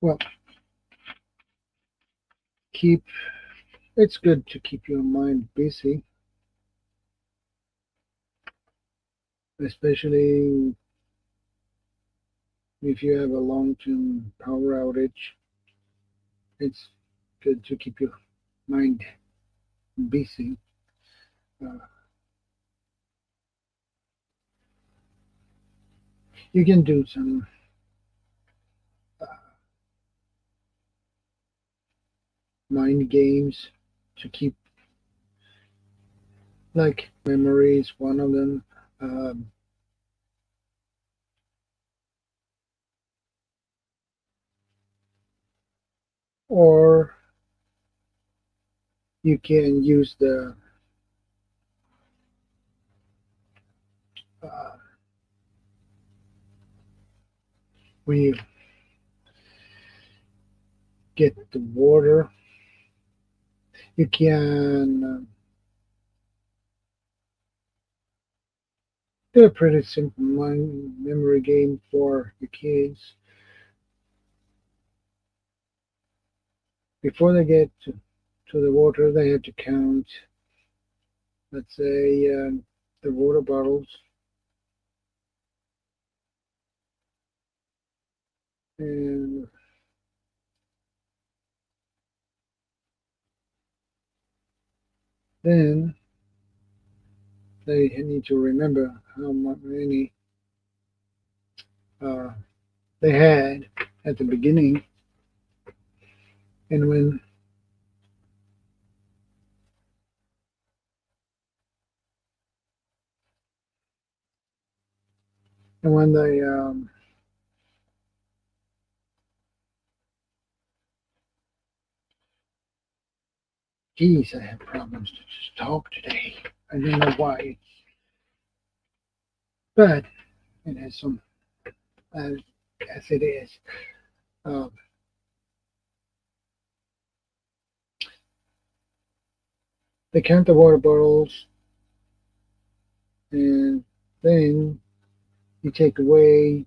well, keep. It's good to keep your mind busy, especially if you have a long-term power outage. It's good to keep your mind busy. Uh, you can do some uh, mind games to keep, like memory is one of them. Um, or you can use the uh, when you get the water, you can do a pretty simple mind memory game for the kids. Before they get to the water, they have to count, let's say, the water bottles, and then they need to remember how many uh, they had at the beginning, and when they geez, I have problems to just talk today. I don't know why, but it has some, as it is. Um, they count the water bottles, and then you take away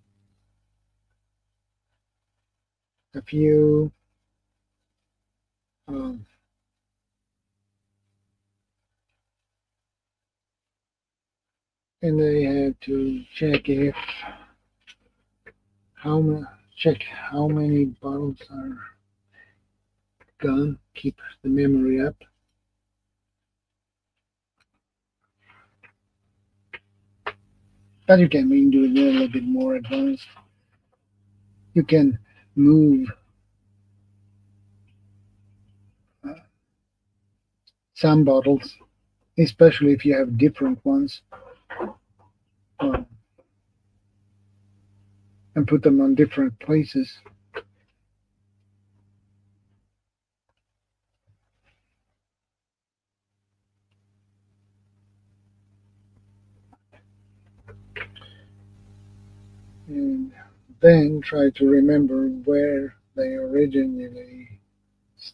a few. Um, and they have to how ma- check how many bottles are gone. Keep the memory up. But you can do it a little bit more advanced. You can move uh, some bottles, especially if you have different ones, uh, and put them on different places. And then try to remember where they originally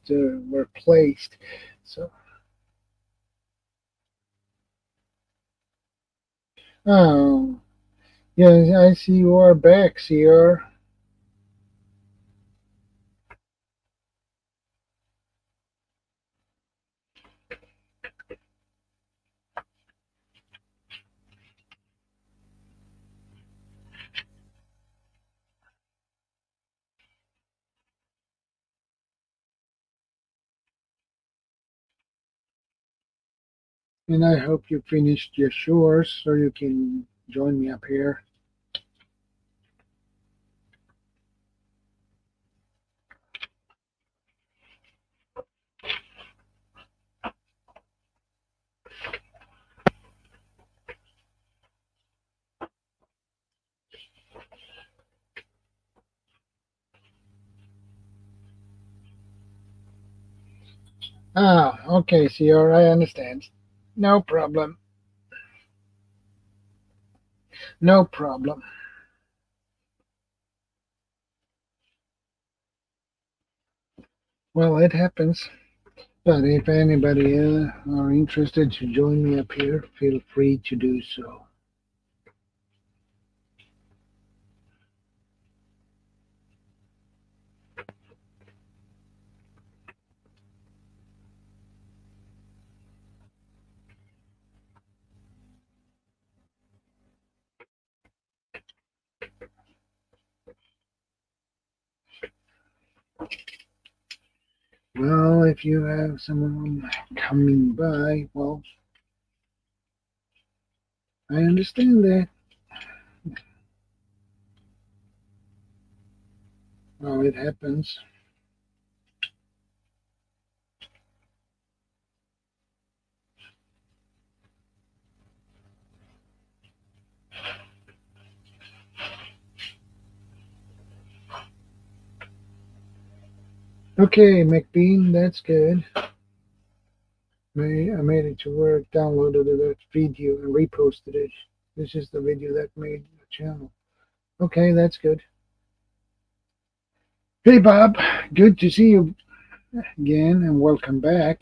were placed. So, oh, yes, I see you are back, Sierra. And I hope you finished your chores so you can join me up here. Ah, okay, Sierra, I understand. No problem. No problem. Well, it happens. But if anybody are interested to join me up here, feel free to do so. Well, if you have someone coming by, well, I understand that. Well, it happens. Okay, McBean, that's good. I made it to work, downloaded that video, and reposted it. This is the video that made the channel. Okay, that's good. Hey, Bob, good to see you again, and welcome back.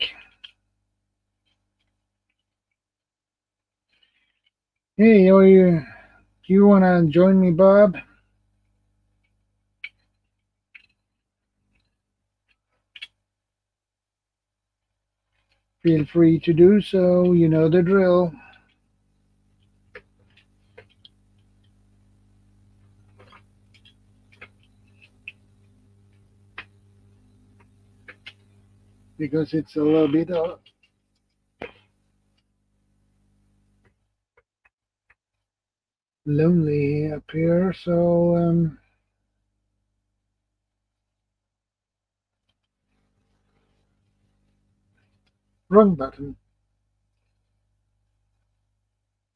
Hey, do you want to join me, Bob? Feel free to do so. You know the drill. Because it's a little bit lonely up here. So, wrong button.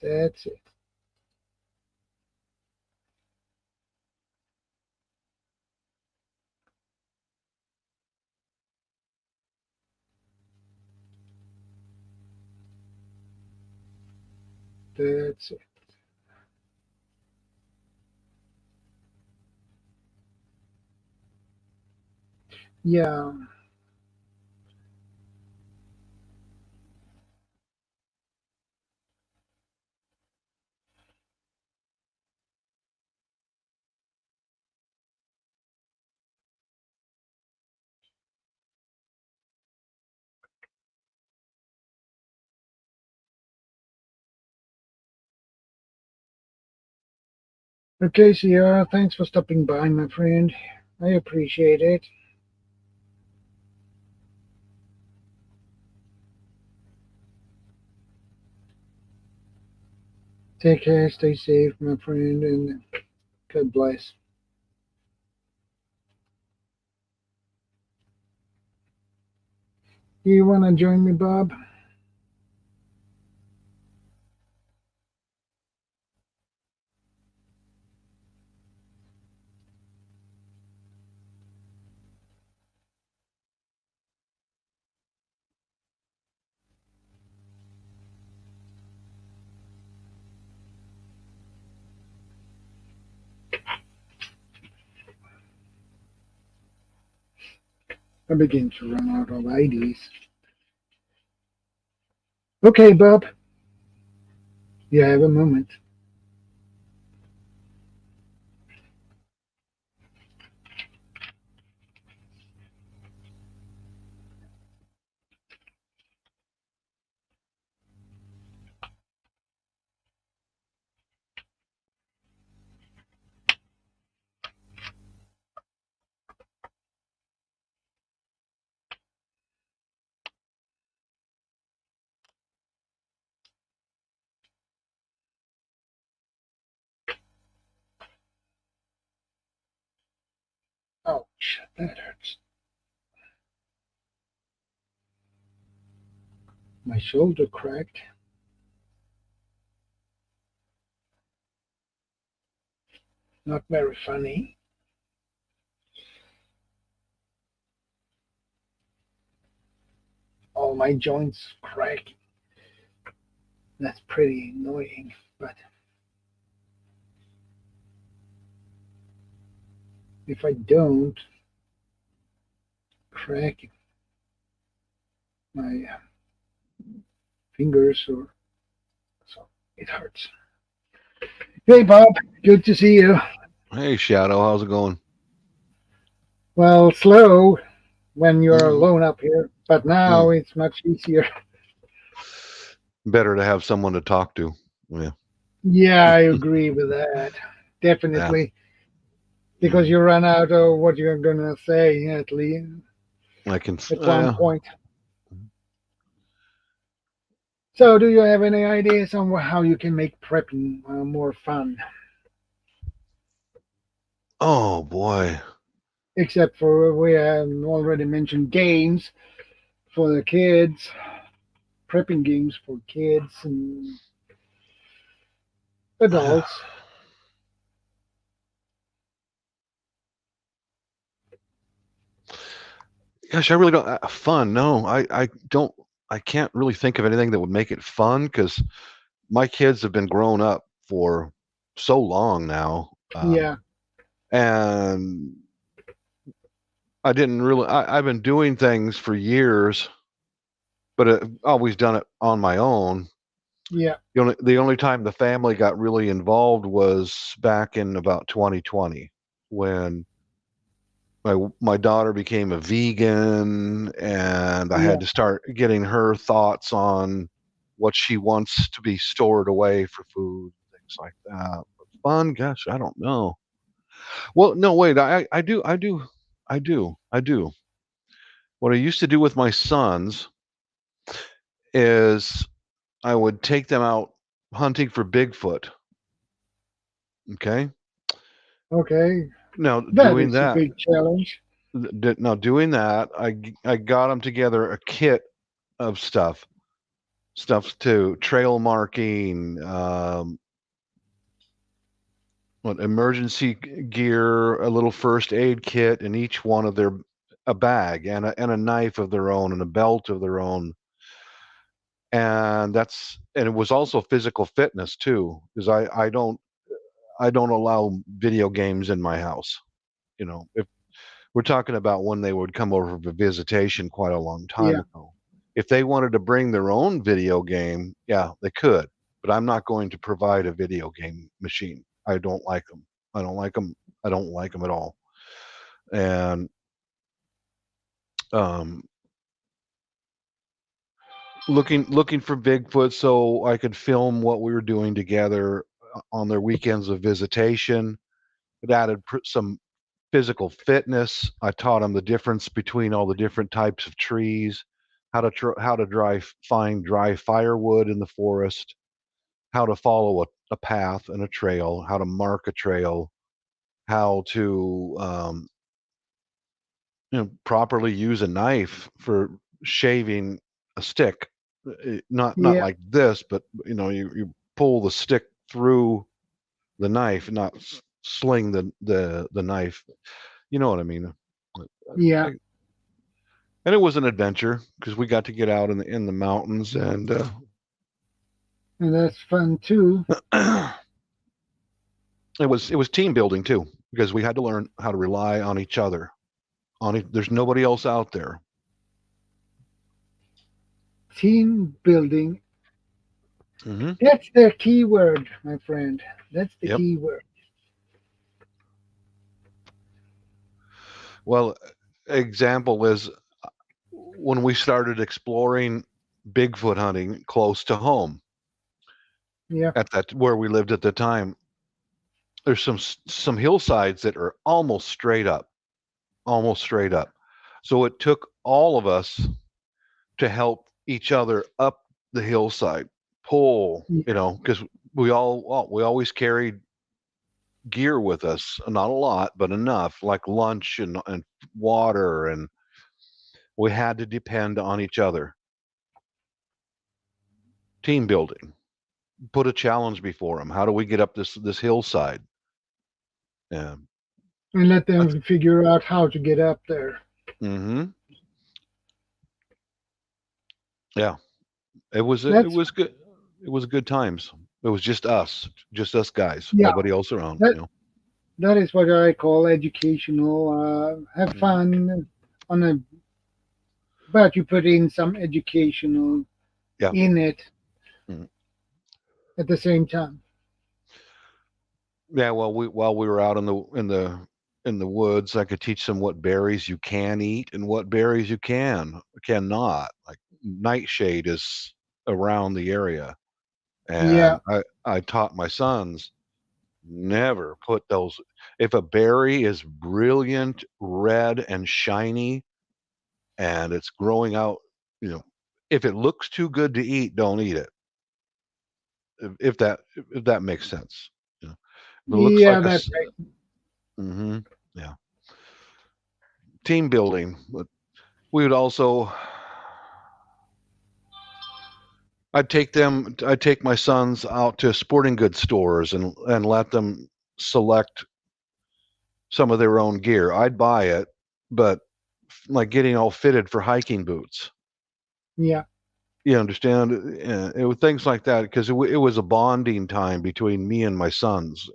That's it. That's it. Yeah. Okay, Sierra, thanks for stopping by, my friend. I appreciate it. Take care, stay safe, my friend, and God bless. You want to join me, Bob? I begin to run out of IDs. Okay, Bob, you have a moment. Ouch, that hurts. My shoulder cracked. Not very funny. All my joints crack. That's pretty annoying, but if I don't crack my fingers or so, it hurts. Hey, Bob, good to see you. Hey, Shadow, how's it going? Well, slow when you're Mm, alone up here, but now mm. it's much easier. Better to have someone to talk to. Yeah, Yeah, I agree with that. yeah. Definitely. Because Mm. you run out of what you're going to say at least I can. at one point. So, do you have any ideas on how you can make prepping more fun? Oh boy. Except for we have already mentioned games for the kids, prepping games for kids and adults. Gosh, I really don't. Fun? No, I don't. I can't really think of anything that would make it fun because my kids have been grown up for so long now, Yeah, and I didn't really. I've been doing things for years, but I've always done it on my own. yeah, The only time the family got really involved was back in about 2020 when my daughter became a vegan and I had yeah. to start getting her thoughts on what she wants to be stored away for food, things like that. But fun, gosh, I don't know. Well, no, wait, I do. What I used to do with my sons is I would take them out hunting for Bigfoot. Okay. Okay, Now that doing is a that, big challenge. now doing that, I got them together a kit of stuff to trail marking, what emergency gear, a little first aid kit in each one of their a bag and a knife of their own and a belt of their own. And it was also physical fitness too, because I don't allow video games in my house. If we're talking about when they would come over for visitation quite a long time Yeah, ago. If they wanted to bring their own video game, yeah, they could. But I'm not going to provide a video game machine. I don't like them. I don't like them. I don't like them at all. And um, looking for Bigfoot so I could film what we were doing together. on their weekends of visitation. It added some physical fitness. I taught them the difference between all the different types of trees, how to find dry firewood in the forest, how to follow a path and a trail, how to mark a trail, how to properly use a knife for shaving a stick. Not Yeah. like this, but you pull the stick through the knife, not sling the knife. You know what I mean? Yeah. And it was an adventure because we got to get out in the mountains, and And that's fun too. it was team building too, because we had to learn how to rely on each other. There's nobody else out there. Team building. Mm-hmm. That's the key word, my friend. That's the Yep. key word. Well, example is when we started exploring Bigfoot hunting close to home Yeah. at that where we lived at the time. There's some hillsides that are almost straight up. So it took all of us to help each other up the hillside, pull, because we always carried gear with us, not a lot, but enough, like lunch and water, and we had to depend on each other. Team building. Put a challenge before them. How do we get up this hillside? Yeah. And let them figure out how to get up there. Mm-hmm. Yeah. It was That's good. It was good times. It was just us guys, yeah. nobody else around. That is what I call educational. Have Mhm. fun on a, but you put in some educational Yeah. in it Mhm. at the same time. Yeah. Well, while we were out in the woods, I could teach them what berries you can eat and what berries you cannot. Like nightshade is around the area, Yeah. and I taught my sons never put those. If a berry is brilliant red and shiny and it's growing out, you know, if it looks too good to eat, don't eat it. If that makes sense. You know, if it looks Yeah, like that's right. hmm yeah, team building. But we would also, I'd take my sons out to sporting goods stores and let them select some of their own gear. I'd buy it, but like getting all fitted for hiking boots. Yeah. You understand? It was things like that because it was a bonding time between me and my sons.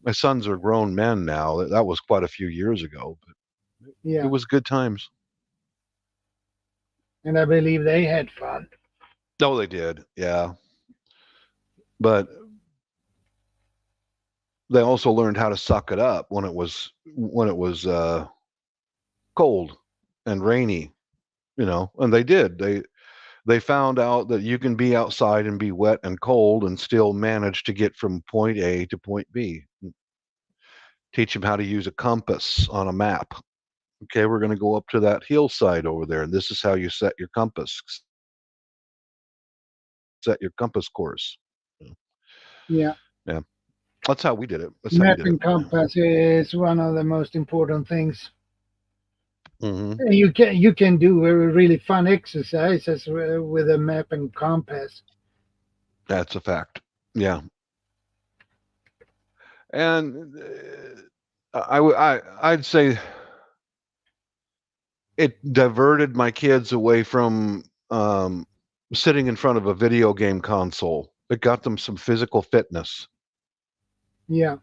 My sons are grown men now. That was quite a few years ago, but it Yeah. was good times. And I believe they had fun. Oh, they did, yeah. But they also learned how to suck it up when it was cold and rainy. And they did. They found out that you can be outside and be wet and cold and still manage to get from point A to point B. Teach them how to use a compass on a map. Okay, we're going to go up to that hillside over there, and this is how you set your compass course. Yeah. Yeah, that's how we did it. That's how we Map did it. and compass is one of the most important things. Hmm. You can do really fun exercises with a map and compass. That's a fact. Yeah, and I'd say it diverted my kids away from sitting in front of a video game console. It got them some physical fitness. Yeah.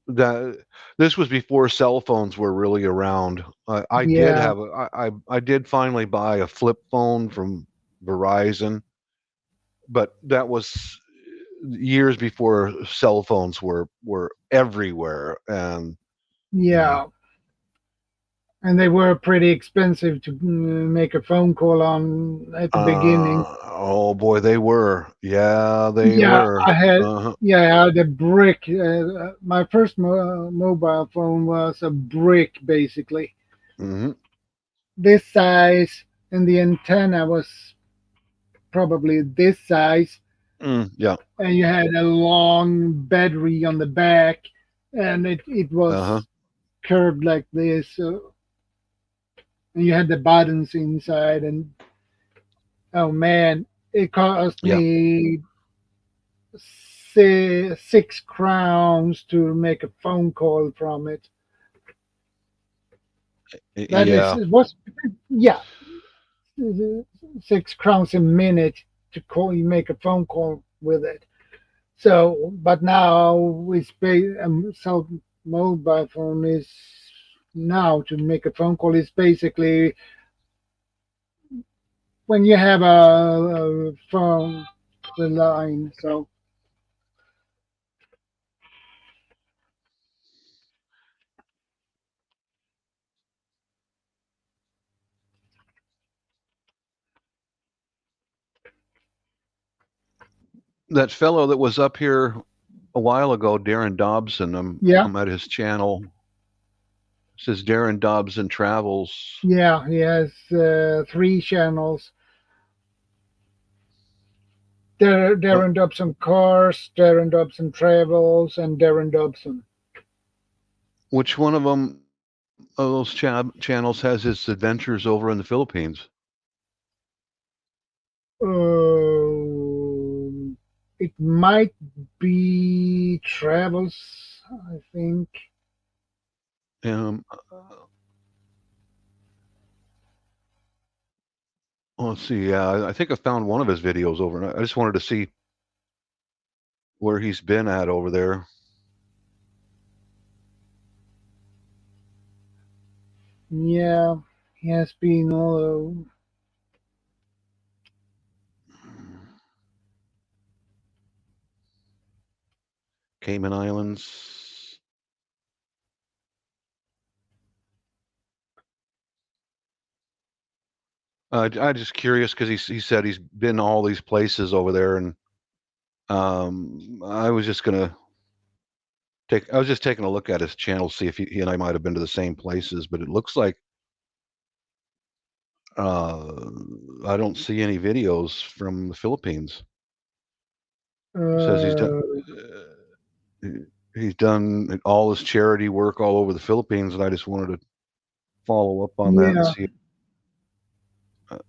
That This was before cell phones were really around. I did Yeah. have I did finally buy a flip phone from Verizon, but that was years before cell phones were everywhere, and you know Yeah. and they were pretty expensive to make a phone call on at the beginning. Oh boy, they were. Yeah, they Yeah, were. I had. Uh-huh. Yeah, I had a brick. My first mobile phone was a brick, basically Hmm. this size, and the antenna was probably this size, Yeah. and you had a long battery on the back, and it Uh-huh. was curved like this. So, and you had the buttons inside, and oh man, it cost Yeah. me 6 crowns to make a phone call from it. That is, Yeah. it was, yeah, 6 crowns a minute to call you make a phone call with it. So, but now it's so mobile phone is now to make a phone call is basically when you have a phone the line. So That fellow that was up here a while ago, Darren Dobson, yeah, I'm at his channel. It says Darren Dobson Travels. yeah, he has 3 channels. Oh, Darren Dobson Cars, Darren Dobson Travels, and Darren Dobson. which one of them of those channels has his adventures over in the Philippines? It might be Travels, I think. Um, let's see. Yeah, I think I found one of his videos over. I just wanted to see where he's been at over there. Yeah, he has been all over. Cayman Islands. I'm just curious because he said he's been all these places over there, and I was just gonna I was just taking a look at his channel, see if he and I might have been to the same places, but it looks like uh, I don't see any videos from the Philippines. It says Uh, he's done all his charity work all over the Philippines, and I just wanted to follow up on that and yeah, see. Uh,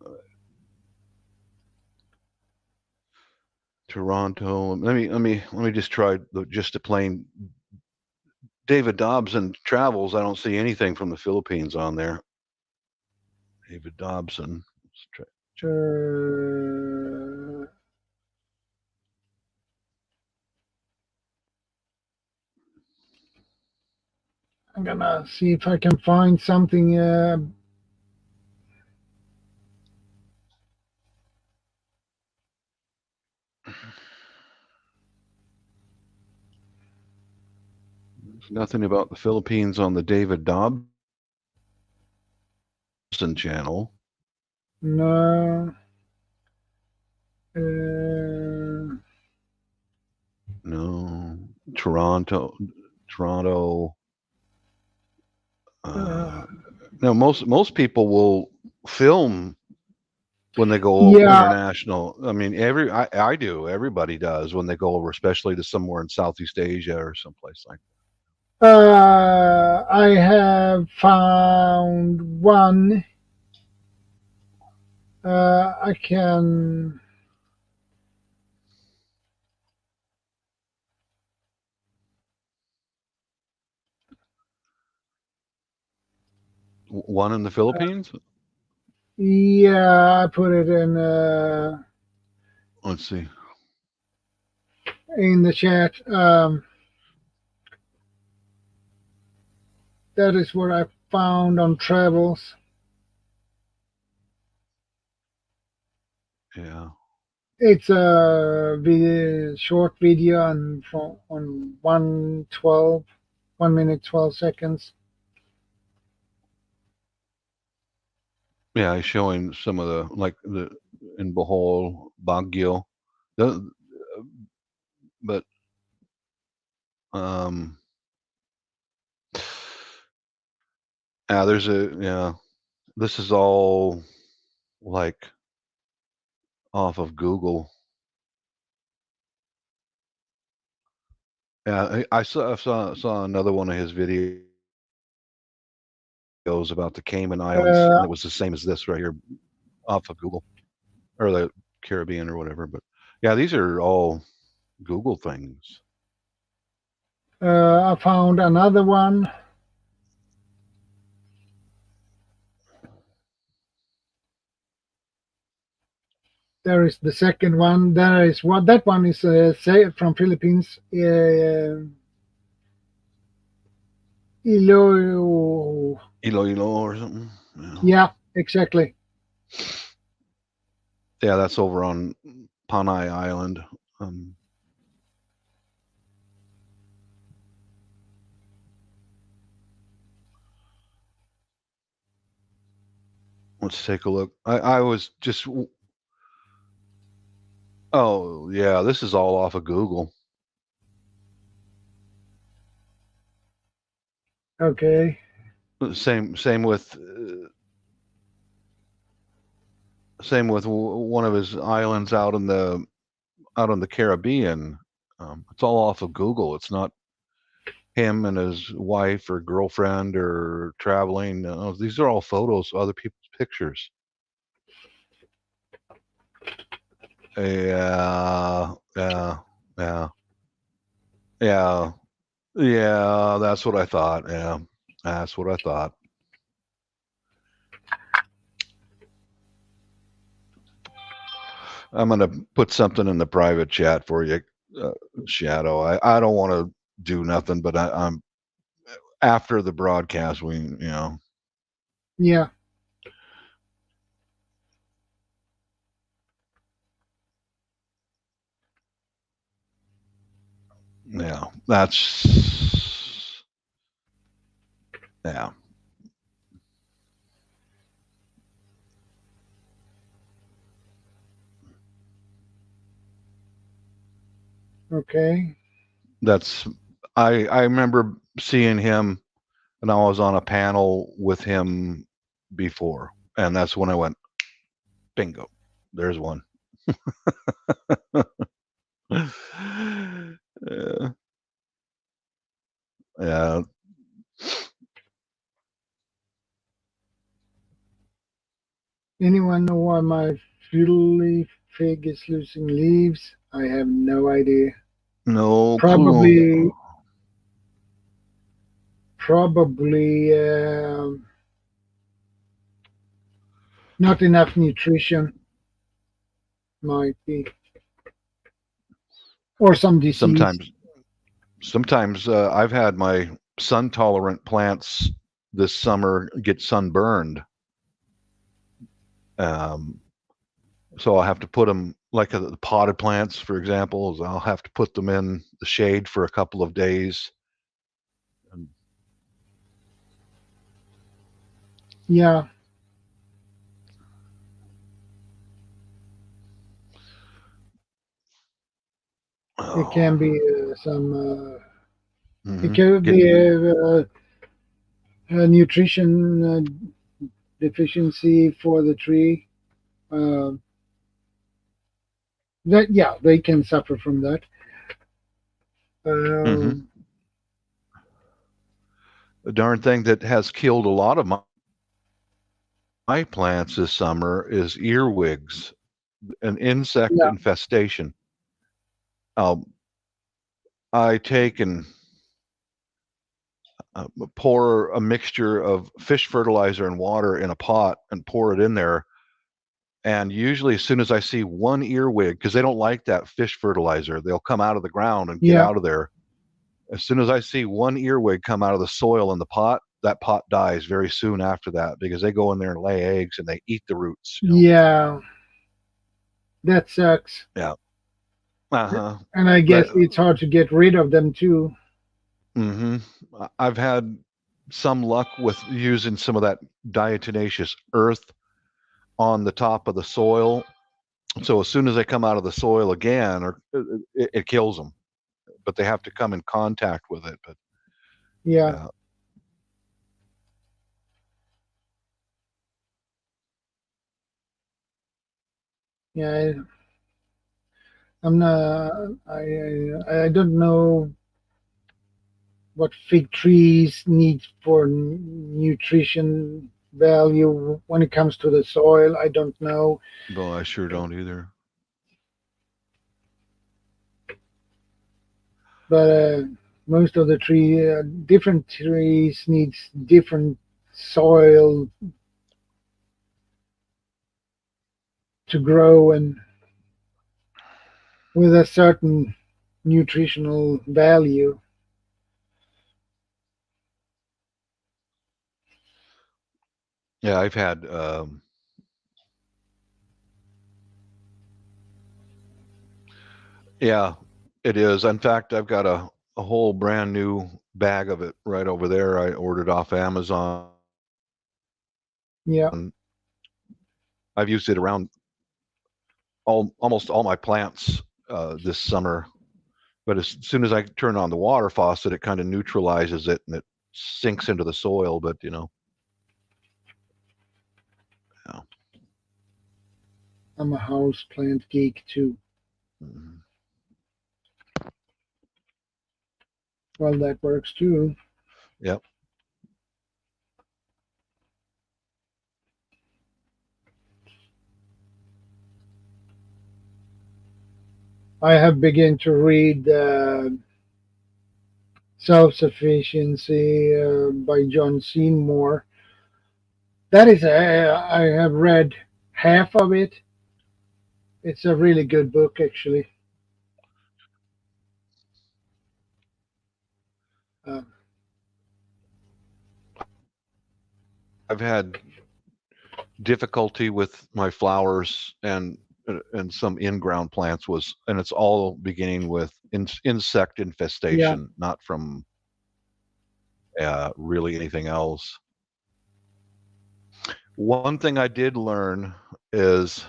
Toronto. Let me just try just the plain David Dobson travels. I don't see anything from the Philippines on there. David Dobson. uh, I'm gonna see if I can find something. There's nothing about the Philippines on the David Dobson channel. No. No. Toronto. Uh, Now most people will film when they go yeah, international. I mean, I do. Everybody does when they go over, especially to somewhere in Southeast Asia or someplace like I have found one. I can. that. One in the Philippines. Yeah, I put it Let's see. in the chat. That is what I found on travels. Yeah. It's a short video on 1:12, 1 minute 12 seconds. Yeah, he's showing some of the like the in Bohol, Baguio, the, but um, yeah, there's a yeah. This is all like off of Google. Yeah, I saw another one of his videos about the Cayman Islands, Uh, and it was the same as this right here off of Google or the Caribbean or whatever. But yeah, these are all Google things. I found another one. There is the second one. There is what that one is from Philippines. Ilo. Iloilo or something. Yeah, exactly. Yeah, that's over on Panay Island. Let's take a look. I was just. Oh yeah, this is all off of Google. Okay. Same with one of his islands out in the Caribbean. It's all off of Google. It's not him and his wife or girlfriend or traveling. These are all photos of other people's pictures. Yeah, yeah, yeah, yeah, yeah. That's what I thought. Yeah, that's what I thought. I'm gonna put something in the private chat for you, Shadow. I don't want to do nothing, but I'm after the broadcast. Yeah. Yeah, that's yeah. Okay. That's I remember seeing him, and I was on a panel with him before, and that's when I went bingo. There's one. Yeah, yeah. Anyone know why my fiddle leaf fig is losing leaves? I have no idea. No clue. Probably, probably not enough nutrition. Might be, or some disease. Sometimes I've had my sun tolerant plants this summer get sunburned. So I'll have to put them like the potted plants, for example. I'll have to put them in the shade for a couple of days. Yeah, it can be some. It could be Getting a nutrition deficiency for the tree. Uh, that yeah, they can suffer from that. the darn thing that has killed a lot of my plants this summer is earwigs, an insect Yeah, infestation. I take and pour a mixture of fish fertilizer and water in a pot and pour it in there. And usually, as soon as I see one earwig, because they don't like that fish fertilizer, they'll come out of the ground and get yeah, out of there. As soon as I see one earwig come out of the soil in the pot, that pot dies very soon after that because they go in there and lay eggs and they eat the roots. yeah. That sucks. Yeah. Uh-huh. And I guess That, it's hard to get rid of them too. mm-hmm. I've had some luck with using some of that diatomaceous earth on the top of the soil. So as soon as they come out of the soil again, or it kills them. But they have to come in contact with it. But Yeah. Yeah. I'm not. I don't know what fig trees need for nutrition value when it comes to the soil. I don't know. well, I sure don't either. But most of the different trees needs different soil to grow and with a certain nutritional value. Yeah, I've had yeah, it is. In fact, I've got a whole brand new bag of it right over there. I ordered off Amazon. Yeah. I've used it around almost all my plants this summer. But as soon as I turn on the water faucet, it kind of neutralizes it and it sinks into the soil. But yeah. I'm a house plant geek too. Mhm. Well, that works too. Yep. I have begun to read Self-Sufficiency by John Seymour. That is, I have read half of it. It's a really good book, actually. Uh, I've had difficulty with my flowers and some in-ground plants and it's all beginning with insect yeah, infestation, not from really anything else. One thing I did learn is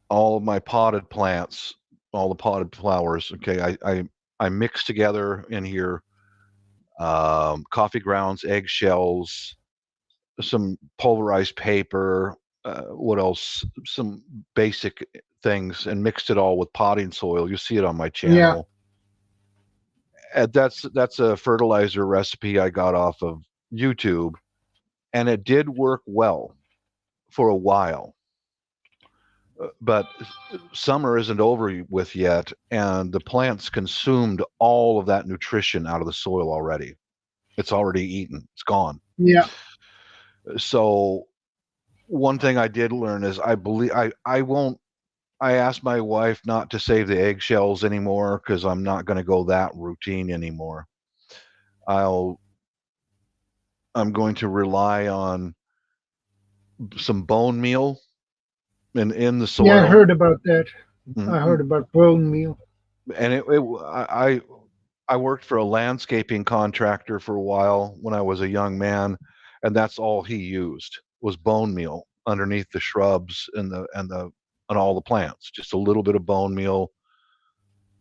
all of my potted plants, all the potted flowers. Okay, I mix together in here coffee grounds, eggshells, some pulverized paper, what else? Some basic things, and mixed it all with potting soil. You see it on my yeah, channel. And that's a fertilizer recipe I got off of YouTube, and it did work well for a while. But summer isn't over with yet, and the plants consumed all of that nutrition out of the soil already. It's already eaten. It's gone. yeah, So one thing I did learn is I won't. I asked my wife not to save the eggshells anymore because I'm not going to go that routine anymore. I'll I'm going to rely on some bone meal in the yeah. I soil. heard about that. I Mm, heard about bone meal. and I worked for a landscaping contractor for a while when I was a young man, and that's all he used was bone meal underneath the shrubs and all the plants. Just a little bit of bone meal,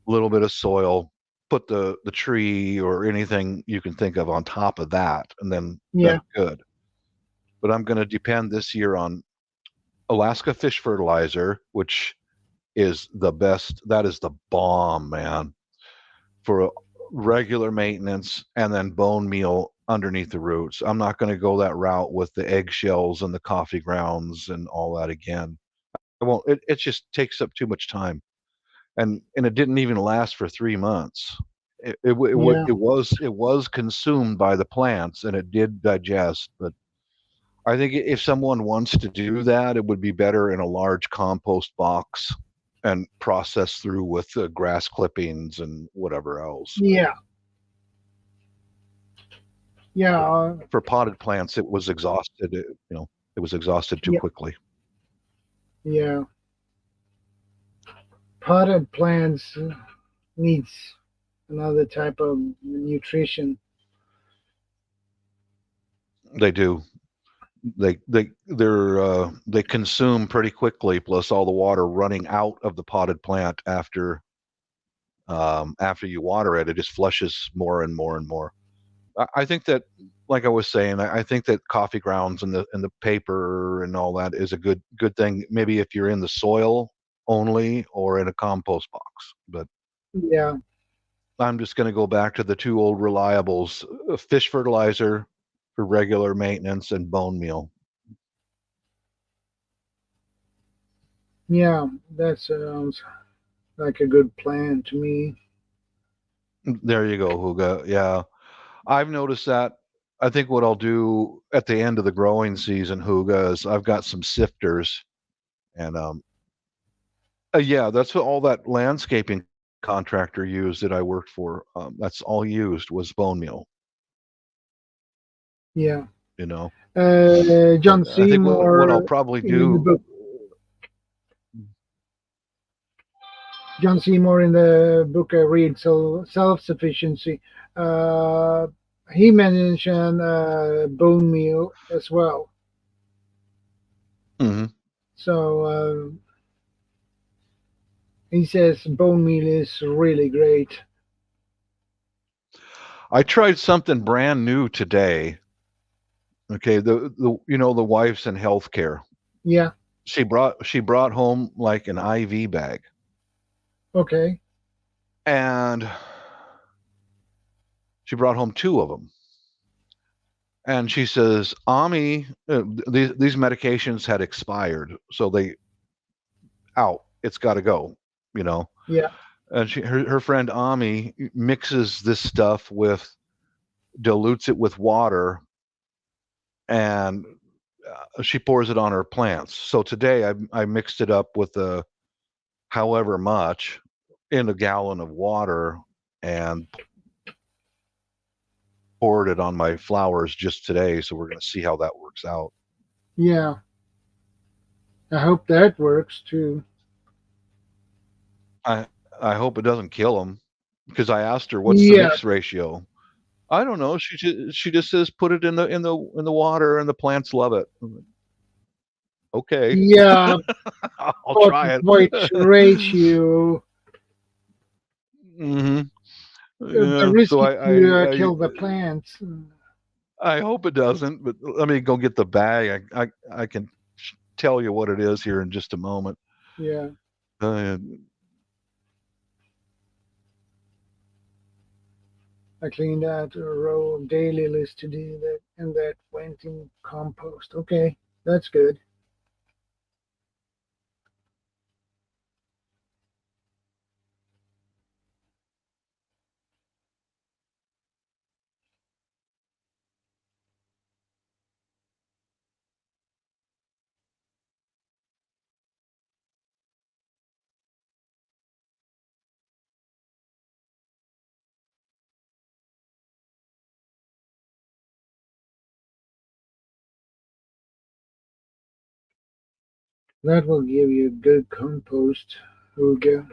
a little bit of soil. Put the tree or anything you can think of on top of that, and then Yeah, that's good. But I'm going to depend this year on Alaska fish fertilizer, which is the best. That is the bomb, man, for regular maintenance, and then bone meal underneath the roots. I'm not going to go that route with the eggshells and the coffee grounds and all that again. I won't. It just takes up too much time, and it didn't even last for 3 months. yeah, It was consumed by the plants and it did digest, but I think if someone wants to do that, it would be better in a large compost box and process through with the grass clippings and whatever else. yeah, yeah, For potted plants, it was exhausted. It was exhausted too yeah, quickly. yeah. Potted plants needs another type of nutrition. They do. they consume pretty quickly. Plus all the water running out of the potted plant after you water it, it just flushes more and more and more. I think that, like I was saying, I think that coffee grounds and the paper and all that is a good thing. Maybe if you're in the soil only or in a compost box. But Yeah. I'm just going to go back to the two old reliables: fish fertilizer for regular maintenance and bone meal. Yeah. That sounds like a good plan to me. There you go, Huga. Yeah, I've noticed that. I think what I'll do at the end of the growing season, Huga, is I've got some sifters, and yeah, that's what all that landscaping contractor used that I worked for. That's all he used was bone meal. Yeah. You know, but John I think what I'll Seymour probably in the do. book. John Seymour in the book I read, so self-sufficiency. Uh, he mentioned bone meal as well. Mhm. So he says bone meal is really great. I tried something brand new today. Okay, the wife's in healthcare. Yeah. She brought home like an IV bag, Okay. and she brought home two of them. And she says, Ami, these medications had expired, so they out. It's got to go, you know. Yeah. And her friend Ami mixes this stuff dilutes it with water, and she pours it on her plants. So today I mixed it up with however much in a gallon of water and poured it on my flowers just today. So we're going to see how that works out. Yeah. I hope that works too. I hope it doesn't kill them, because I asked her what's the Yeah. mix ratio. I don't know. She just says put it in the water and the plants love it. Okay, Yeah. I'll But try it. which ratio? Hmm. The Yeah. risk So is to I kill the plants. I hope it doesn't. But let me go get the bag. I can tell you what it is here in just a moment. Yeah. Uh, I cleaned out a row of daily list to do that, and that went in compost. Okay, that's good. That will give you good compost, Hugo.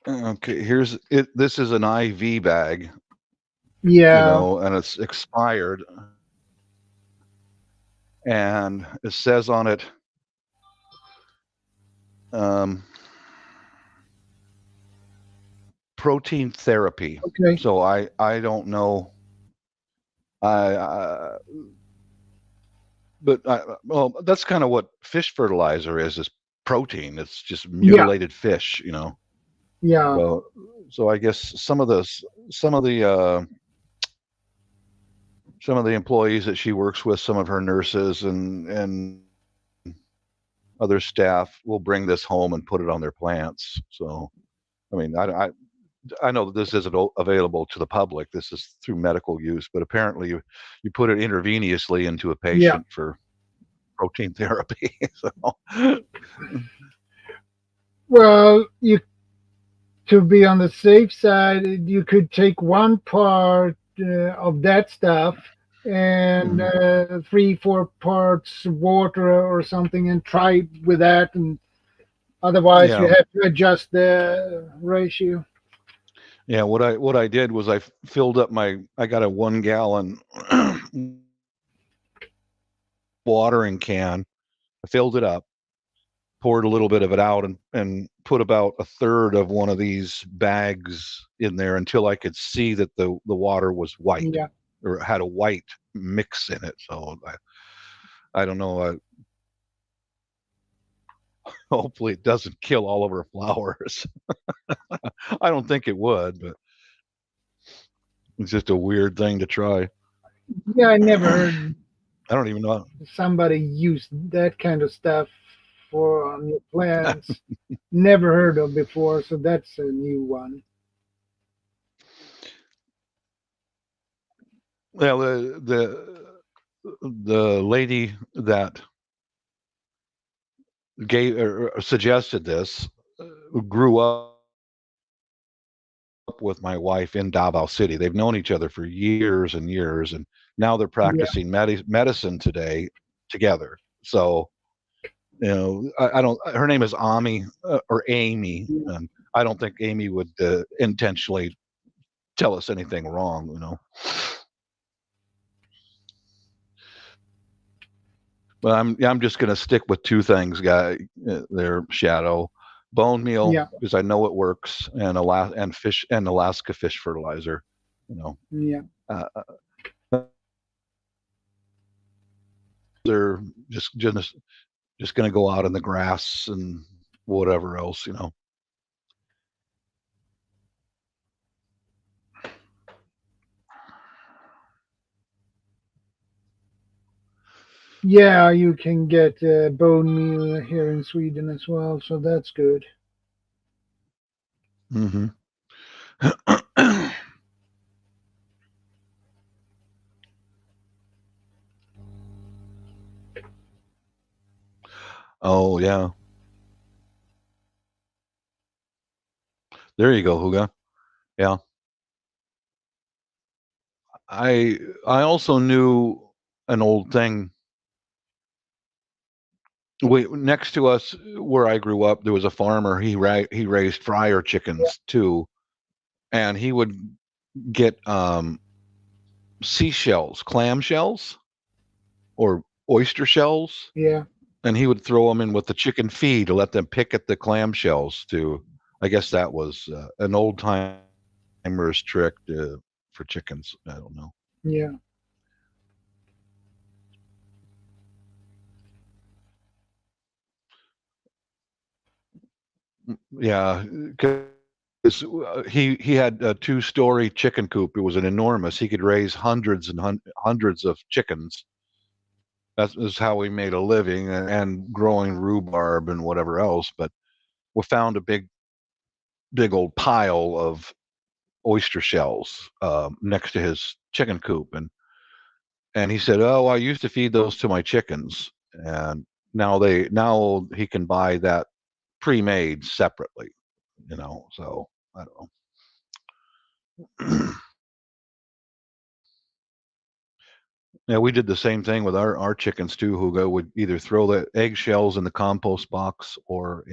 okay, here's it. This is an IV bag, Yeah. and it's expired, and it says on it, um, protein therapy. Okay. So I don't know. I but well, that's kind of what fish fertilizer is protein. It's just Yeah. mutilated fish. Yeah. So I guess some of the uh, some of the employees that she works with, some of her nurses and other staff will bring this home and put it on their plants. So I mean, I know that this isn't available to the public. This is through medical use, but apparently you put it intravenously into a Yeah. patient for protein therapy. So Well, you to be on the safe side, you could take one part of that stuff, and Mhm. 3-4 parts water or something, and try with that. And otherwise, you Yeah, have to adjust the ratio. yeah. What I did was filled up my. I got a 1 gallon watering can. I filled it up, poured a little bit of it out, and put about a third of one of these bags in there until I could see that the water was white Yeah, or had a white mix in it. So I don't know. Hopefully, it doesn't kill all of our flowers. I don't think it would, but it's just a weird thing to try. yeah. I never heard I don't even know. somebody use that kind of stuff for on your plants. Never heard of before, so that's a new one. Well, the lady that gave or suggested this grew up with my wife in Davao City. They've known each other for years and years, and now they're Yeah, practicing medicine today together. So I don't. Her name is Ami or Amy, yeah, and I don't think Amy would intentionally tell us anything wrong. But I'm just going to stick with two things, guy. Their shadow, bone meal yeah, because I know it works, and Alaska fish fertilizer. You know, yeah. uh, they're just going to go out in the grass and whatever else. Yeah, you can get bone meal here in Sweden as well, so that's good. Hmm. Oh yeah, there you go, Huga. Yeah, I also knew an old thing. Next to us, where I grew up, there was a farmer. He raised fryer chickens too, and he would get seashells, clam shells, or oyster shells, Yeah, and he would throw them in with the chicken feed to let them pick at the clam shells. I guess that was an old timer's trick for chickens. I don't know. yeah, Yeah, because he had a two-story chicken coop. It was an enormous. He could raise hundreds and hundreds of chickens. That was how he made a living, and growing rhubarb and whatever else. But we found a big old pile of oyster shells next to his chicken coop, and he said, "Oh, I used to feed those to my chickens, and now he can buy that pre-made separately." So I don't know. Yeah, we did the same thing with our chickens too. Hugo would either throw the eggshells in the compost box or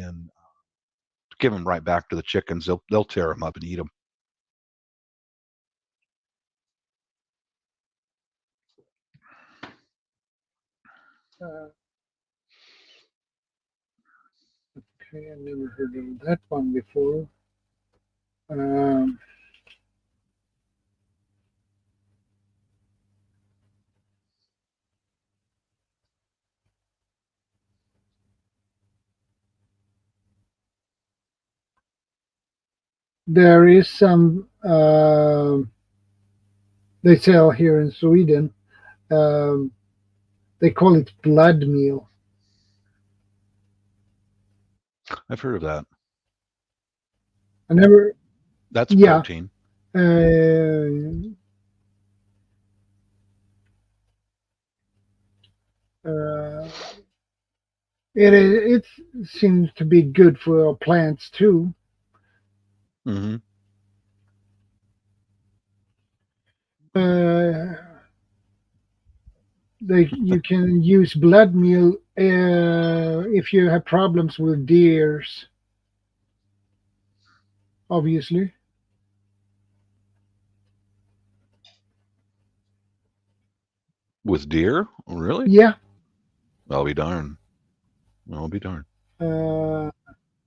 give them right back to the chickens. They'll tear them up and eat them. uh, okay. I never heard of that one before. Um, there is some they sell here in Sweden. Um, they call it blood meal. I've heard of that. I never. That's Yeah. protein. Uh, uh, it seems to be good for plants too. Hmm. Uh, you can use blood meal if you have problems with deers, obviously. With deer? Really? Yeah. I'll be darned. I'll be darned. Uh,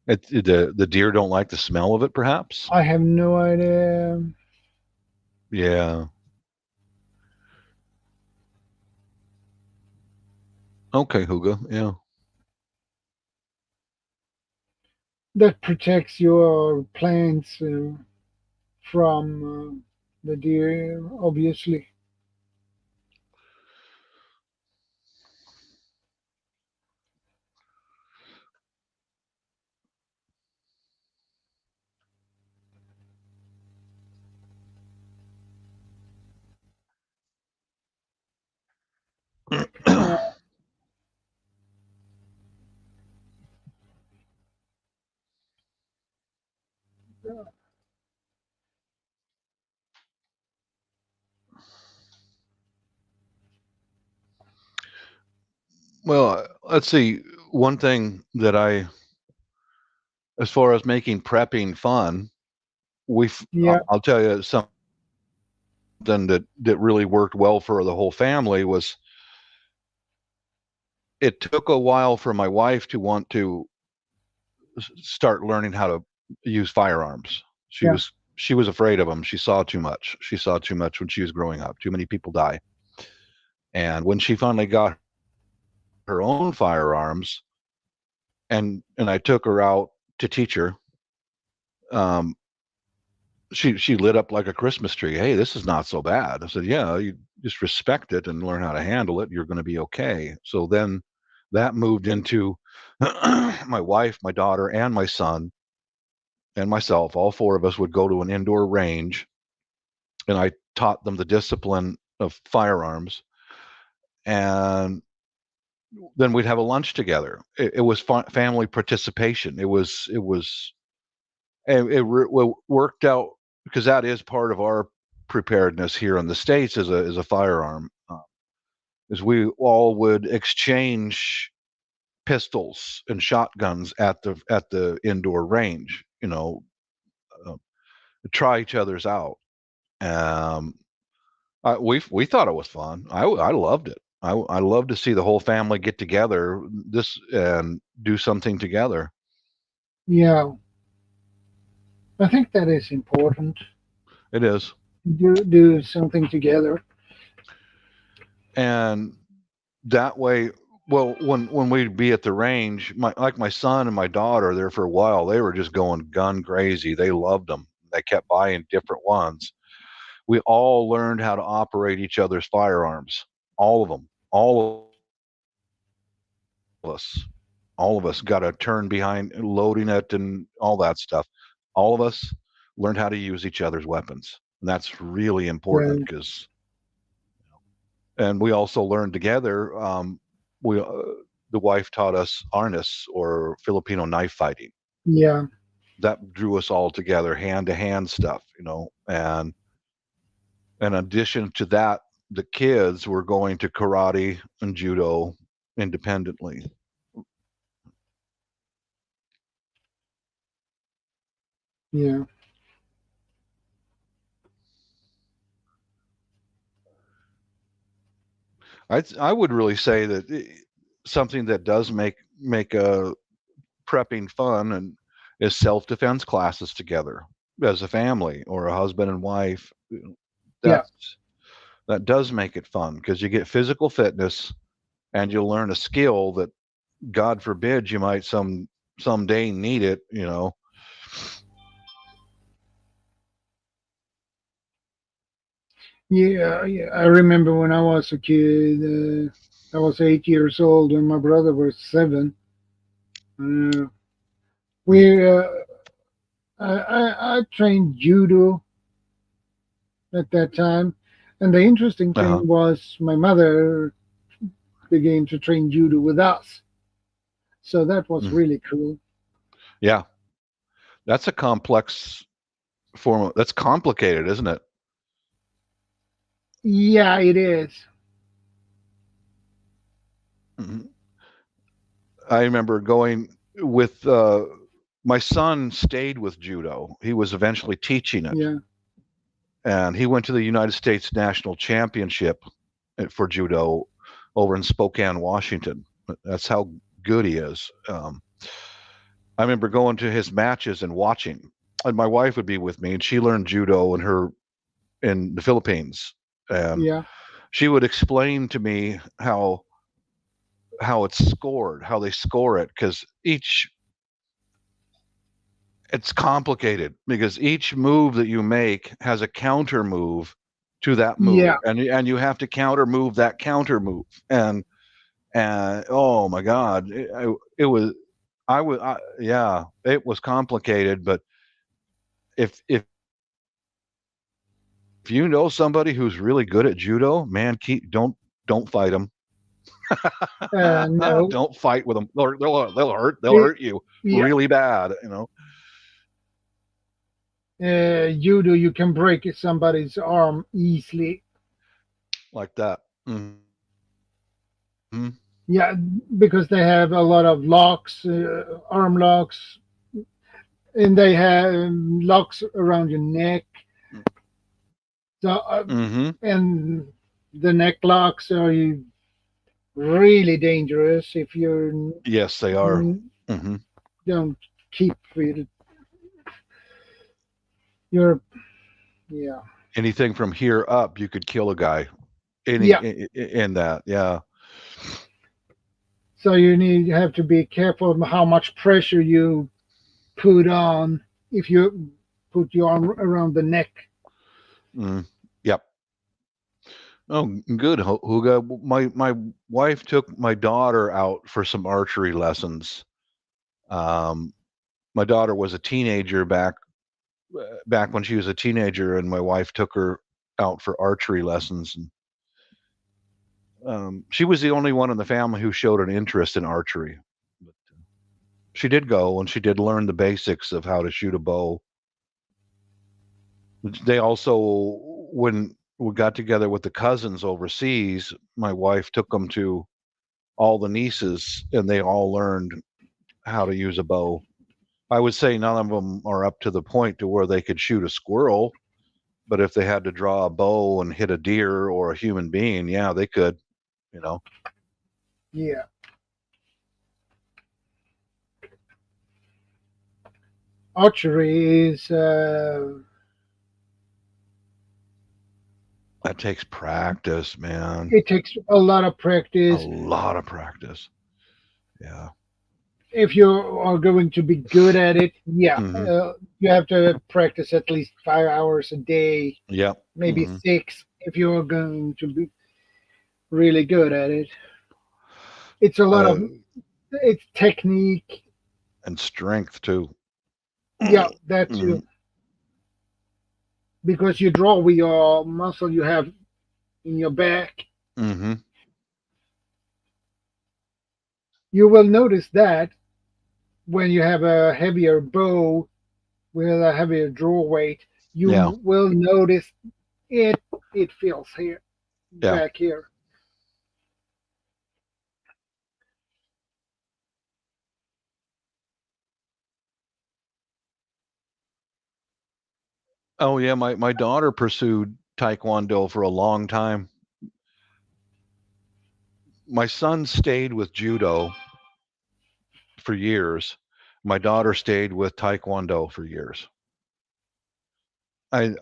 The deer don't like the smell of it, perhaps. I have no idea. Yeah. Okay, Hugo. Yeah. That protects your plants from the deer, obviously. Uh, Well, let's see. One thing that as far as making prepping fun, yeah, I'll tell you something that really worked well for the whole family was it took a while for my wife to want to start learning how to use firearms. yeah, She was afraid of them. She saw too much. She saw too much when she was growing up. Too many people die. And when she finally got her own firearms, and I took her out to teach her, um, she lit up like a Christmas tree. Hey, this is not so bad. I said, yeah, you just respect it and learn how to handle it. You're going to be okay. So then that moved into my wife, my daughter, and my son and myself. All four of us would go to an indoor range, and I taught them the discipline of firearms. And then we'd have a lunch together. It was family participation. It worked out because that is part of our preparedness here in the States as a firearm. Is we all would exchange pistols and shotguns at the indoor range. Uh, try each other's out. Um, we thought it was fun. I loved it. I love to see the whole family get together this and do something together. yeah. I think that is important. It is. Do something together. And that way, well, when we'd be at the range, my son and my daughter there for a while, they were just going gun crazy. They loved them. They kept buying different ones. We all learned how to operate each other's firearms. All of them. Us. All of us got to turn behind loading it and all that stuff. All of us learned how to use each other's weapons. And that's really important Yeah, because, and we also learned together. We the wife taught us arnis or Filipino knife fighting. yeah, That drew us all together, hand to hand stuff, And in addition to that, the kids were going to karate and judo independently. yeah, I would really say that something that does make a prepping fun and is self defense classes together as a family or a husband and wife. yeah, That's that does make it fun because you get physical fitness and you'll learn a skill that God forbid you might someday need it. yeah, yeah. I remember when I was a kid. I was 8 years old, and my brother was 7. Uh, we I trained judo at that time, and the interesting Uh-huh. thing was my mother began to train judo with us, so that was Mm. really cool. Yeah, that's a complex that's complicated, isn't it? Yeah, it is. Mhm. I remember going with my son stayed with judo. He was eventually teaching it, Yeah, and he went to the United States National Championship for judo over in Spokane, Washington. That's how good he is. I remember going to his matches and watching, and my wife would be with me, and she learned judo in the Philippines, and yeah, she would explain to me how it's scored, how they score it, because each it's complicated because each move that you make has a counter move to that yeah. move, and you have to counter move that counter move, and oh my god, it was yeah, it was complicated, but if you know somebody who's really good at judo, man, don't fight them. No, Don't fight with them. They'll it, hurt you yeah. really bad. You know, Judo, you can break somebody's arm easily. like that. Mm-hmm. Yeah, because they have a lot of locks, arm locks, and they have locks around your neck. So, Mm-hmm. and the neck locks are really dangerous if you Yes, they are. Mm-hmm. don't keep it. You're, yeah, Anything from here up, you could kill a guy. Any yeah. in that, yeah. So you have to be careful of how much pressure you put on if you put your arm around the neck. Mm, yep. Oh, good, Huga. My wife took my daughter out for some archery lessons. Um, my daughter was a teenager back when she was a teenager, and my wife took her out for archery lessons. And she was the only one in the family who showed an interest in archery. But she did go, and she did learn the basics of how to shoot a bow. They also, when we got together with the cousins overseas, my wife took them to all the nieces, and they all learned how to use a bow. I would say none of them are up to the point to where they could shoot a squirrel, but if they had to draw a bow and hit a deer or a human being, yeah, they could. You know, Yeah. Archery is that takes practice, man. it takes a lot of A practice. lot of practice. Yeah. If you are going to be good at it, yeah, Mm-hmm. you have to practice at least 5 hours a day, Yep. maybe Mm-hmm. six if you are going to be really good at it. It's a lot Uh, of it's technique. and strength too. Yeah, that Mm-hmm. too. Because you draw with your muscle you have in your back. Mm-hmm. You will notice that when you have a heavier bow with a heavier draw weight, Yeah. you will notice it. It feels here, Yeah. back here. Oh yeah. My daughter pursued Taekwondo for a long time. My son stayed with judo for years. My daughter stayed with Taekwondo for years. I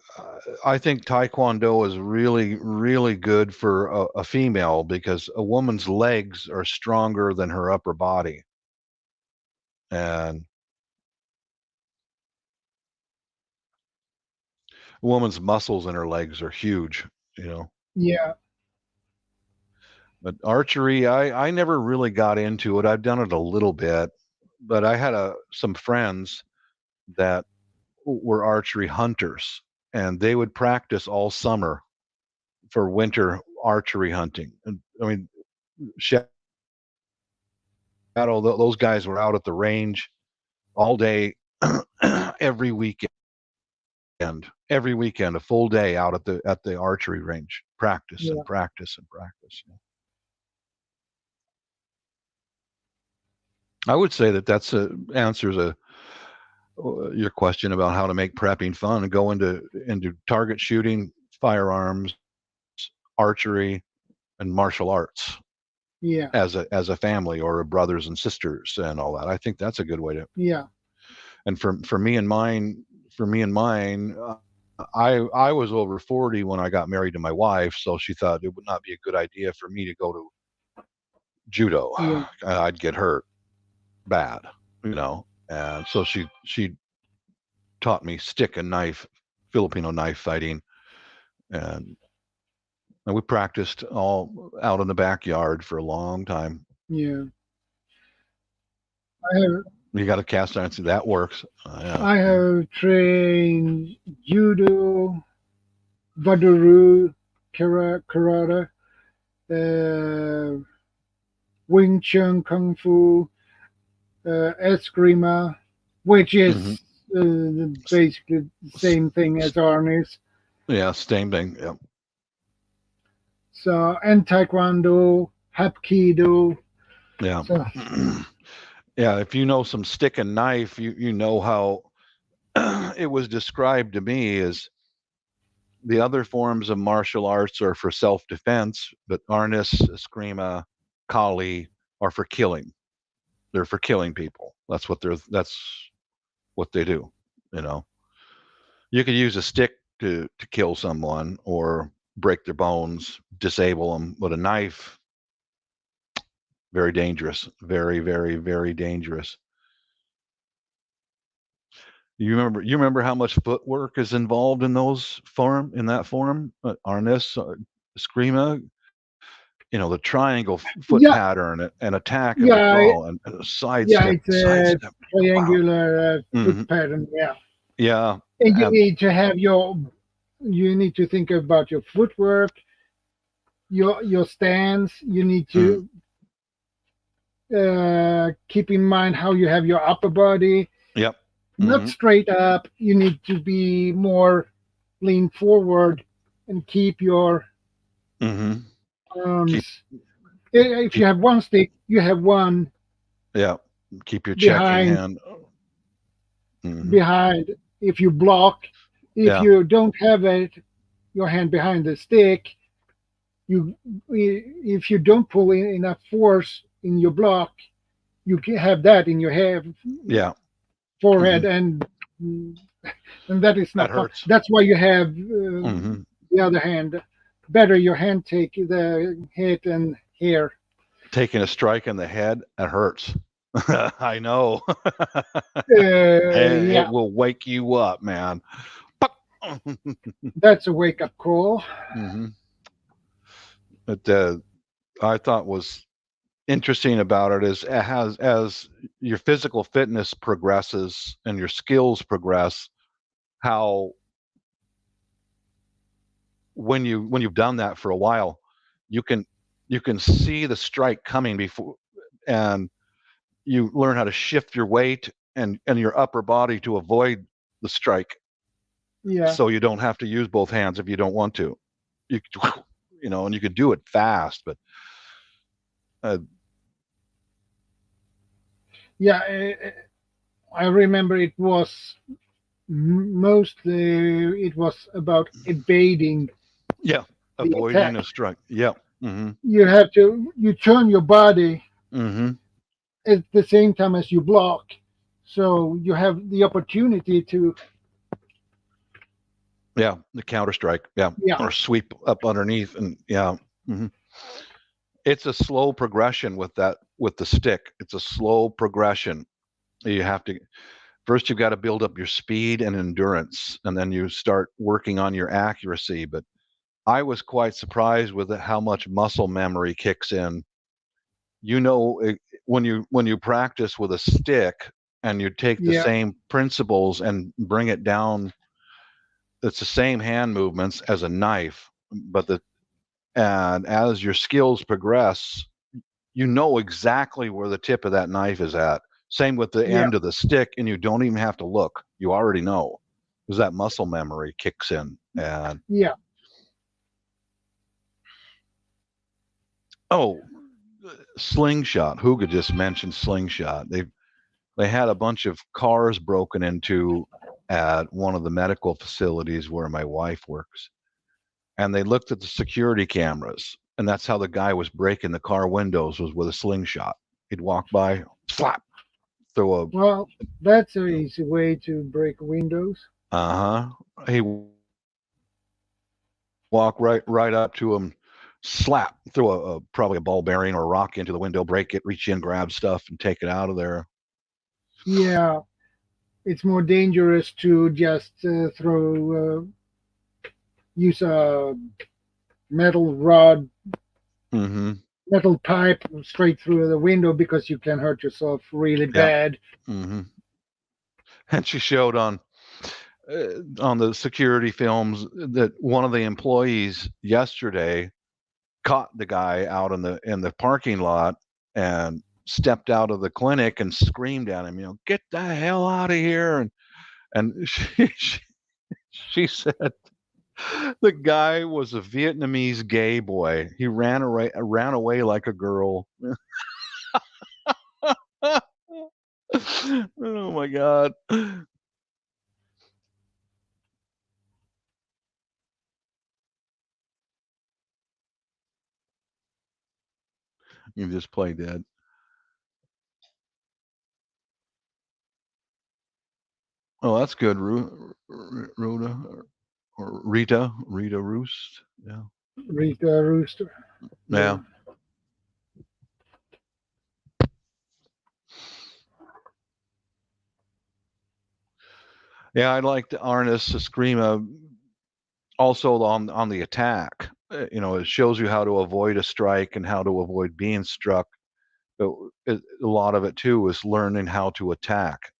I think Taekwondo is really good for a female because a woman's legs are stronger than her upper body, and a woman's muscles in her legs are huge. You know, Yeah, but archery, I never really got into it. I've done it a little bit, but I had some friends that were archery hunters, and they would practice all summer for winter archery hunting. And I mean, those guys were out at the range all day, every weekend. every weekend, a full day out at the archery range, practice Yeah. and practice and practice. I would say that's answers your question about how to make prepping fun and go into target shooting, firearms, archery, and martial arts Yeah. as a family or brothers and sisters and all that. I think that's a good way to. Yeah. And for me and mine, I was over 40 when I got married to my wife, so she thought it would not be a good idea for me to go to judo. Yeah. I'd get hurt bad, and so she taught me stick and knife, Filipino knife fighting, and we practiced all out in the backyard for a long time. Yeah. I have You got a cast iron, so that works. I have trained judo, vaduru, karate, uh, Wing Chun, Kung Fu, Eskrima, which is basically the same thing as harness. Yeah, same thing. Yeah. So, and Taekwondo, Hapkido. Yeah. So, Yeah, if you know some stick and knife, you know how it was described to me as the other forms of martial arts are for self-defense, but arnis, eskrima, kali are for killing. They're for killing people. That's what they do. You could use a stick to kill someone or break their bones, disable them, but a knife, very dangerous, very, very, very dangerous. You remember how much footwork is involved in that form, arnis, screama, the triangle foot yeah, pattern and attack and yeah, withdrawal and sidestep, it's a sidestep. Wow. triangular Mhm. foot pattern. Yeah, Yeah. and you need to have you need to think about your footwork, your stance. You need to keep in mind how you have your upper body. Yep. Not straight up. You need to be more lean forward and keep your arms. If you have one stick, you have one. Yeah. Keep your behind, checking hand. Behind. If you block, if you don't have your hand behind the stick, if you don't pull in enough force in your block, you can have that in your head. Yeah. Forehead and that is not that hurts. That's why you have the other hand. Better your hand take the hit and here. Taking a strike in the head, it hurts. I know. Yeah. It will wake you up, man. That's a wake up call. But I thought was interesting about it is as your physical fitness progresses and your skills progress, how when you've done that for a while, you can see the strike coming before, and you learn how to shift your weight and your upper body to avoid the strike. Yeah. So you don't have to use both hands if you don't want to. And you can do it fast, but yeah, I remember it was mostly about evading. Yeah, avoiding a strike. Yeah. You turn your body at the same time as you block, so you have the opportunity to. Yeah, the counter strike. Yeah, or sweep up underneath, and it's a slow progression with the stick. It's a slow progression. You have to first you've got to build up your speed and endurance, and then you start working on your accuracy. But I was quite surprised with how much muscle memory kicks in. When you practice with a stick and you take the same principles and bring it down, it's the same hand movements as a knife, and as your skills progress, you know exactly where the tip of that knife is at. Same with the end of the stick, and you don't even have to look. You already know. because that muscle memory kicks in. And Yeah. oh, slingshot. Huga just mentioned slingshot. They had a bunch of cars broken into at one of the medical facilities where my wife works, and they looked at the security cameras, and that's how the guy was breaking the car windows, was with a slingshot. He'd walk by, slap, throw a Well, that's an easy way to break windows. he walk right up to him, slap, throw probably a ball bearing or a rock into the window, break it, reach in, grab stuff, and take it out of there. Yeah, it's more dangerous to just use a metal rod, Mm-hmm. metal pipe straight through the window because you can hurt yourself really bad. Mm-hmm. And she showed on the security films that one of the employees yesterday caught the guy out in the parking lot and stepped out of the clinic and screamed at him, get the hell out of here. And she said the guy was a Vietnamese gay boy. He ran away like a girl. Oh my God. You just play dead. Oh, that's good, Rhoda or Rita Roost. Yeah. Rita Rooster. Yeah. Yeah, I'd like to Arnis Eskrima also on the attack. It shows you how to avoid a strike and how to avoid being struck. But a lot of it too is learning how to attack.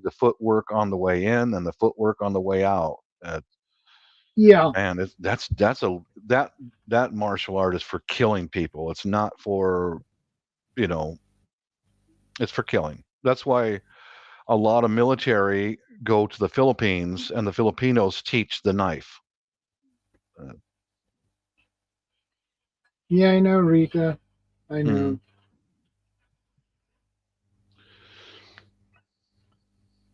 The footwork on the way in and the footwork on the way out. Yeah. And that martial art is for killing people. It's not for, it's for killing. That's why a lot of military go to the Philippines, and the Filipinos teach the knife. Yeah, I know, Rita. I know. Mm.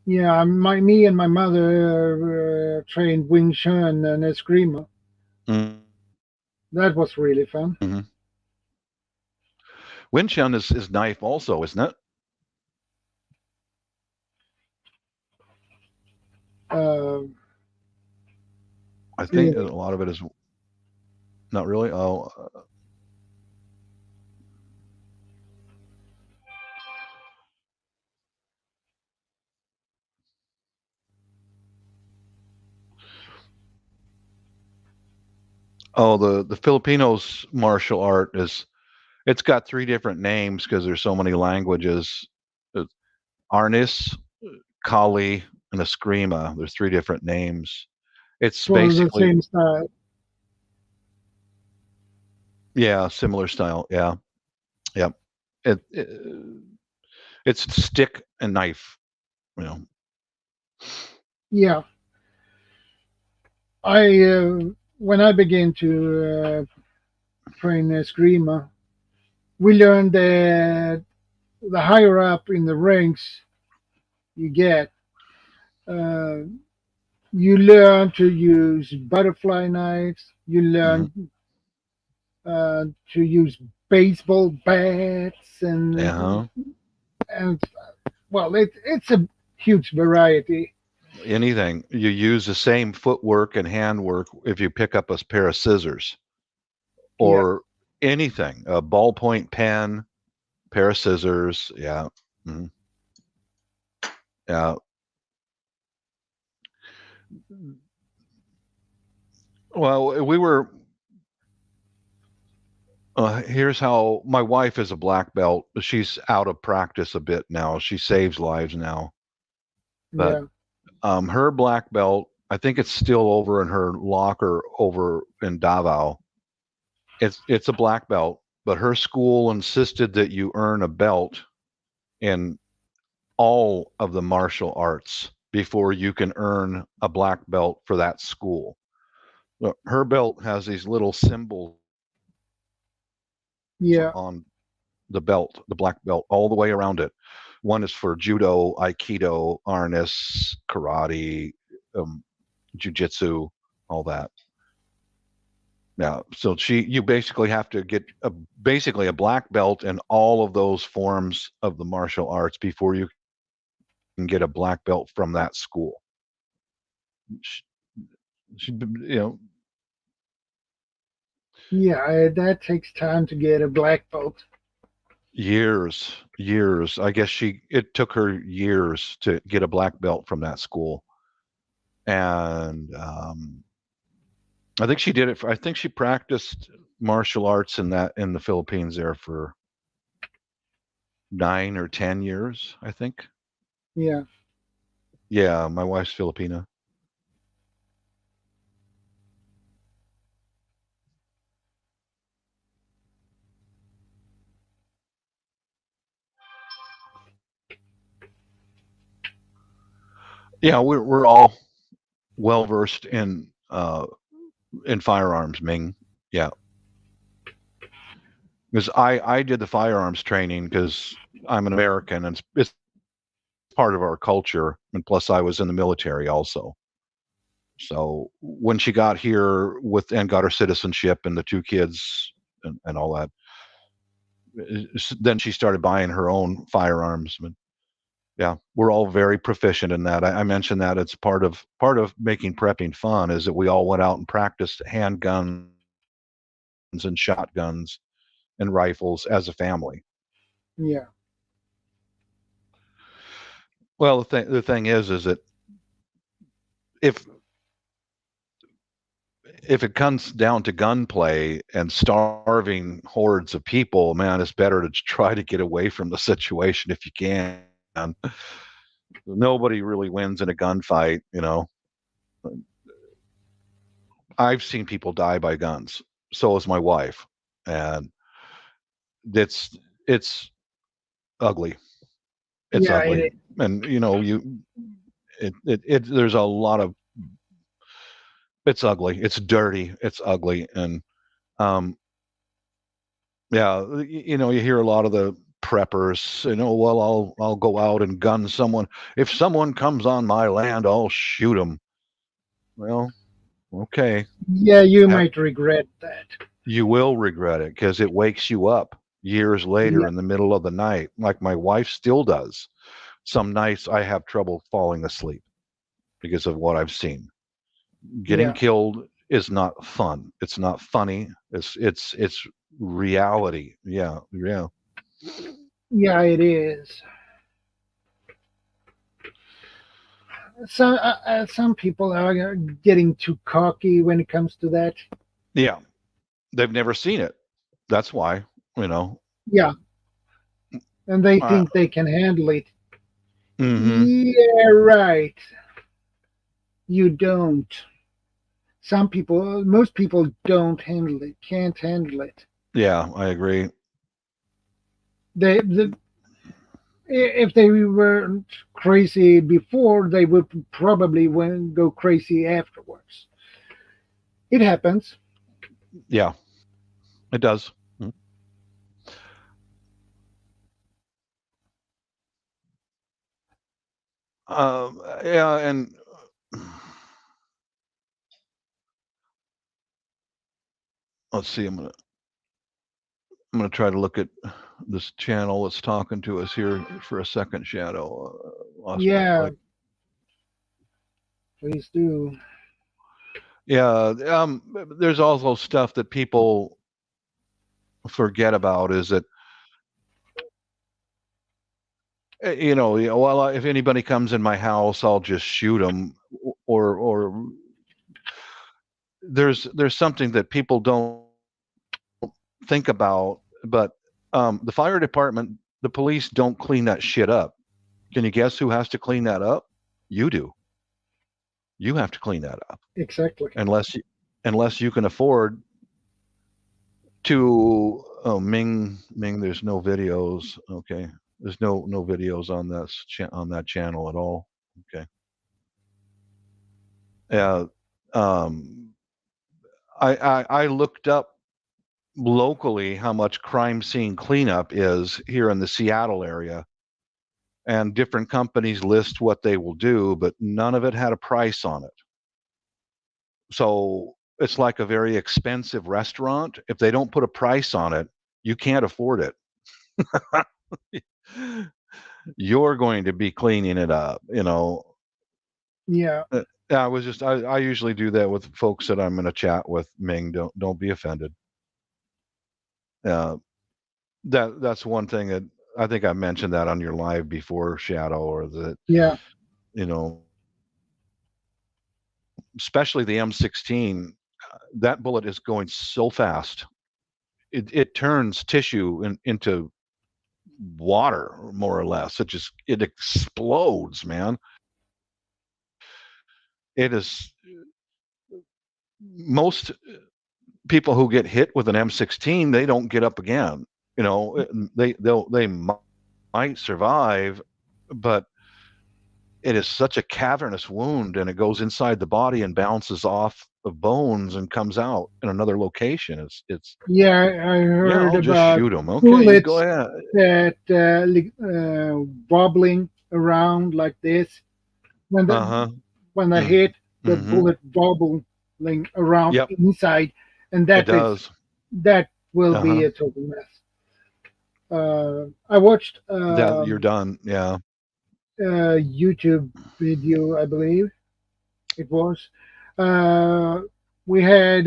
Yeah, me and my mother trained Wing Chun and Eskrima. Mm. That was really fun. Mm-hmm. Wing Chun is knife also, isn't it? I think a lot of it is not really. The Filipinos martial art it's got 3 different names because there's so many languages. Arnis, Kali, and Eskrima. There's 3 different names. It's for basically the same style. Yeah, similar style. Yeah, yep. It's stick and knife. Yeah. When I began to train Eskrima, we learned that the higher up in the ranks you get, you learn to use butterfly knives. You learn to use baseball bats and well, it's a huge variety. Anything you use the same footwork and handwork if you pick up a pair of scissors or anything, a ballpoint pen, pair of scissors. Yeah. Mm-hmm. Yeah. Well, we were. Here's how my wife is a black belt. She's out of practice a bit now. She saves lives now. But her black belt, I think it's still over in her locker over in Davao. It's a black belt, but her school insisted that you earn a belt in all of the martial arts. before you can earn a black belt for that school. Look, her belt has these little symbols Yeah. on the belt, the black belt, all the way around it. One is for judo, aikido, arnis, karate, um, jujitsu, all that. Yeah, so you basically have to get basically a black belt in all of those forms of the martial arts before you can get a black belt from that school. She, you know, Yeah, that takes time to get a black belt. years. I guess it took her years to get a black belt from that school, and I think she did it. I think she practiced martial arts in the Philippines there for 9 or 10 years. I think. Yeah. Yeah, my wife's Filipina. Yeah, we're all well versed in firearms, Ming. Yeah, because I did the firearms training because I'm an American and it's part of our culture, and plus I was in the military also. So when she got here and got her citizenship and the two kids and all that, then she started buying her own firearms. But yeah, we're all very proficient in that. I mentioned that it's part of making prepping fun is that we all went out and practiced handguns and shotguns and rifles as a family. Yeah. Well, the thing is that if if it comes down to gunplay and starving hordes of people, man, it's better to try to get away from the situation if you can. Nobody really wins in a gunfight. I've seen people die by guns. So has my wife, and it's ugly. It's Yeah, it ugly, is. and there's a lot of it's ugly. It's dirty. It's ugly, and um, yeah, you hear a lot of the preppers, well, I'll go out and gun someone. If someone comes on my land, I'll shoot them. Well, okay, Yeah, you have, might regret that. you will regret it because it wakes you up years later Yeah. in the middle of the night, like my wife still does. Some nights I have trouble falling asleep because of what I've seen. Getting Yeah. killed is not fun. It's not funny. It's reality. Yeah, yeah. Yeah, it is. Some people are getting too cocky when it comes to that. Yeah, they've never seen it. That's why, you know. Yeah, and they Uh, think they can handle it. hmm Yeah, right. You don't. Most people don't handle it, can't handle it. Yeah, I agree. They, if they weren't crazy before, they would probably go crazy afterwards. It happens. Yeah, it does. Mm. Yeah, and let's see. I'm gonna try to look at this channel that's talking to us here for a second. Shadow, lost my Yeah, place. please do. Yeah, there's also stuff that people forget about is that well, if anybody comes in my house, I'll just shoot them, or there's something that people don't think about, but the fire department, the police don't clean that shit up. Can you guess who has to clean that up? You do. You have to clean that up Exactly. unless you can afford to. Oh, Ming, there's no videos. Okay, there's no videos on on that channel at all. Okay. Yeah. Um, I looked up locally how much crime scene cleanup is here in the Seattle area, and different companies list what they will do, but none of it had a price on it. So it's like a very expensive restaurant. If they don't put a price on it, you can't afford it. You're going to be cleaning it up, you know. Yeah. I usually do that with folks that I'm in a chat with. Ming, don't be offended. Uh, that's one thing that I think I mentioned that on your live before, Shadow, or that, Yeah. you know, especially the M16, that bullet is going so fast. It turns tissue into water, more or less. It explodes, man. It is most people who get hit with an M16, they don't get up again. You know, they might survive, but it is such a cavernous wound, and it goes inside the body and bounces off of bones and comes out in another location. Yeah, I Yeah, heard I'll just about shoot them. Okay, you go bullets ahead. that wobbling around like this when Uh the huh. when they Mm, hit the mm-hmm. bullet wobbling around Yep, inside, and it does. that will Uh be huh. a total mess. I watched That you're done. Yeah. a YouTube video, I believe it was. Uh, we had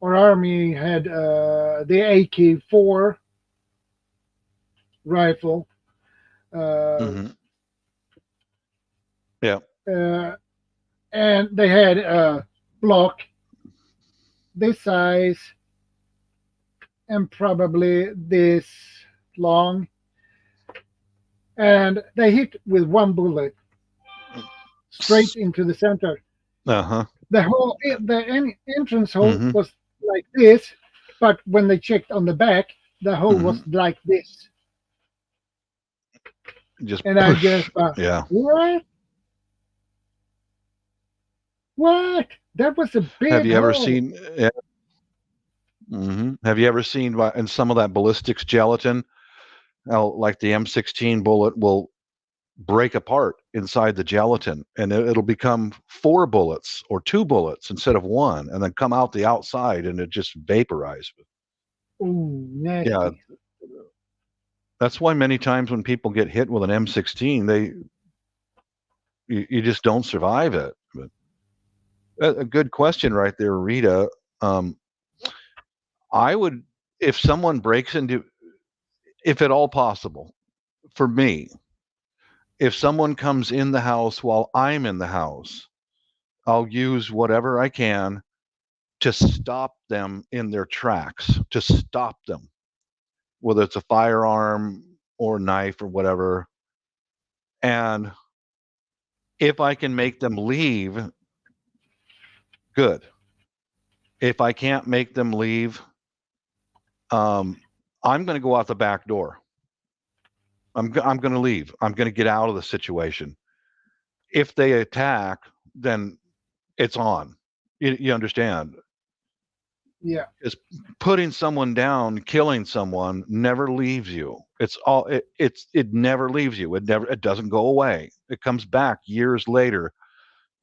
our army had the AK-4 rifle, uh, Mm-hmm. Yeah. uh, and they had a block this size and probably this long, and they hit with one bullet straight into the center. Uh huh. The entrance hole Mm-hmm. was like this, but when they checked on the back, the hole was Mm-hmm. like this, Just and I just push. Yeah. what? What? That was a Have big you ever hole. seen? Yeah. Mm-hmm. Have you ever seen in some of that ballistics gelatin, how like the M16 bullet will break apart inside the gelatin, and it'll become four bullets or two bullets instead of one, and then come out the outside, and it just vaporizes. Ooh, Yeah, nasty. that's why many times when people get hit with an M16, you just don't survive it. But a good question right there, Rita. Um, I would, if someone breaks into, if at all possible, for me, if someone comes in the house while I'm in the house, I'll use whatever I can to stop them in their tracks, to stop them, whether it's a firearm or knife or whatever. And if I can make them leave, good. If I can't make them leave, um, I'm going to go out the back door. I'm going to leave. I'm going to get out of the situation. If they attack, then it's on. You understand? Yeah, Is putting someone down, killing someone never leaves you. It never leaves you. It doesn't go away. It comes back years later.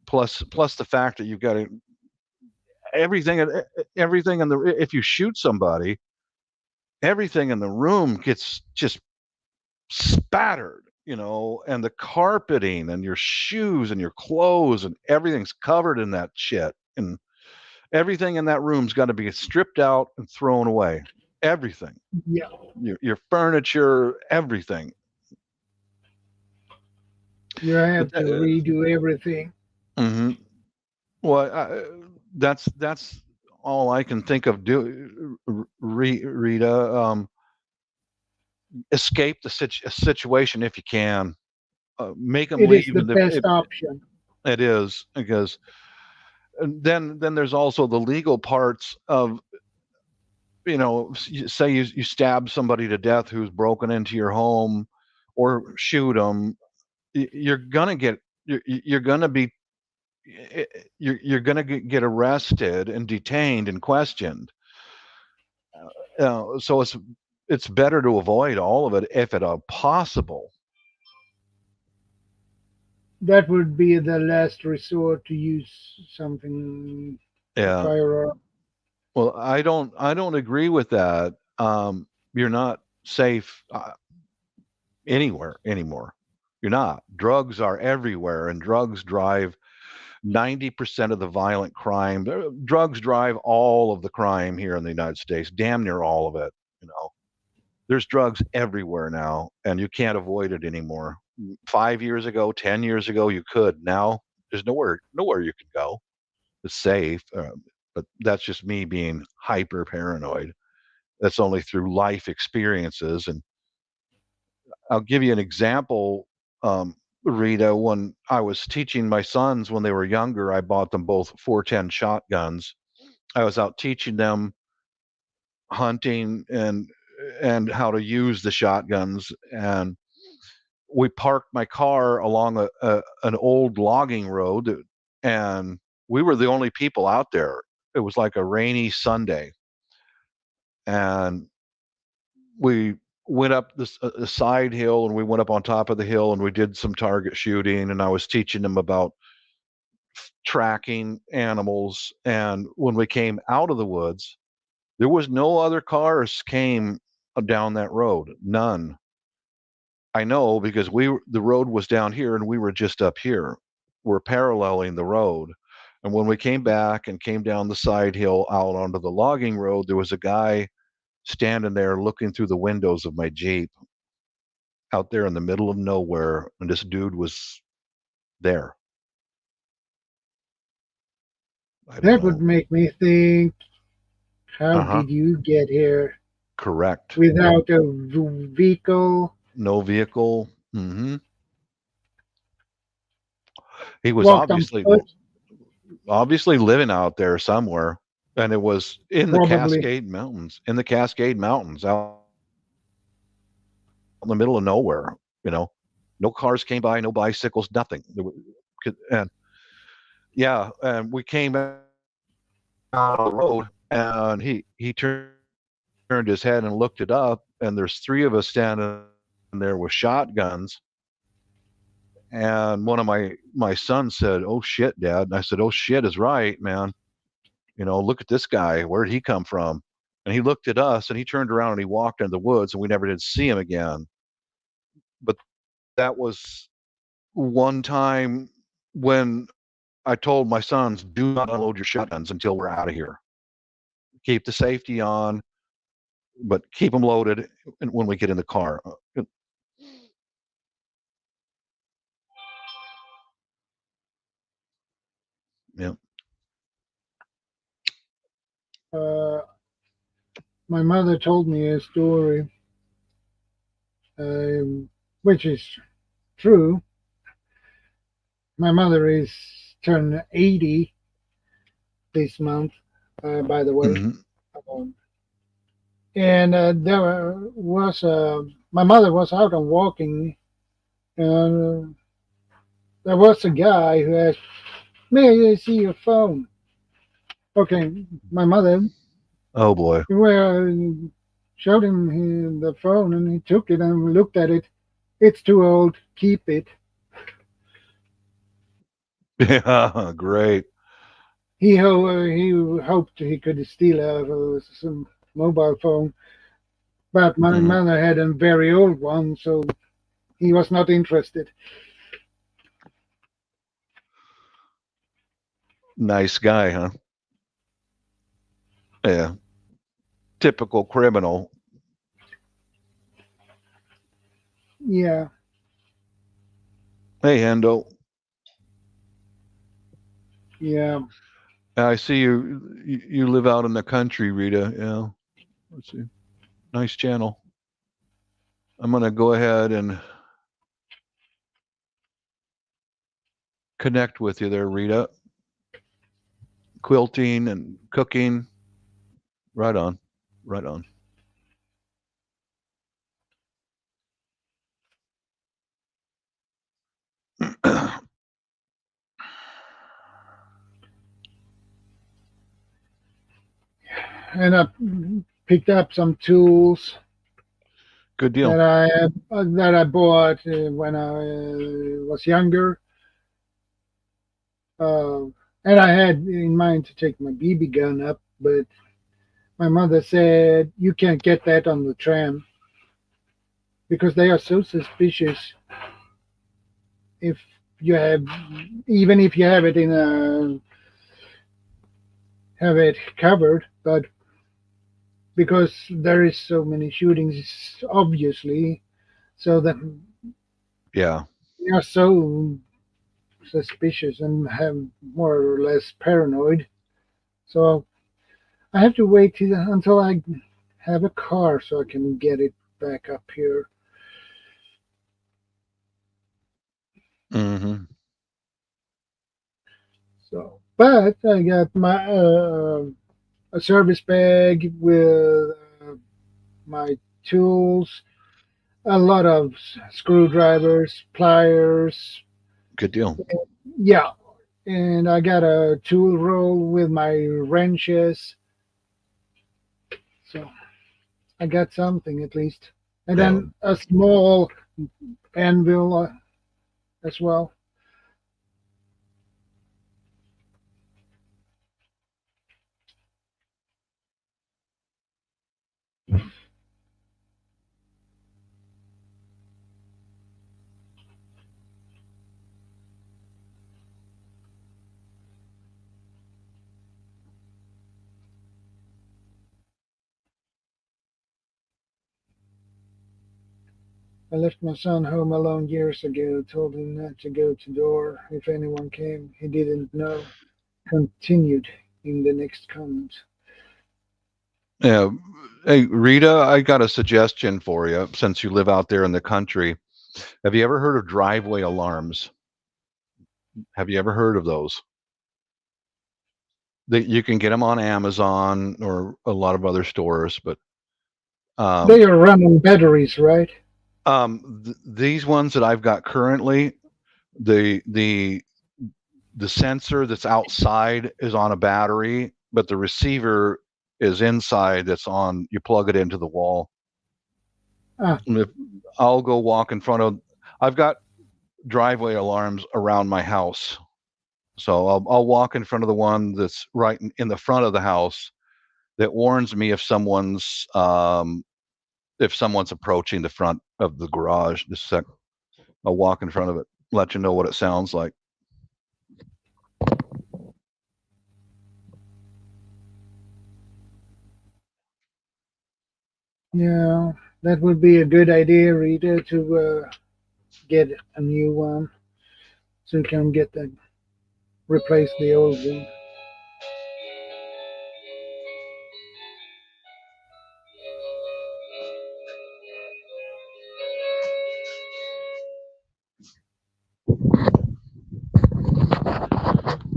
Plus the fact that you've got everything everything in the if you shoot somebody, everything in the room gets just spattered, and the carpeting and your shoes and your clothes and everything's covered in that shit. And everything in that room's got to be stripped out and thrown away. Everything. yeah. Your furniture, everything. You But have to redo everything. mhm. Well, that's all I can think of. Rita, escape the situation if you can. Make them It is leave, the and best option. it is because then there's also the legal parts of, say you stab somebody to death who's broken into your home, or shoot them. You're gonna be you're going to get arrested and detained and questioned. So it's better to avoid all of it if at all possible. That would be the last resort to use something, a Yeah. firearm. Well, I don't agree with that. You're not safe anywhere anymore. You're not. Drugs are everywhere, and drugs drive 90% of the violent crime. Drugs drive all of the crime here in the United States, damn near all of it. You know, there's drugs everywhere now, and you can't avoid it anymore. 5 years ago, 10 years ago, you could. Now there's nowhere you can go. It's safe, but that's just me being hyper paranoid. That's only through life experiences. And I'll give you an example, Rita. When I was teaching my sons when they were younger, I bought them both 410 shotguns. I was out teaching them hunting and how to use the shotguns. And we parked my car along an old logging road, and we were the only people out there. It was like a rainy Sunday, and we went up this a side hill, and we went up on top of the hill, and we did some target shooting, and I was teaching them about tracking animals. And when we came out of the woods, there was no other cars came down that road, none. I know because the road was down here and we were just up here. We're paralleling the road. And when we came back and came down the side hill out onto the logging road, there was a guy standing there looking through the windows of my Jeep out there in the middle of nowhere, and this dude was there. I don't That would know. make me think, how Uh-huh. did you get here Correct. without a vehicle? No vehicle. He was Walked on foot, obviously living out there somewhere, and it was in the probably. Cascade Mountains, out in the middle of nowhere. You know, no cars came by, no bicycles, nothing. And yeah, and we came out of the road, and he turned his head and looked it up, and there's three of us standing there with shotguns. And one of my sons said, "Oh shit, Dad." And I said, "Oh shit is right, man. You know, look at this guy. Where did he come from?" And he looked at us, and he turned around and he walked into the woods, and we never did see him again. But that was one time when I told my sons, "Do not unload your shotguns until we're out of here. Keep the safety on, but keep them loaded when we get in the car." Yeah. Uh, my mother told me a story, um, which is true. My mother is turned 80 this month, by the way. Hmm. Um, and was my mother was out and walking, and there was a guy who asked, "May I see your phone?" Okay, my mother Oh boy. showed him the phone, and he took it and looked at it. "It's too old. Keep it." Yeah. Great. He hoped he could steal some mobile phone, but my Hmm. mother had a very old one, so he was not interested. Nice guy, huh? Yeah. Typical criminal. Yeah, Hey, Hendo. yeah. I see you live out in the country, Rita. Yeah. Let's see. Nice channel. I'm gonna go ahead and connect with you there, Rita. Quilting and cooking. Right on. Right on. and I picked up some tools Good deal. that I bought when I was younger, uh, and I had in mind to take my BB gun up, but my mother said you can't get that on the tram because they are so suspicious. If you have, even if you have it in a have it covered, but because there is so many shootings, obviously, so that Yeah. they are so suspicious and have more or less paranoid. So I have to wait until I have a car so I can get it back up here. Hmm. So, but I got my a service bag with my tools, a lot of screwdrivers, pliers. Good deal. Yeah, and I got a tool roll with my wrenches. So I got something at least, and Yeah. then a small anvil as well. I left my son home alone years ago. Told him not to go to door if anyone came. He didn't know. Continued in the next comment. Yeah. Hey, Rita, I got a suggestion for you since you live out there in the country. Have you ever heard of driveway alarms? Have you ever heard of those? You can get them on Amazon or a lot of other stores, but um, They are running batteries, right? these ones that I've got currently, the the the sensor that's outside is on a battery, but the receiver is inside. That's on. You plug it into the wall. Ah, And if I'll go walk in front of, I've got driveway alarms around my house, so I'll walk in front of the one that's right in the front of the house that warns me if someone's approaching the front of the garage. Just a sec. I'll walk in front of it, let you know what it sounds like. yeah, that would be a good idea, Rita, to get a new one so you can get the replace the old one.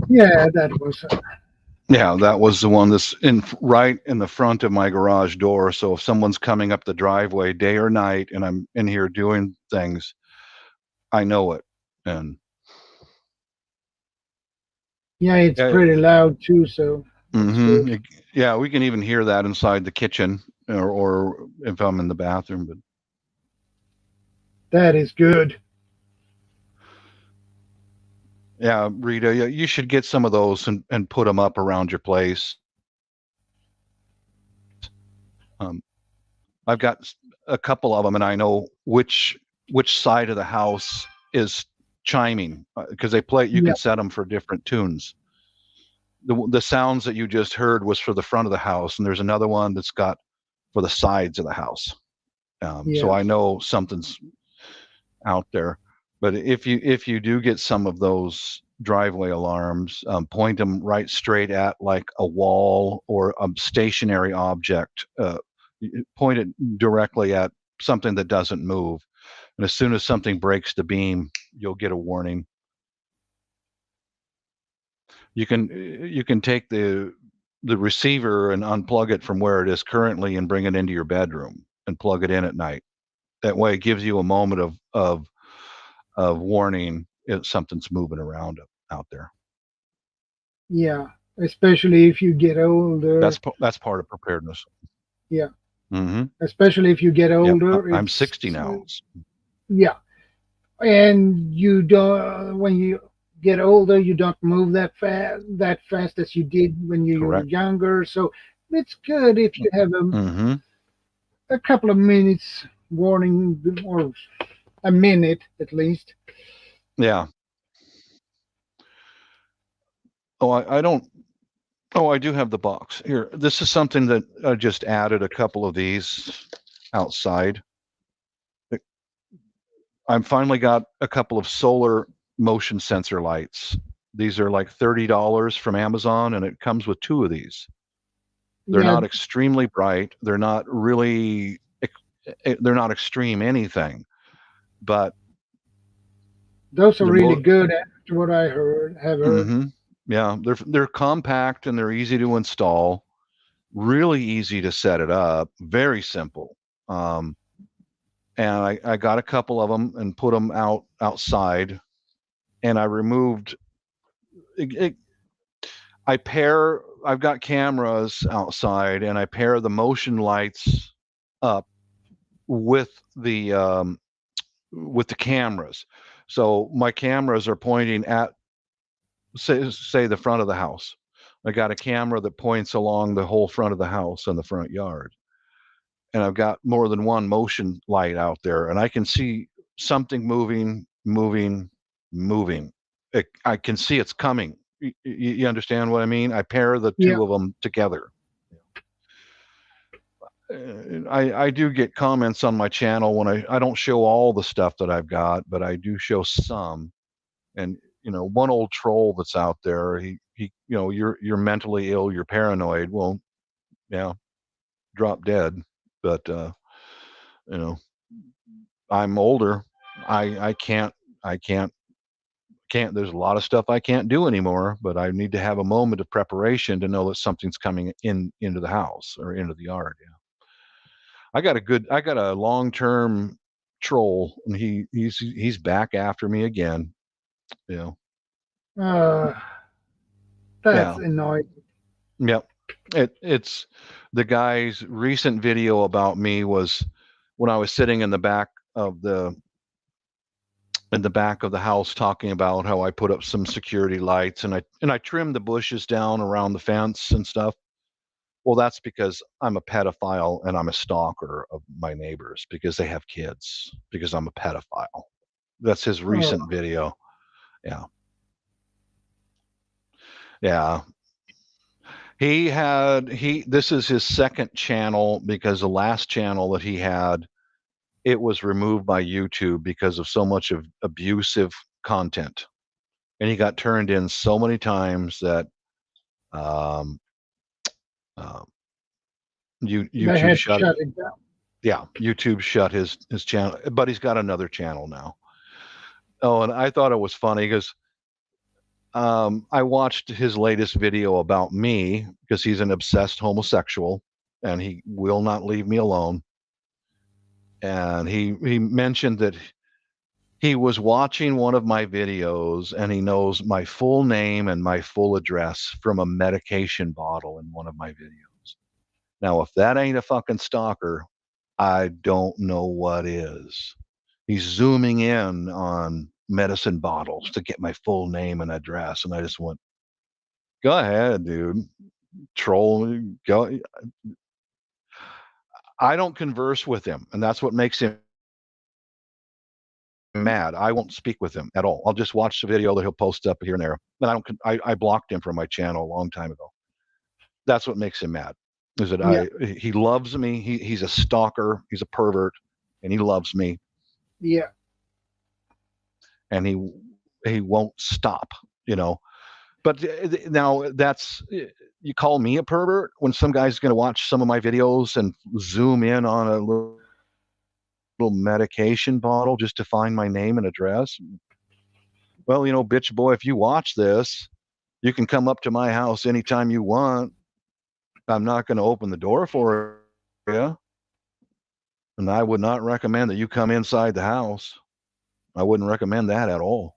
Yeah, that was. Yeah, that was the one that's in right in the front of my garage door. So if someone's coming up the driveway day or night and I'm in here doing things, I know it. And Yeah, it's yeah, pretty loud too, so that's good. yeah, we can even hear that inside the kitchen or if I'm in the bathroom. But That is good. yeah, Rita, you should get some of those and put them up around your place. Um, I've got a couple of them, and I know which side of the house is chiming because they play. You Yeah, can set them for different tunes. The sounds that you just heard was for the front of the house, and there's another one that's got for the sides of the house. So yeah, I know something's out there. But if you do get some of those driveway alarms, point them right straight at like a wall or a stationary object. Point it directly at something that doesn't move, and as soon as something breaks the beam, you'll get a warning. You can take the receiver and unplug it from where it is currently and bring it into your bedroom and plug it in at night. That way, it gives you a moment of warning if something's moving around out there. yeah. especially if you get older. That's part of preparedness. Yeah, Mm-hmm. especially if you get Yep. older. I'm It's 60 now. yeah, and you don't when you get older, you don't move that fast as you did when you were Correct. younger. So it's good if you have Mm-hmm. a couple of minutes warning or a minute at least. Yeah. Oh, I don't. Oh, I do have the box here. This is something that I just added a couple of these outside. I finally got a couple of solar motion sensor lights. These are like $30 from Amazon, and it comes with two of these. They're Yeah, not extremely bright. They're not really. They're not extreme anything, but those are the really mo. good after what I have heard. Mm-hmm. Yeah, they're compact and they're easy to install. Really easy to set it up. Very simple. Um, and I got a couple of them and put them outside, and I removed. It, I've got cameras outside, and I pair the motion lights up with the cameras. So my cameras are pointing at say the front of the house. I got a camera that points along the whole front of the house and the front yard. And I've got more than one motion light out there, and I can see something moving. I can see it's coming. You understand what I mean? I pair the Yeah, two of them together. I do get comments on my channel when I don't show all the stuff that I've got, but I do show some. And one old troll that's out there, he you're mentally ill, you're paranoid. Well, yeah, drop dead. But you know, I'm older. I can't. There's a lot of stuff I can't do anymore. But I need to have a moment of preparation to know that something's coming into the house or into the yard. Yeah. I got a long term troll, and he's back after me again. You know. uh, that's Yeah. annoying. Yep. It's the guy's recent video about me was when I was sitting of the in the back of the house talking about how I put up some security lights and I trimmed the bushes down around the fence and stuff. Well, that's because I'm a pedophile and I'm a stalker of my neighbors because they have kids because I'm a pedophile. That's his Oh, recent video. Yeah. Yeah. He this is his second channel because the last channel that he had, it was removed by YouTube because of so much of abusive content. And he got turned in so many times that um, uh, they YouTube had to shut it. shut it down. Yeah, YouTube shut his channel, but he's got another channel now. Oh, and I thought it was funny because I watched his latest video about me because he's an obsessed homosexual and he will not leave me alone. And he mentioned that he was watching one of my videos and he knows my full name and my full address from a medication bottle in one of my videos. Now, if that ain't a fucking stalker, I don't know what is. He's zooming in on medicine bottles to get my full name and address. And I just went, go ahead, dude. Troll, go. I don't converse with him. And that's what makes him mad. I won't speak with him at all. I'll just watch the video that he'll post up here and there. And I blocked him from my channel a long time ago. That's what makes him mad. Is that Yeah, he loves me. He's a stalker. He's a pervert, and he loves me, yeah, and he won't stop. You know. But now that's you call me a pervert when some guy's going to watch some of my videos and zoom in on a little medication bottle just to find my name and address. Well, bitch boy, if you watch this, you can come up to my house anytime you want. I'm not going to open the door for you. And I would not recommend that you come inside the house. I wouldn't recommend that at all.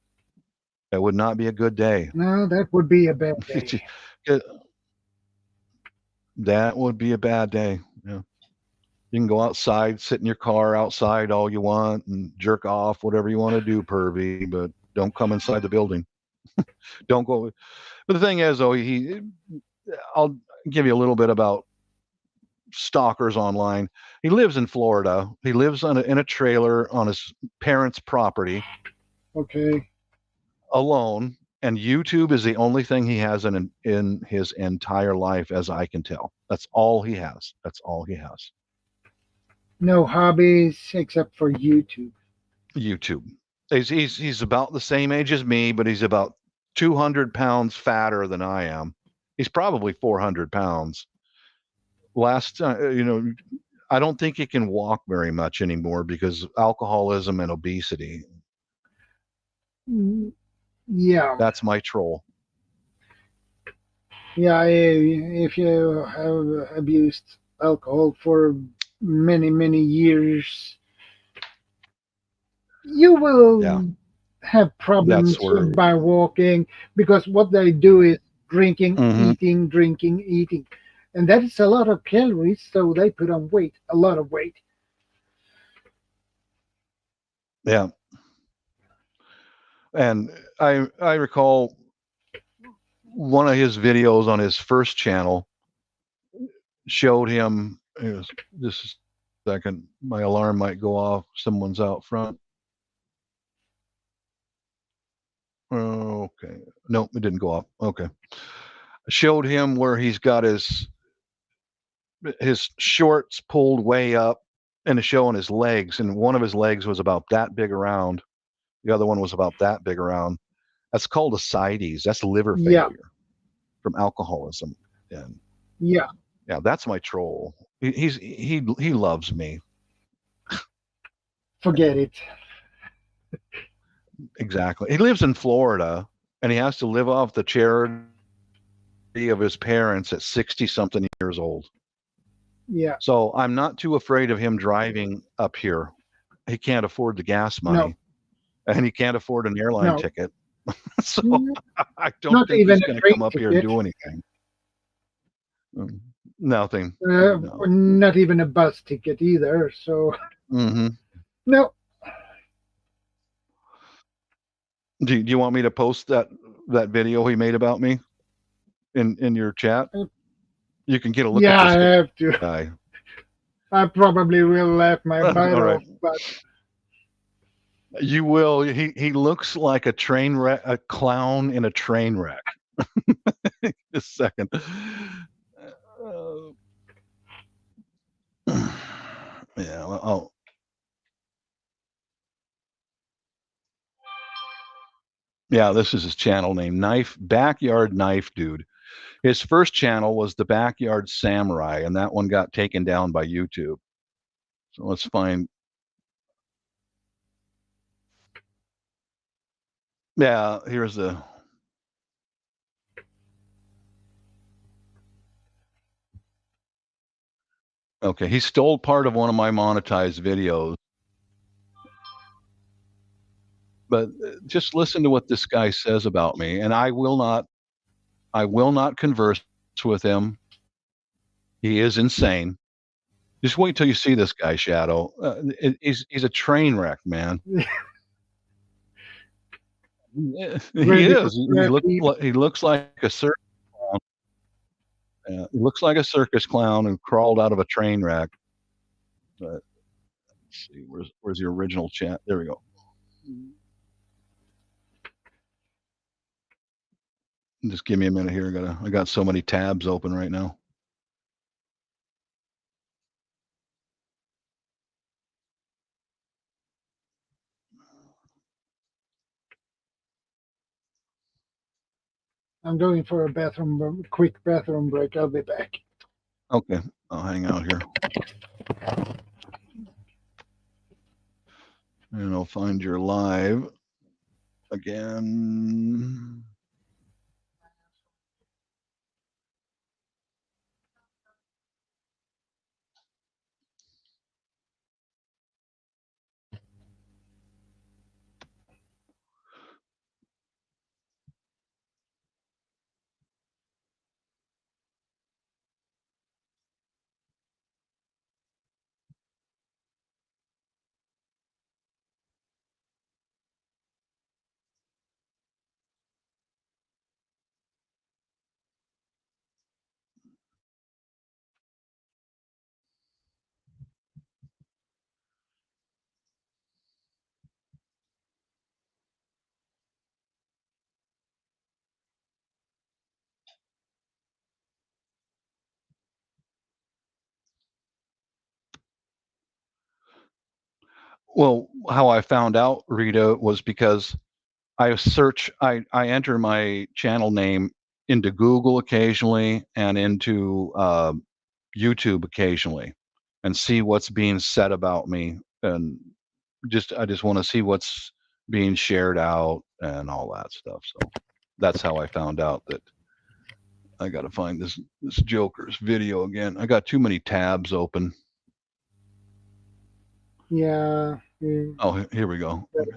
It would not be a good day. no, that would be a bad day. Uh, That would be a bad day. Yeah. You can go outside, sit in your car outside all you want, and jerk off, whatever you want to do, pervy, but don't come inside the building. Don't go. But the thing is, though, I'll give you a little bit about stalkers online. He lives in Florida. He lives in a trailer on his parents' property Okay. alone, and YouTube is the only thing he has in his entire life, as I can tell. That's all he has. That's all he has. No hobbies except for YouTube. YouTube. He's about the same age as me, but he's about 200 pounds fatter than I am. He's probably 400 pounds. Last I don't think he can walk very much anymore because of alcoholism and obesity. Mm, yeah. That's my troll. Yeah, if you have abused alcohol for many, many years, you Yeah, will have that's problems where. by walking because what they do is drinking, Hmm. eating, drinking, eating. And that is a lot of calories, so they put on weight, a lot of weight. Yeah, and I recall one of his videos on his first channel showed him. Just a second, my alarm might go off. Someone's out front. Okay. Nope, it didn't go off. Okay. Showed him where he's got his shorts pulled way up and showing his legs, and one of his legs was about that big around. The other one was about that big around. That's called ascites. That's liver Yeah, failure from alcoholism. And yeah, yeah, that's my troll. He loves me. forget it. Exactly. He lives in Florida and he has to live off the charity of his parents at 60 something years old. Yeah, So I'm not too afraid of him driving up here. He can't afford the gas no, money and he can't afford an airline no, ticket. So Mm, I don't not think even he's a going to train come up here and ticket, do anything. Mm, Nothing. uh, No. not even a bus ticket either. So, Hmm. no, Do you want me to post that video he made about me in your chat? uh, You can get a look at yeah, I this have to. guy. I probably will laugh my butt All right. off, but You will. He looks like a train wreck, a clown in a train wreck. Just a second. Uh, yeah. Well, oh, yeah. This is his channel name, Backyard Knife Dude. His first channel was the Backyard Samurai, and that one got taken down by YouTube. So let's find. Yeah. Here's the. Okay. He stole part of one of my monetized videos, but just listen to what this guy says about me, and I will not. I will not converse with him. He is insane. Just wait till you see this guy, Shadow. He's a train wreck, man. He ready for is. therapy. He looks like a circus clown. He looks like a circus clown who crawled out of a train wreck. But let's see, where's the original chat? There we go. Just give me a minute here. I got so many tabs open right now. I'm going for a quick bathroom break. I'll be back. Okay, I'll hang out here. And I'll find your live again. Well, how I found out, Rita, was because I enter my channel name into Google occasionally and into YouTube occasionally, and see what's being said about me, and I just want to see what's being shared out and all that stuff. So that's how I found out that I got to find this Joker's video again. I got too many tabs open. Yeah. Oh, here we go. Okay.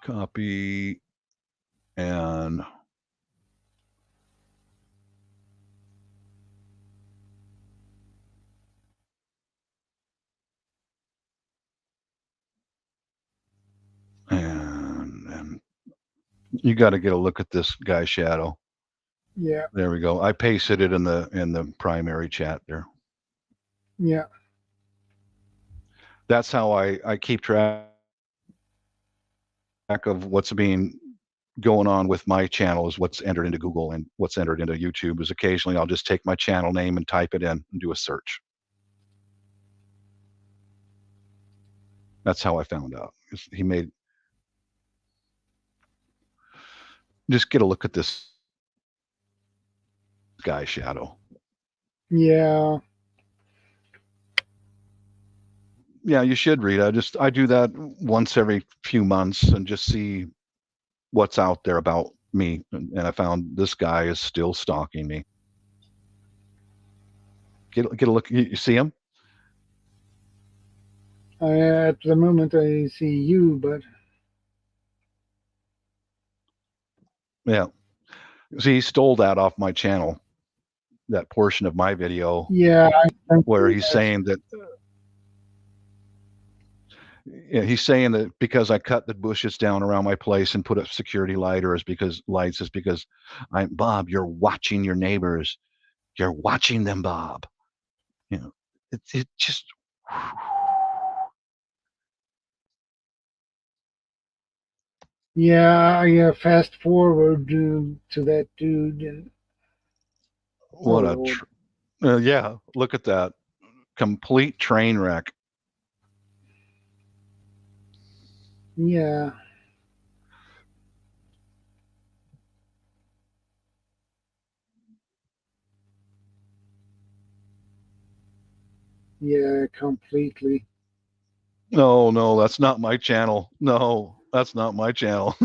Copy and and you got to get a look at this guy Shadow. Yeah. There we go. I pasted it in the primary chat there. Yeah. That's how I keep track of what's being going on with my channel, is what's entered into Google, and what's entered into YouTube is occasionally I'll just take my channel name and type it in and do a search. That's how I found out. He made, just get a look at this guy Shadow. Yeah. Yeah, you should read. I do that once every few months and just see what's out there about me. And I found this guy is still stalking me. Get a look. You see him? At the moment, I see you, but Yeah. See, he stole that off my channel, that portion of my video yeah, where he's saying that. Yeah, he's saying that because I cut the bushes down around my place and put up security lights is because Bob, you're watching your neighbors. You're watching them, Bob. You know, it just. yeah, I fast forward to that dude, and What oh, yeah, look at that. Complete train wreck. yeah, yeah, completely. No, that's not my channel. No, that's not my channel.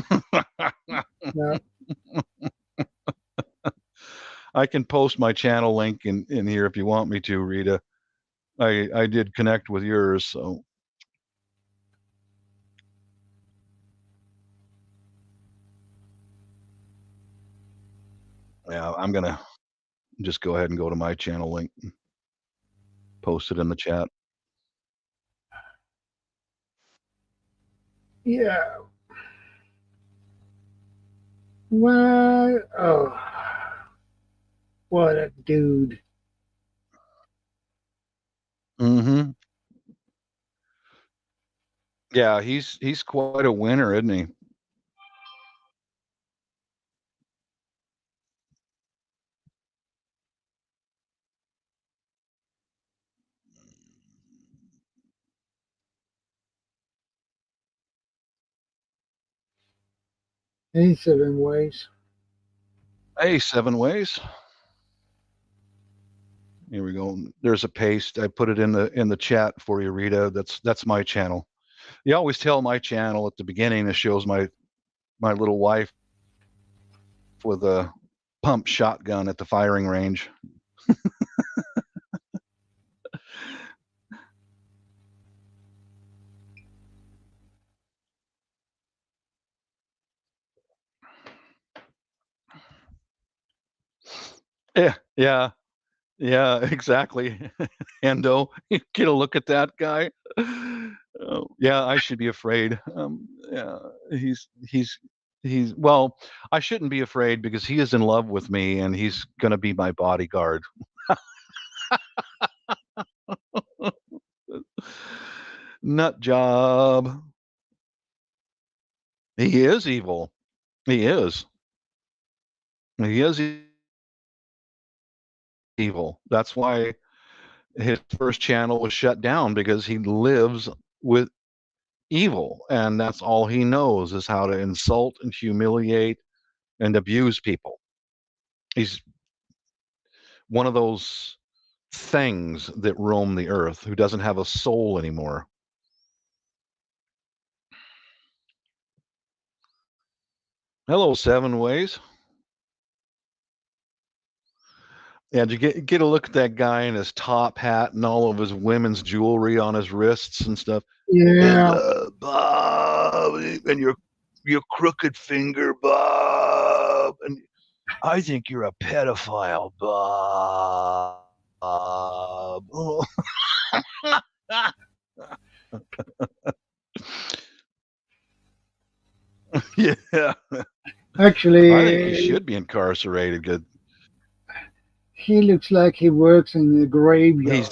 Yeah, I can post my channel link in here if you want me to, Rita. I did connect with yours, so. Yeah, I'm gonna just go ahead and go to my channel link, post it in the chat. yeah. What? Oh, what a dude. Mm-hmm. Yeah, he's quite a winner, isn't he? In 7 ways. Hey, 7 ways. Here we go. There's a paste. I put it in the chat for you, Rita. That's my channel. You always tell my channel at the beginning. It shows my little wife with a pump shotgun at the firing range. Yeah, exactly. Endo, get a look at that guy. Oh, yeah, I should be afraid. Yeah, he's well. I shouldn't be afraid because he is in love with me and he's gonna be my bodyguard. Nut job. He is evil. He is. He is evil. That's why his first channel was shut down, because he lives with evil, and that's all he knows is how to insult and humiliate and abuse people. He's one of those things that roam the earth who doesn't have a soul anymore. Hello, Seven Ways. Yeah, did you get a look at that guy in his top hat and all of his women's jewelry on his wrists and stuff? And Yeah. Bob, and your crooked finger, Bob, and I think you're a pedophile, Bob. Yeah, I think he Actually, should be incarcerated. Good. he looks like he works in the He's graveyard.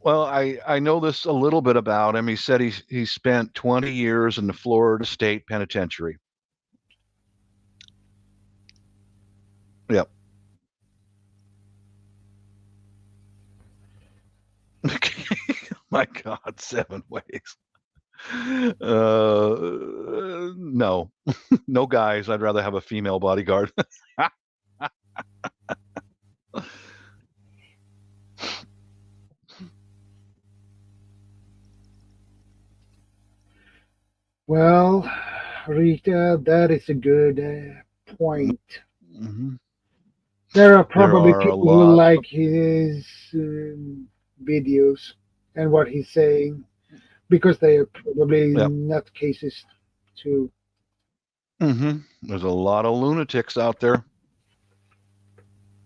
well, I know this a little bit about him. He said he spent 20 years in the Florida State Penitentiary. Yep. My God, Seven Ways. No, no guys. I'd rather have a female bodyguard. Well, Rita, that is a good point. Mm-hmm. There are There probably are a people who lot. like his videos and what he's saying because they are probably Yep. nutcases too. Mm-hmm. There's a lot of lunatics out there.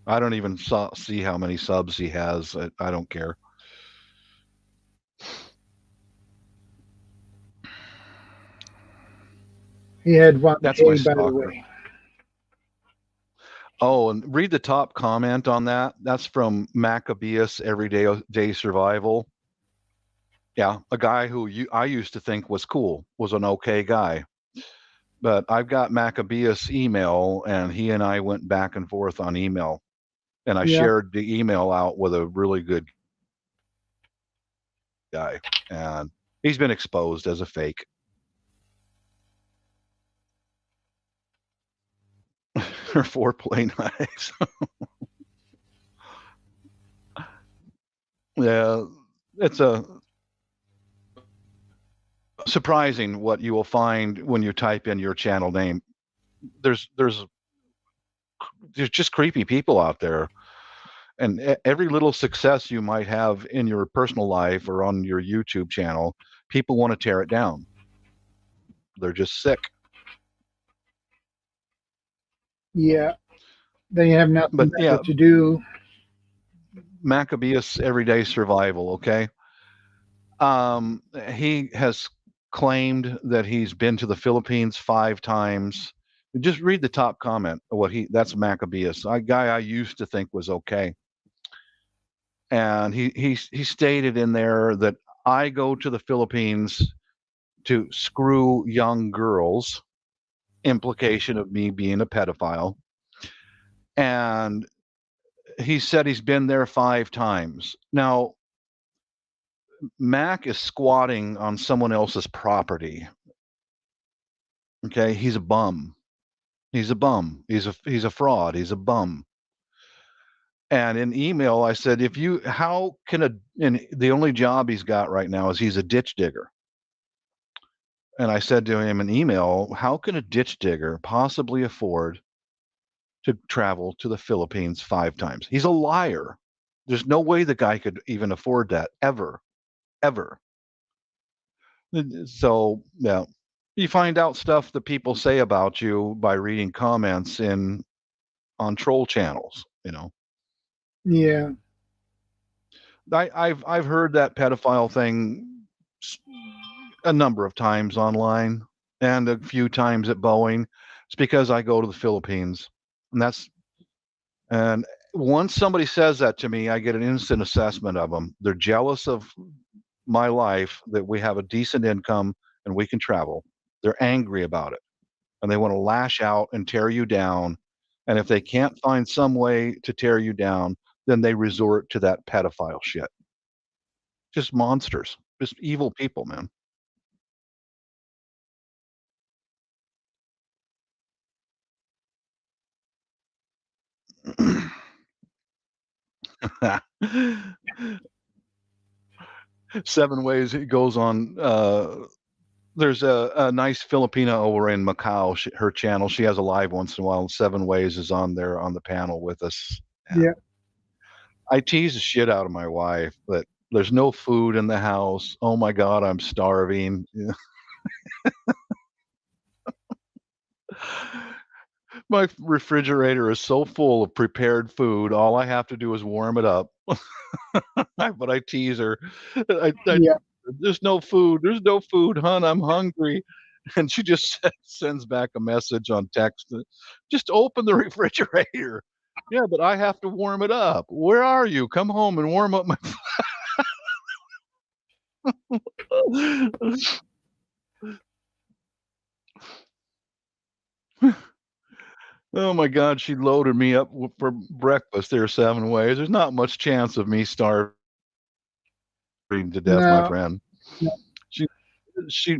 I don't even see how many subs he has. I don't care. He had That's my 1K, by the stalker. way. Oh, and read the top comment on that. That's from Maccabeus Everyday Survival. Yeah, a guy who I used to think was cool, was an okay guy. But I've got Maccabeus' email, and he and I went back and forth on email. And I Yeah. shared the email out with a really good guy. And he's been exposed as a fake. Or foreplay knives. Yeah, it's a surprising what you will find when you type in your channel name. There's just creepy people out there, and every little success you might have in your personal life or on your YouTube channel, people want to tear it down. They're just sick. Yeah. They have nothing But better yeah, to do. Maccabeus Everyday Survival. Okay, he has claimed that he's been to the Philippines 5 times. Just read the top comment. That's Maccabeus, a guy I used to think was okay. And he stated in there that I go to the Philippines to screw young girls, implication of me being a pedophile. And he said he's been there 5 times. Now, Mac is squatting on someone else's property. Okay, he's a bum. He's a bum. He's a fraud. He's a bum. And in email, I said, how can and the only job he's got right now is he's a ditch digger. And I said to him in email, how can a ditch digger possibly afford to travel to the Philippines 5 times? He's a liar. There's no way the guy could even afford that ever. So, yeah, you find out stuff that people say about you by reading comments on troll channels, Yeah. I've heard that pedophile thing a number of times online and a few times at Boeing. It's because I go to the Philippines, and once somebody says that to me, I get an instant assessment of them. They're jealous of my life, that we have a decent income and we can travel. They're angry about it, and they want to lash out and tear you down. And if they can't find some way to tear you down, then they resort to that pedophile shit. just monsters, just evil people, man. Seven Ways it goes on. There's a nice Filipina over in Macau. Her channel, she has a live once in a while. 7 Ways is on there on the panel with us. And Yeah. I tease the shit out of my wife, but there's no food in the house. Oh my God, I'm starving. My refrigerator is so full of prepared food. All I have to do is warm it up. But I tease her. Yeah. There's no food. There's no food, hon. I'm hungry. And she just sends back a message on text. Just open the refrigerator. Yeah, but I have to warm it up. Where are you? Come home and warm up my. Oh my God, she loaded me up for breakfast there 7 Ways. There's not much chance of me starving to death, my No. friend. No. She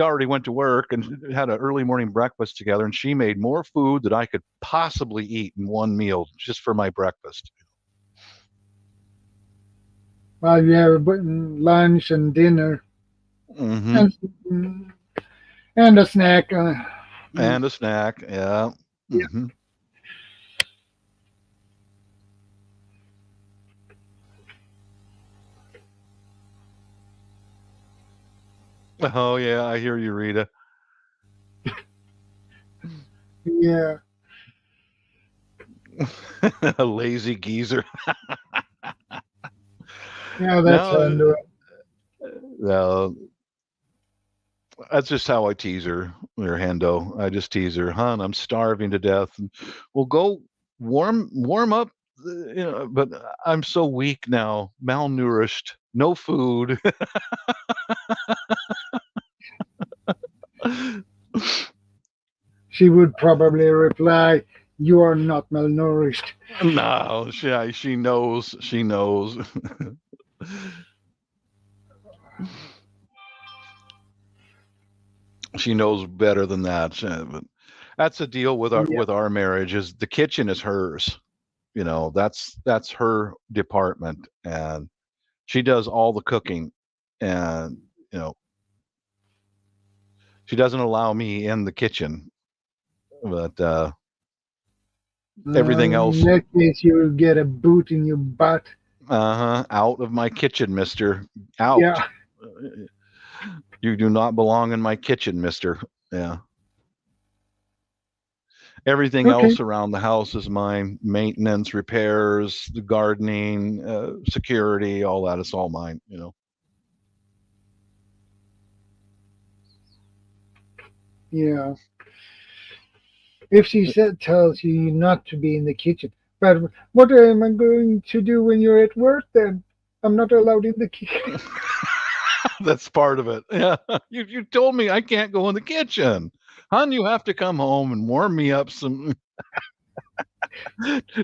already went to work and had an early morning breakfast together, and she made more food than I could possibly eat in one meal just for my breakfast. Well, yeah, but lunch and dinner Mm-hmm. and a snack. And a snack, yeah. Yeah. Mm-hmm. Oh yeah, I hear you, Rita. Yeah. A lazy geezer. Yeah, that's No, no, that's just how I tease her, Hendo. I just tease her, hon. I'm starving to death. Well, go warm up. But I'm so weak now, malnourished, no food. She would probably reply, "You are not malnourished." No, she knows. She knows. She knows better than that. But that's the deal with Yeah. our marriage. Is the kitchen is hers. That's her department, and she does all the cooking, and you know she doesn't allow me in the kitchen, but everything In else. that case, you'll get a boot in your butt. Out of my kitchen, mister. Out. Yeah. You do not belong in my kitchen, mister. Yeah. Everything Okay. else around the house is mine. Maintenance, repairs, the gardening, security, all that is all mine. Yeah. If she tells you not to be in the kitchen, but what am I going to do when you're at work then? I'm not allowed in the kitchen. That's part of it. Yeah. You told me I can't go in the kitchen. Hon, you have to come home and warm me up some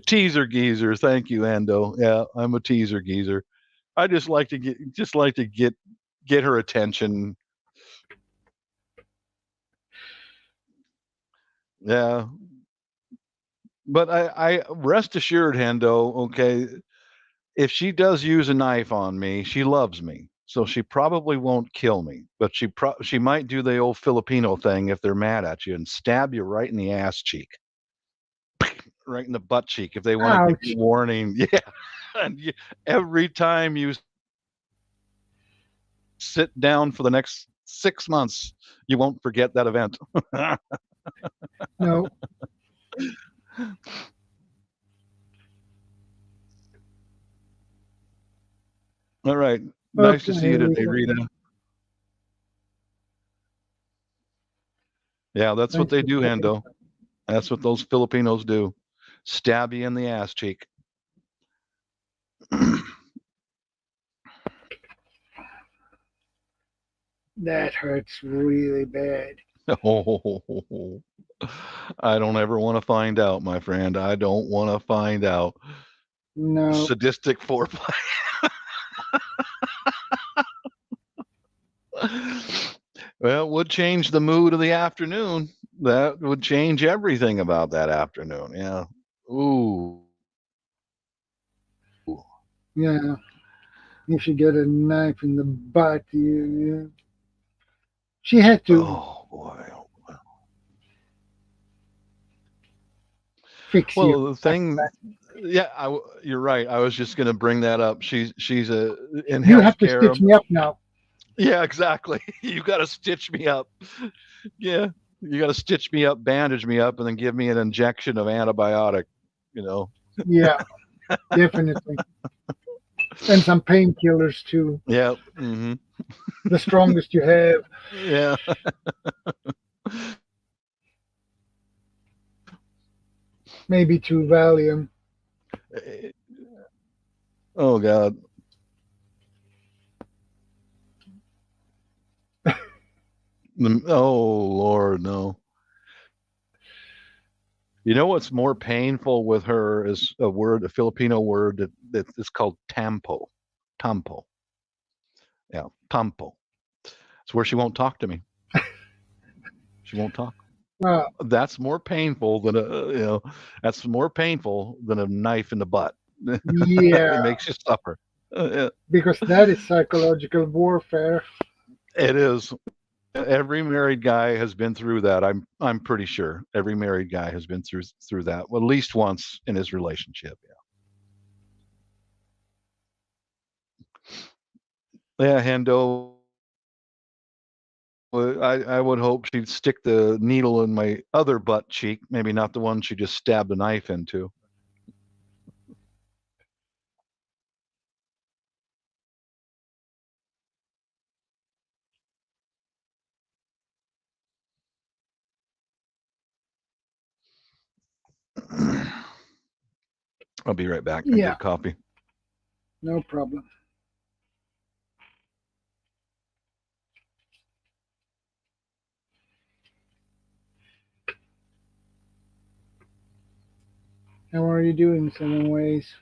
teaser geezer. Thank you, Ando. Yeah, I'm a teaser geezer. I just like to get her attention. Yeah. But I rest assured, Hendo, okay, if she does use a knife on me, she loves me. So she probably won't kill me, but she might do the old Filipino thing if they're mad at you and stab you right in the ass cheek. Right in the butt cheek if they want to give you Ouch. warning. Yeah. And every time you sit down for the next 6 months, you won't forget that event. No. All right. Nice to Okay, see you today, Rita. Rita. Yeah, that's what Thanks they for do, sharing. Hendo. That's what those Filipinos do. Stab you in the ass cheek. That hurts really bad. Oh, I don't ever want to find out, my friend. I don't want to find out. No. Sadistic foreplay. Well, it would change the mood of the afternoon. That would change everything about that afternoon. Yeah. Ooh. Yeah. If you get a knife in the butt, she had to Oh boy. fix you. Well, the thing, yeah, you're right. I was just going to bring that up. She's in You have to healthcare. stitch me up now. Yeah, exactly. You got to stitch me up. Yeah, you got to stitch me up, bandage me up, and then give me an injection of antibiotic. You know. Yeah, definitely. And some painkillers too. Yeah. Mm-hmm. The strongest you have. Yeah. Maybe 2 Valium. Oh God. Oh Lord, no. You know what's more painful with her is a Filipino word that is called tampo. Tampo. Yeah, tampo. It's where she won't talk to me. She won't talk. Well, That's more painful than that's more painful than a knife in the butt. It yeah, makes you suffer. because that is psychological warfare. It is. Every married guy has been through that. I'm pretty sure every married guy has been through that, well, at least once in his relationship. Yeah. Yeah, Hendo. I would hope she'd stick the needle in my other butt cheek, maybe not the one she just stabbed a knife into. I'll be right back. I Yeah, get coffee. no problem. How are you doing, 7 Ways?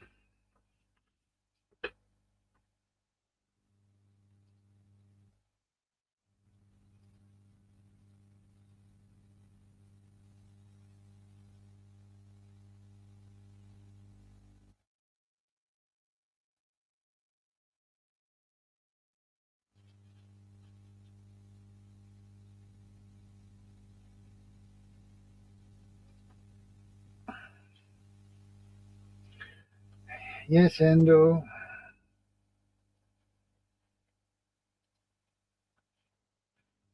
Yes, Endo.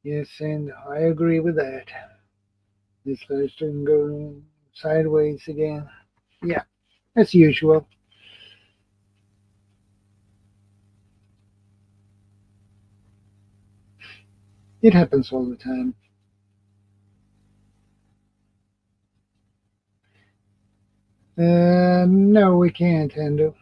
Yes, and I agree with that. This live stream going sideways again. Yeah, as usual. It happens all the time. No, we can't, Endo.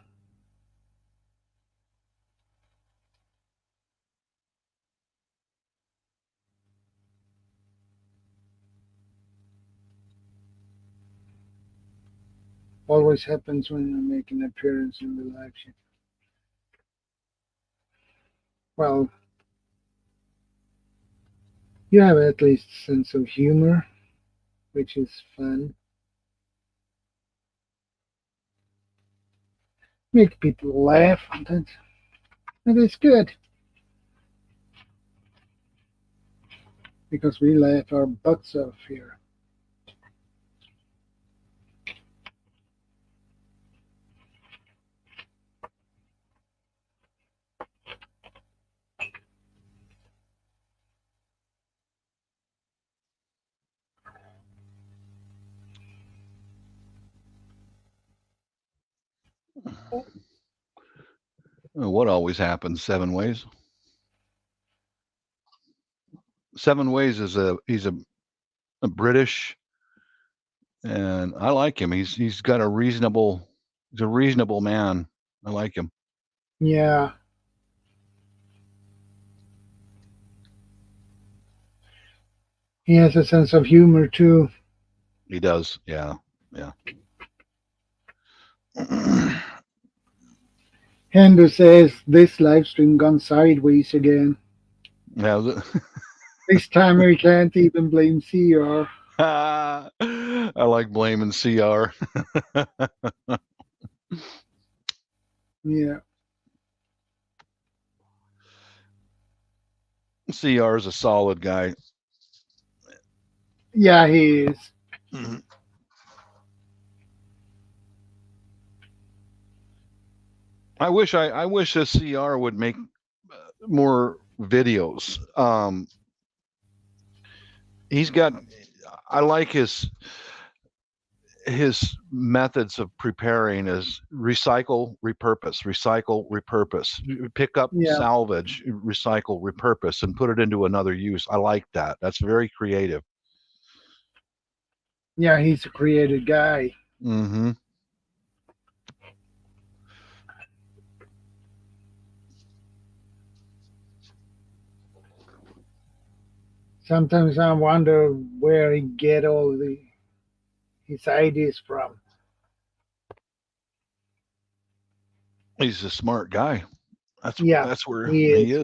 Always happens when I make an appearance in the live stream. Well, you have at least sense of humor, which is fun. Make people laugh. That is good. Because we laugh our butts off here. What always happens 7 Ways? 7 Ways is he's a British, and I like him. He's got he's a reasonable man. I like him. Yeah. He has a sense of humor too. He does. Yeah. Yeah. Hendo says this live stream gone sideways again. Yeah. This time we can't even blame CR. I like blaming CR. Yeah. CR is a solid guy. Yeah, he is. Mhm. I wish this CR would make more videos. He's got. I like his methods of preparing is recycle, repurpose, pick up, Yeah. salvage, recycle, repurpose, and put it into another use. I like that. That's very creative. Yeah, he's a creative guy. Mm-hmm. Sometimes I wonder where he get all his ideas from. He's a smart guy. Yeah, That's where he he is. is.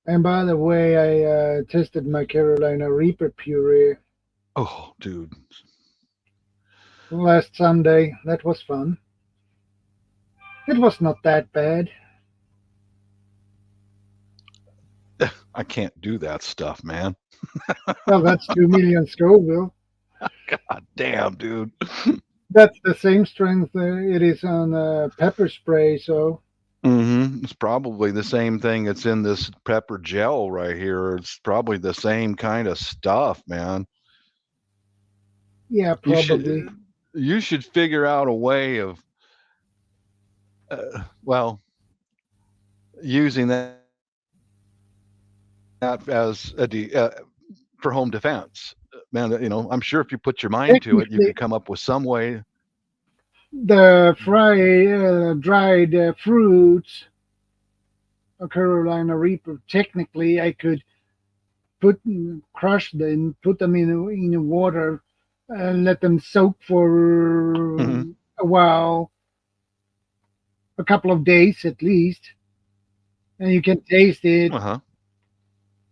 And by the way, I tested my Carolina Reaper puree Oh, dude. last Sunday. That was fun. It was not that bad. I can't do that stuff, man. Well, that's 2 million Scoville. God damn, dude. That's the same strength it is on pepper spray. So Mm-hmm. It's probably the same thing that's in this pepper gel right here. It's probably the same kind of stuff, man. yeah, You probably. should figure out a way of well, using that as for home defense. Man, I'm sure if you put your mind to it, you Technically, could come up with some way. the dried fruits of Carolina Reaper. Technically, I could crush them, put them in water, and let them soak for Hmm. a while, a couple of days at least, and you can taste it. Uh-huh.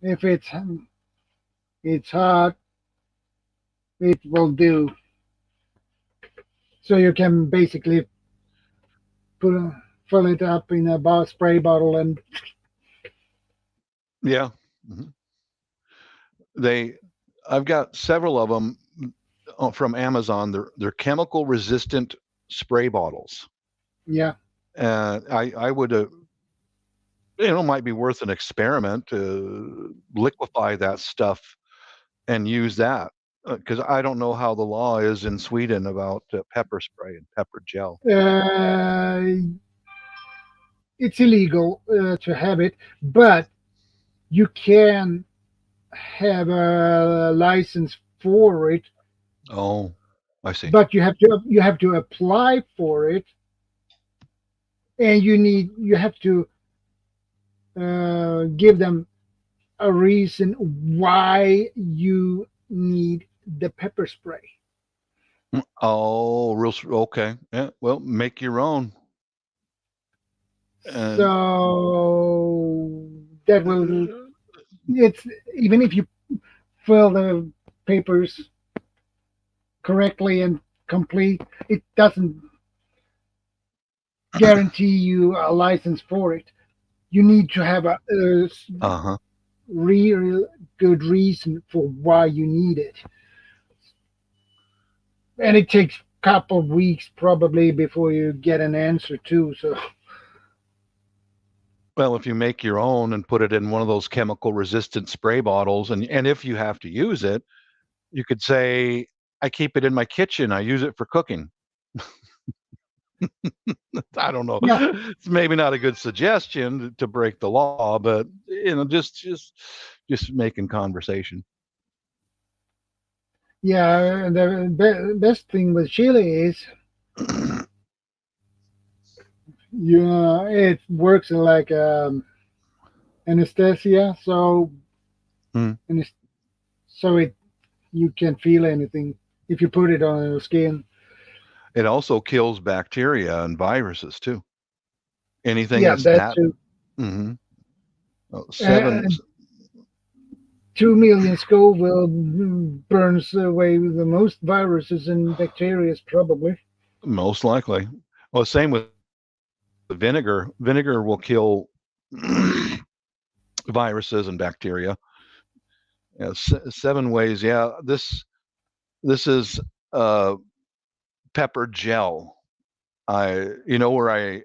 If it's hot, it will do. So you can basically put fill it up in a spray bottle and Yeah. Hmm. They, I've got several of them from Amazon. They're chemical resistant spray bottles. yeah. I would might be worth an experiment to liquefy that stuff and use that because I don't know how the law is in Sweden about pepper spray and pepper gel. Uh, it's illegal to have it, but you can have a license for it, Oh, I see. but you have to apply for it, and you have to give them a reason why you need the pepper spray. Oh, okay. Yeah. Well, make your own. And So that will it's even if you fill the papers correctly and complete, it doesn't guarantee you a license for it. You need to have a uh-huh. real good reason for why you need it, and it takes a couple of weeks probably before you get an answer too. So Well, if you make your own and put it in one of those chemical resistant spray bottles, and if you have to use it, you could say, I keep it in my kitchen. I use it for cooking. I don't know. yeah, It's maybe not a good suggestion to break the law, but just making conversation. yeah. The best thing with chili is it works like anesthesia, so Hmm. and so it you can feel anything if you put it on your skin. It also kills bacteria and viruses too. Anything Yeah, that's that that. too. Mm-hmm. Uh, Seven, 2 million Scoville burns away the most viruses and bacteria, probably. most likely. Well, same with vinegar. Vinegar will kill viruses and bacteria. Yeah, 7 ways. Yeah, this is uh, pepper gel. Where I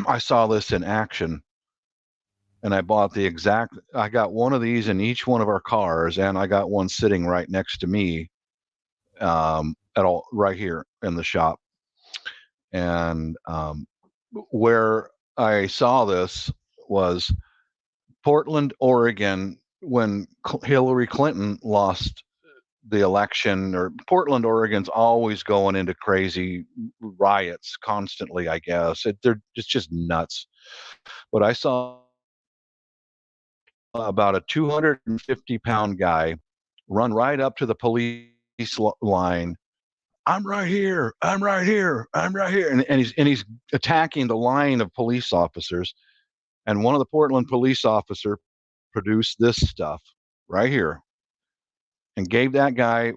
I saw this in action, and I bought the exact. I got one of these in each one of our cars, and I got one sitting right next to me, at all right here in the shop. And where I saw this was Portland, Oregon, when Hillary Clinton lost the election. Or Portland, Oregon's always going into crazy riots constantly, I guess. It's just nuts. But I saw about a 250-pound guy run right up to the police line. I'm right here. I'm right here. I'm right here. And he's attacking the line of police officers. And one of the Portland police officer produced this stuff right here and gave that guy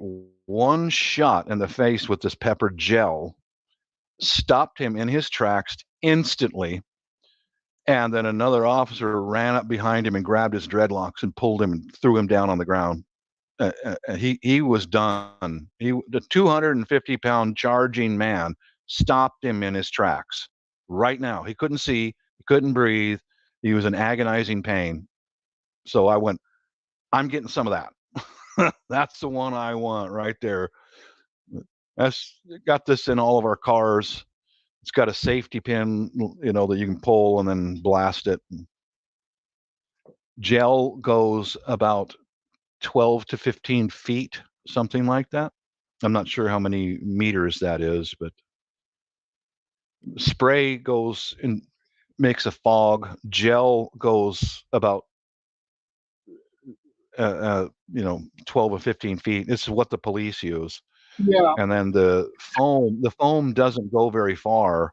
one shot in the face with this pepper gel, stopped him in his tracks instantly. And then another officer ran up behind him and grabbed his dreadlocks and pulled him and threw him down on the ground. He was done. The 250-pound charging man stopped him in his tracks right now. He couldn't see, he couldn't breathe. He was in agonizing pain. So I went, I'm getting some of that. That's the one I want right there. That's got this in all of our cars. It's got a safety pin, that you can pull and then blast it. Gel goes about 12 to 15 feet, something like that. I'm not sure how many meters that is, but spray goes and makes a fog. Gel goes about 12 or 15 feet. This is what the police use. Yeah, And then the foam doesn't go very far.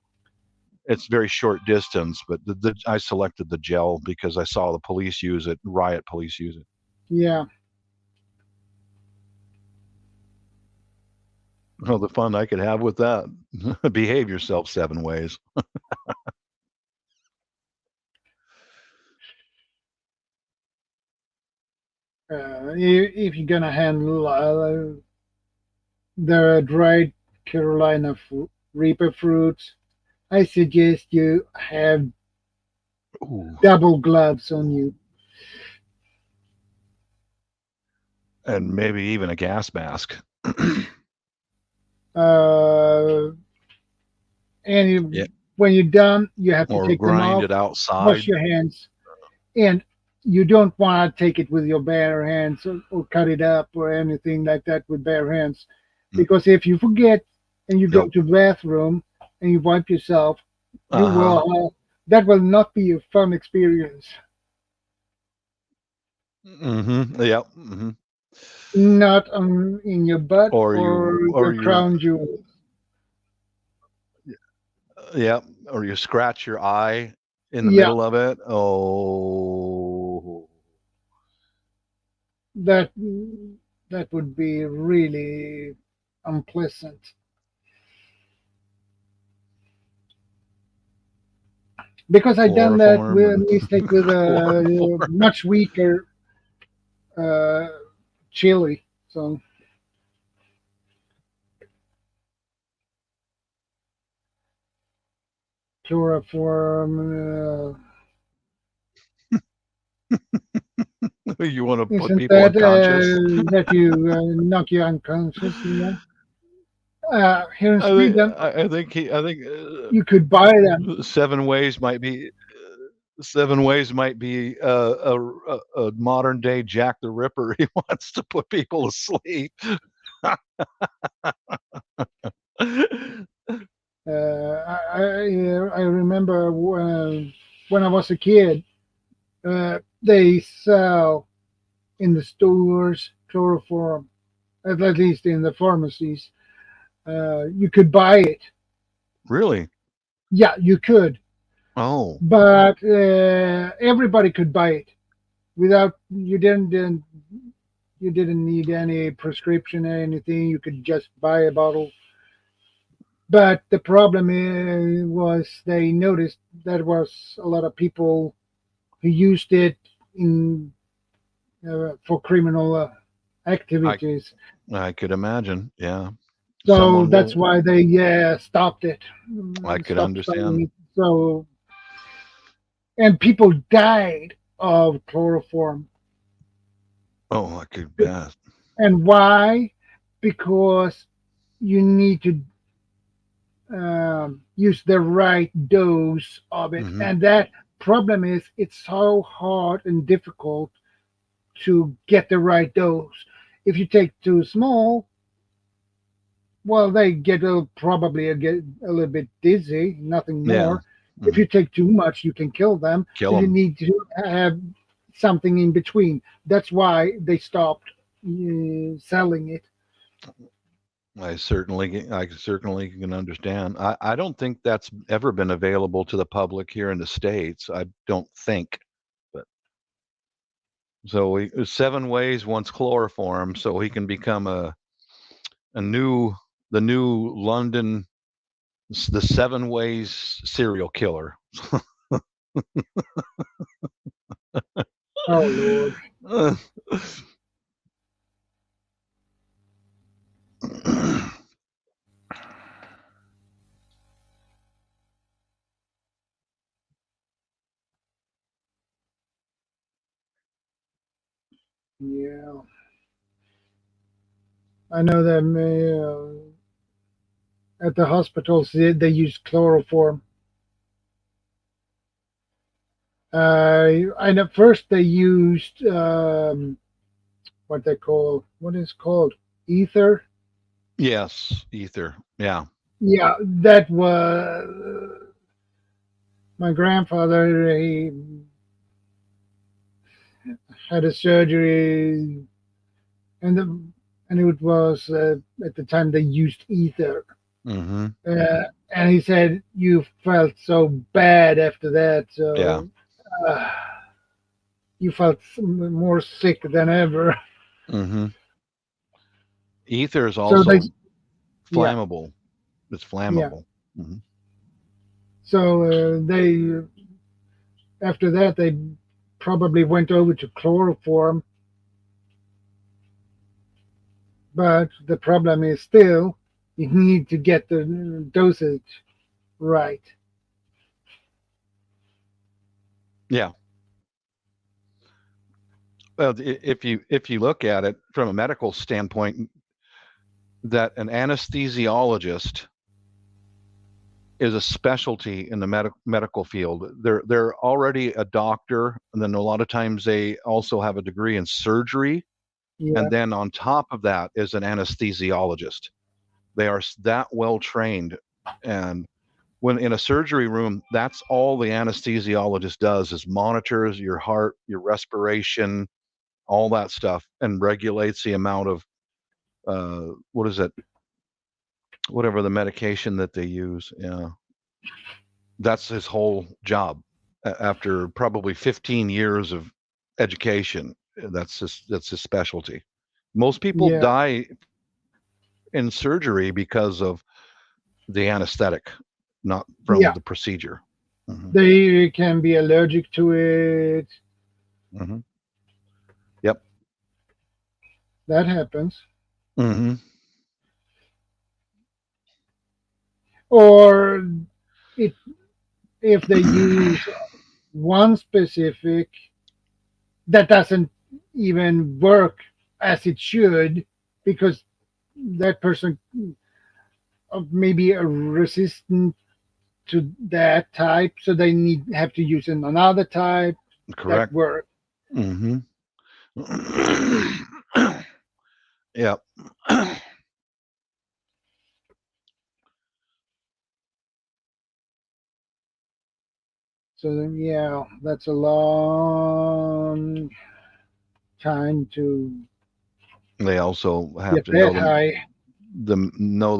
It's very short distance, but I selected the gel because I saw the police use it, riot police use it. yeah. Oh, the fun I could have with that. Behave yourself 7 ways. If you're gonna handle the dried Carolina Reaper fruits, I suggest you have Ooh. double gloves on you. And maybe even a gas mask. Uh, and Yeah. when you're done, you have to Or take them grind off, it outside. wash your hands, and you don't want to take it with your bare hands or cut it up or anything like that with bare hands, because if you forget and you go Yep. to the bathroom and you wipe yourself, you Uh-huh. will that will not be a fun experience. Mm-hmm. Yep. Mm-hmm. Not in your butt Or or you or your you crown jewel. yep. Or you scratch your eye in the Yeah, middle of it. Oh. that that would be really unpleasant. Because I done that Chloroform with and mistake with a chloroform. much weaker uh, chili. So chloroform You want to put isn't people unconscious? that you knock you unconscious? Yeah. Here in I think Sweden, I think you could buy them. 7 ways might be 7 ways might be a modern day Jack the Ripper. He wants to put people to sleep. I remember when I was a kid, they sell in the stores chloroform, at least in the pharmacies. You could buy it. Really? Yeah, you could, Oh, but everybody could buy it without you didn't need any prescription or anything. You could just buy a bottle. But the problem was they noticed there was a lot of people who used it in for criminal I activities. I could imagine. Yeah. So Someone that's will. why they stopped it, I could stopped selling understand. it. So and people died of chloroform. Oh, I could bet. And why? Because you need to use the right dose of it, Hmm. and that problem is it's so hard and difficult to get the right dose. If you take too small, well, they get a little bit dizzy, nothing Yeah. more. If Hmm. you take too much, you can kill them. So Kill you them. need to have something in between. That's why they stopped selling it. I certainly can understand. I don't think that's ever been available to the public here in the States. I don't think. But so seven ways once chloroform, so he can become a new the new London the seven ways serial killer. Oh Lord, yeah. I know that at the hospitals they use chloroform. And at first they used what is called ether. Yes, ether. Yeah. Yeah, that was my grandfather. He had a surgery, and it was at the time they used ether. Hmm. And he said you felt so bad after that, Yeah. so uh, you felt more sick than ever. Hmm. Ether is So they, also yeah, flammable. It's yeah. flammable. Hmm. So they after that they probably went over to chloroform, but the problem is still you need to get the dosage right. Yeah. Well, if you look at it from a medical standpoint, that an anesthesiologist is a specialty in the medical field. They're already a doctor, and then a lot of times they also have a degree in surgery, and Yeah, then on top of that is an anesthesiologist. They are that well trained, and when in a surgery room, that's all the anesthesiologist does is monitors your heart, your respiration, all that stuff, and regulates the amount of what is it, whatever the medication that they use. Yeah, that's his whole job. After probably 15 years of education, that's his specialty. Most people yeah, die in surgery because of the anesthetic, not from yeah. the procedure. Hmm. They can be allergic to it. Hmm. Yep. That happens. Hmm. Or it if they use one specific that doesn't even work as it should because that person maybe a resistant to that type, so they need have to use another type that Correct. work. Hmm. Yep. So then, yeah, that's a long time to They also have get to know that them. high. the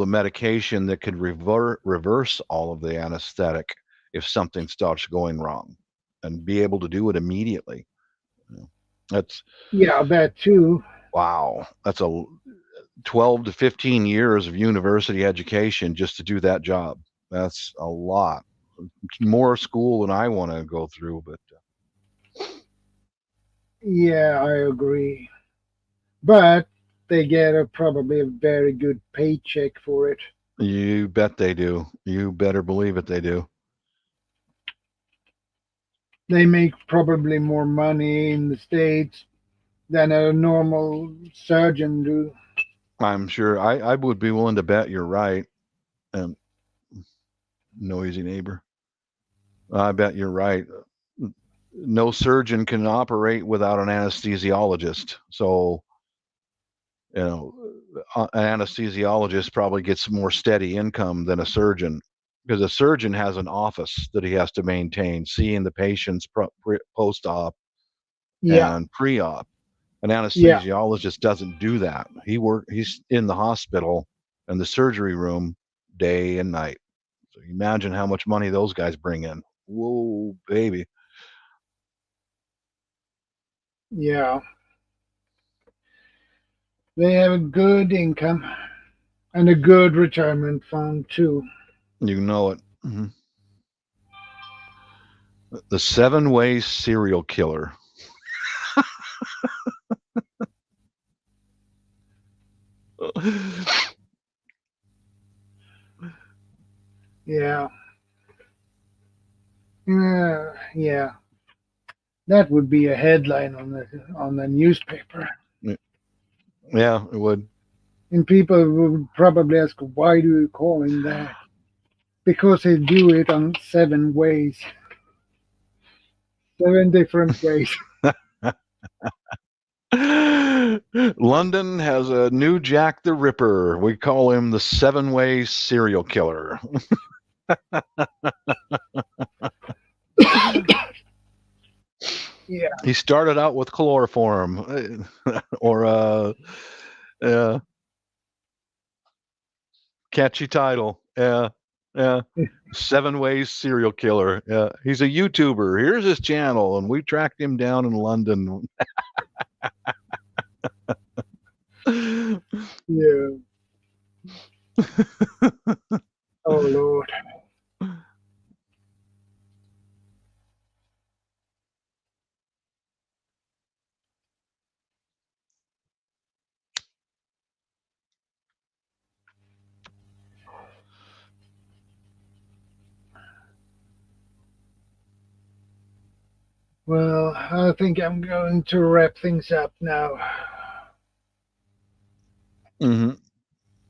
medication that could reverse all of the anesthetic if something starts going wrong, and be able to do it immediately. That's Yeah, that too. wow. That's a 12 to 15 years of university education just to do that job. That's a lot. More school than I want to go through, but Yeah, I agree. But they get probably a very good paycheck for it. you bet they do. You better believe it, they do. They make probably more money in the States than a normal surgeon do. I'm sure I would be willing to bet you're right. Um, Noisy neighbor. I bet you're right. No surgeon can operate without an anesthesiologist. So, an anesthesiologist probably gets more steady income than a surgeon, because a surgeon has an office that he has to maintain, seeing the patients post-op Yeah, and pre-op. An yeah, anesthesiologist doesn't do that. He's in the hospital and the surgery room day and night. So imagine how much money those guys bring in. Whoa, baby. yeah. They have a good income and a good retirement fund too. You know it. Mm-hmm. The 7-way serial killer. Yeah, yeah. That would be a headline on the newspaper. Yeah, it would. And people would probably ask, why do you call him that? Because they do it on 7 ways, 7 different ways. London has a new Jack the Ripper. We call him the 7-way serial killer. Yeah, He started out with chloroform, or catchy title. Yeah, 7 ways serial killer. Yeah, he's a YouTuber. Here's his channel, and we tracked him down in London. yeah. Oh Lord. Well, I think I'm going to wrap things up now. Mm-hmm.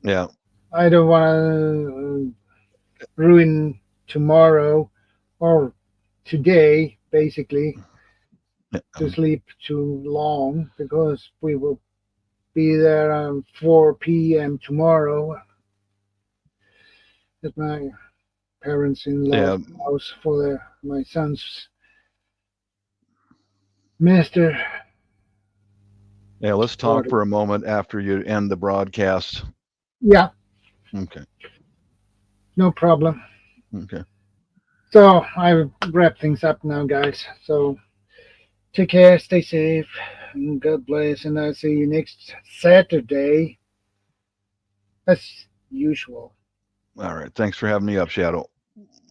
Yeah. I don't want to ruin tomorrow or today, basically, to sleep too long because we will be there at 4 p.m. tomorrow at my parents-in-law's house for my son's master. Yeah, let's talk for a moment after you end the broadcast. Yeah. Okay. No problem. Okay. So I wrap things up now, guys. So take care, stay safe, and God bless. And I'll see you next Saturday, as usual. All right. Thanks for having me up, Shadow.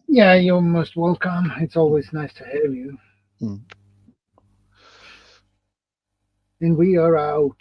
Yeah, you're most welcome. It's always nice to have you. And we are out.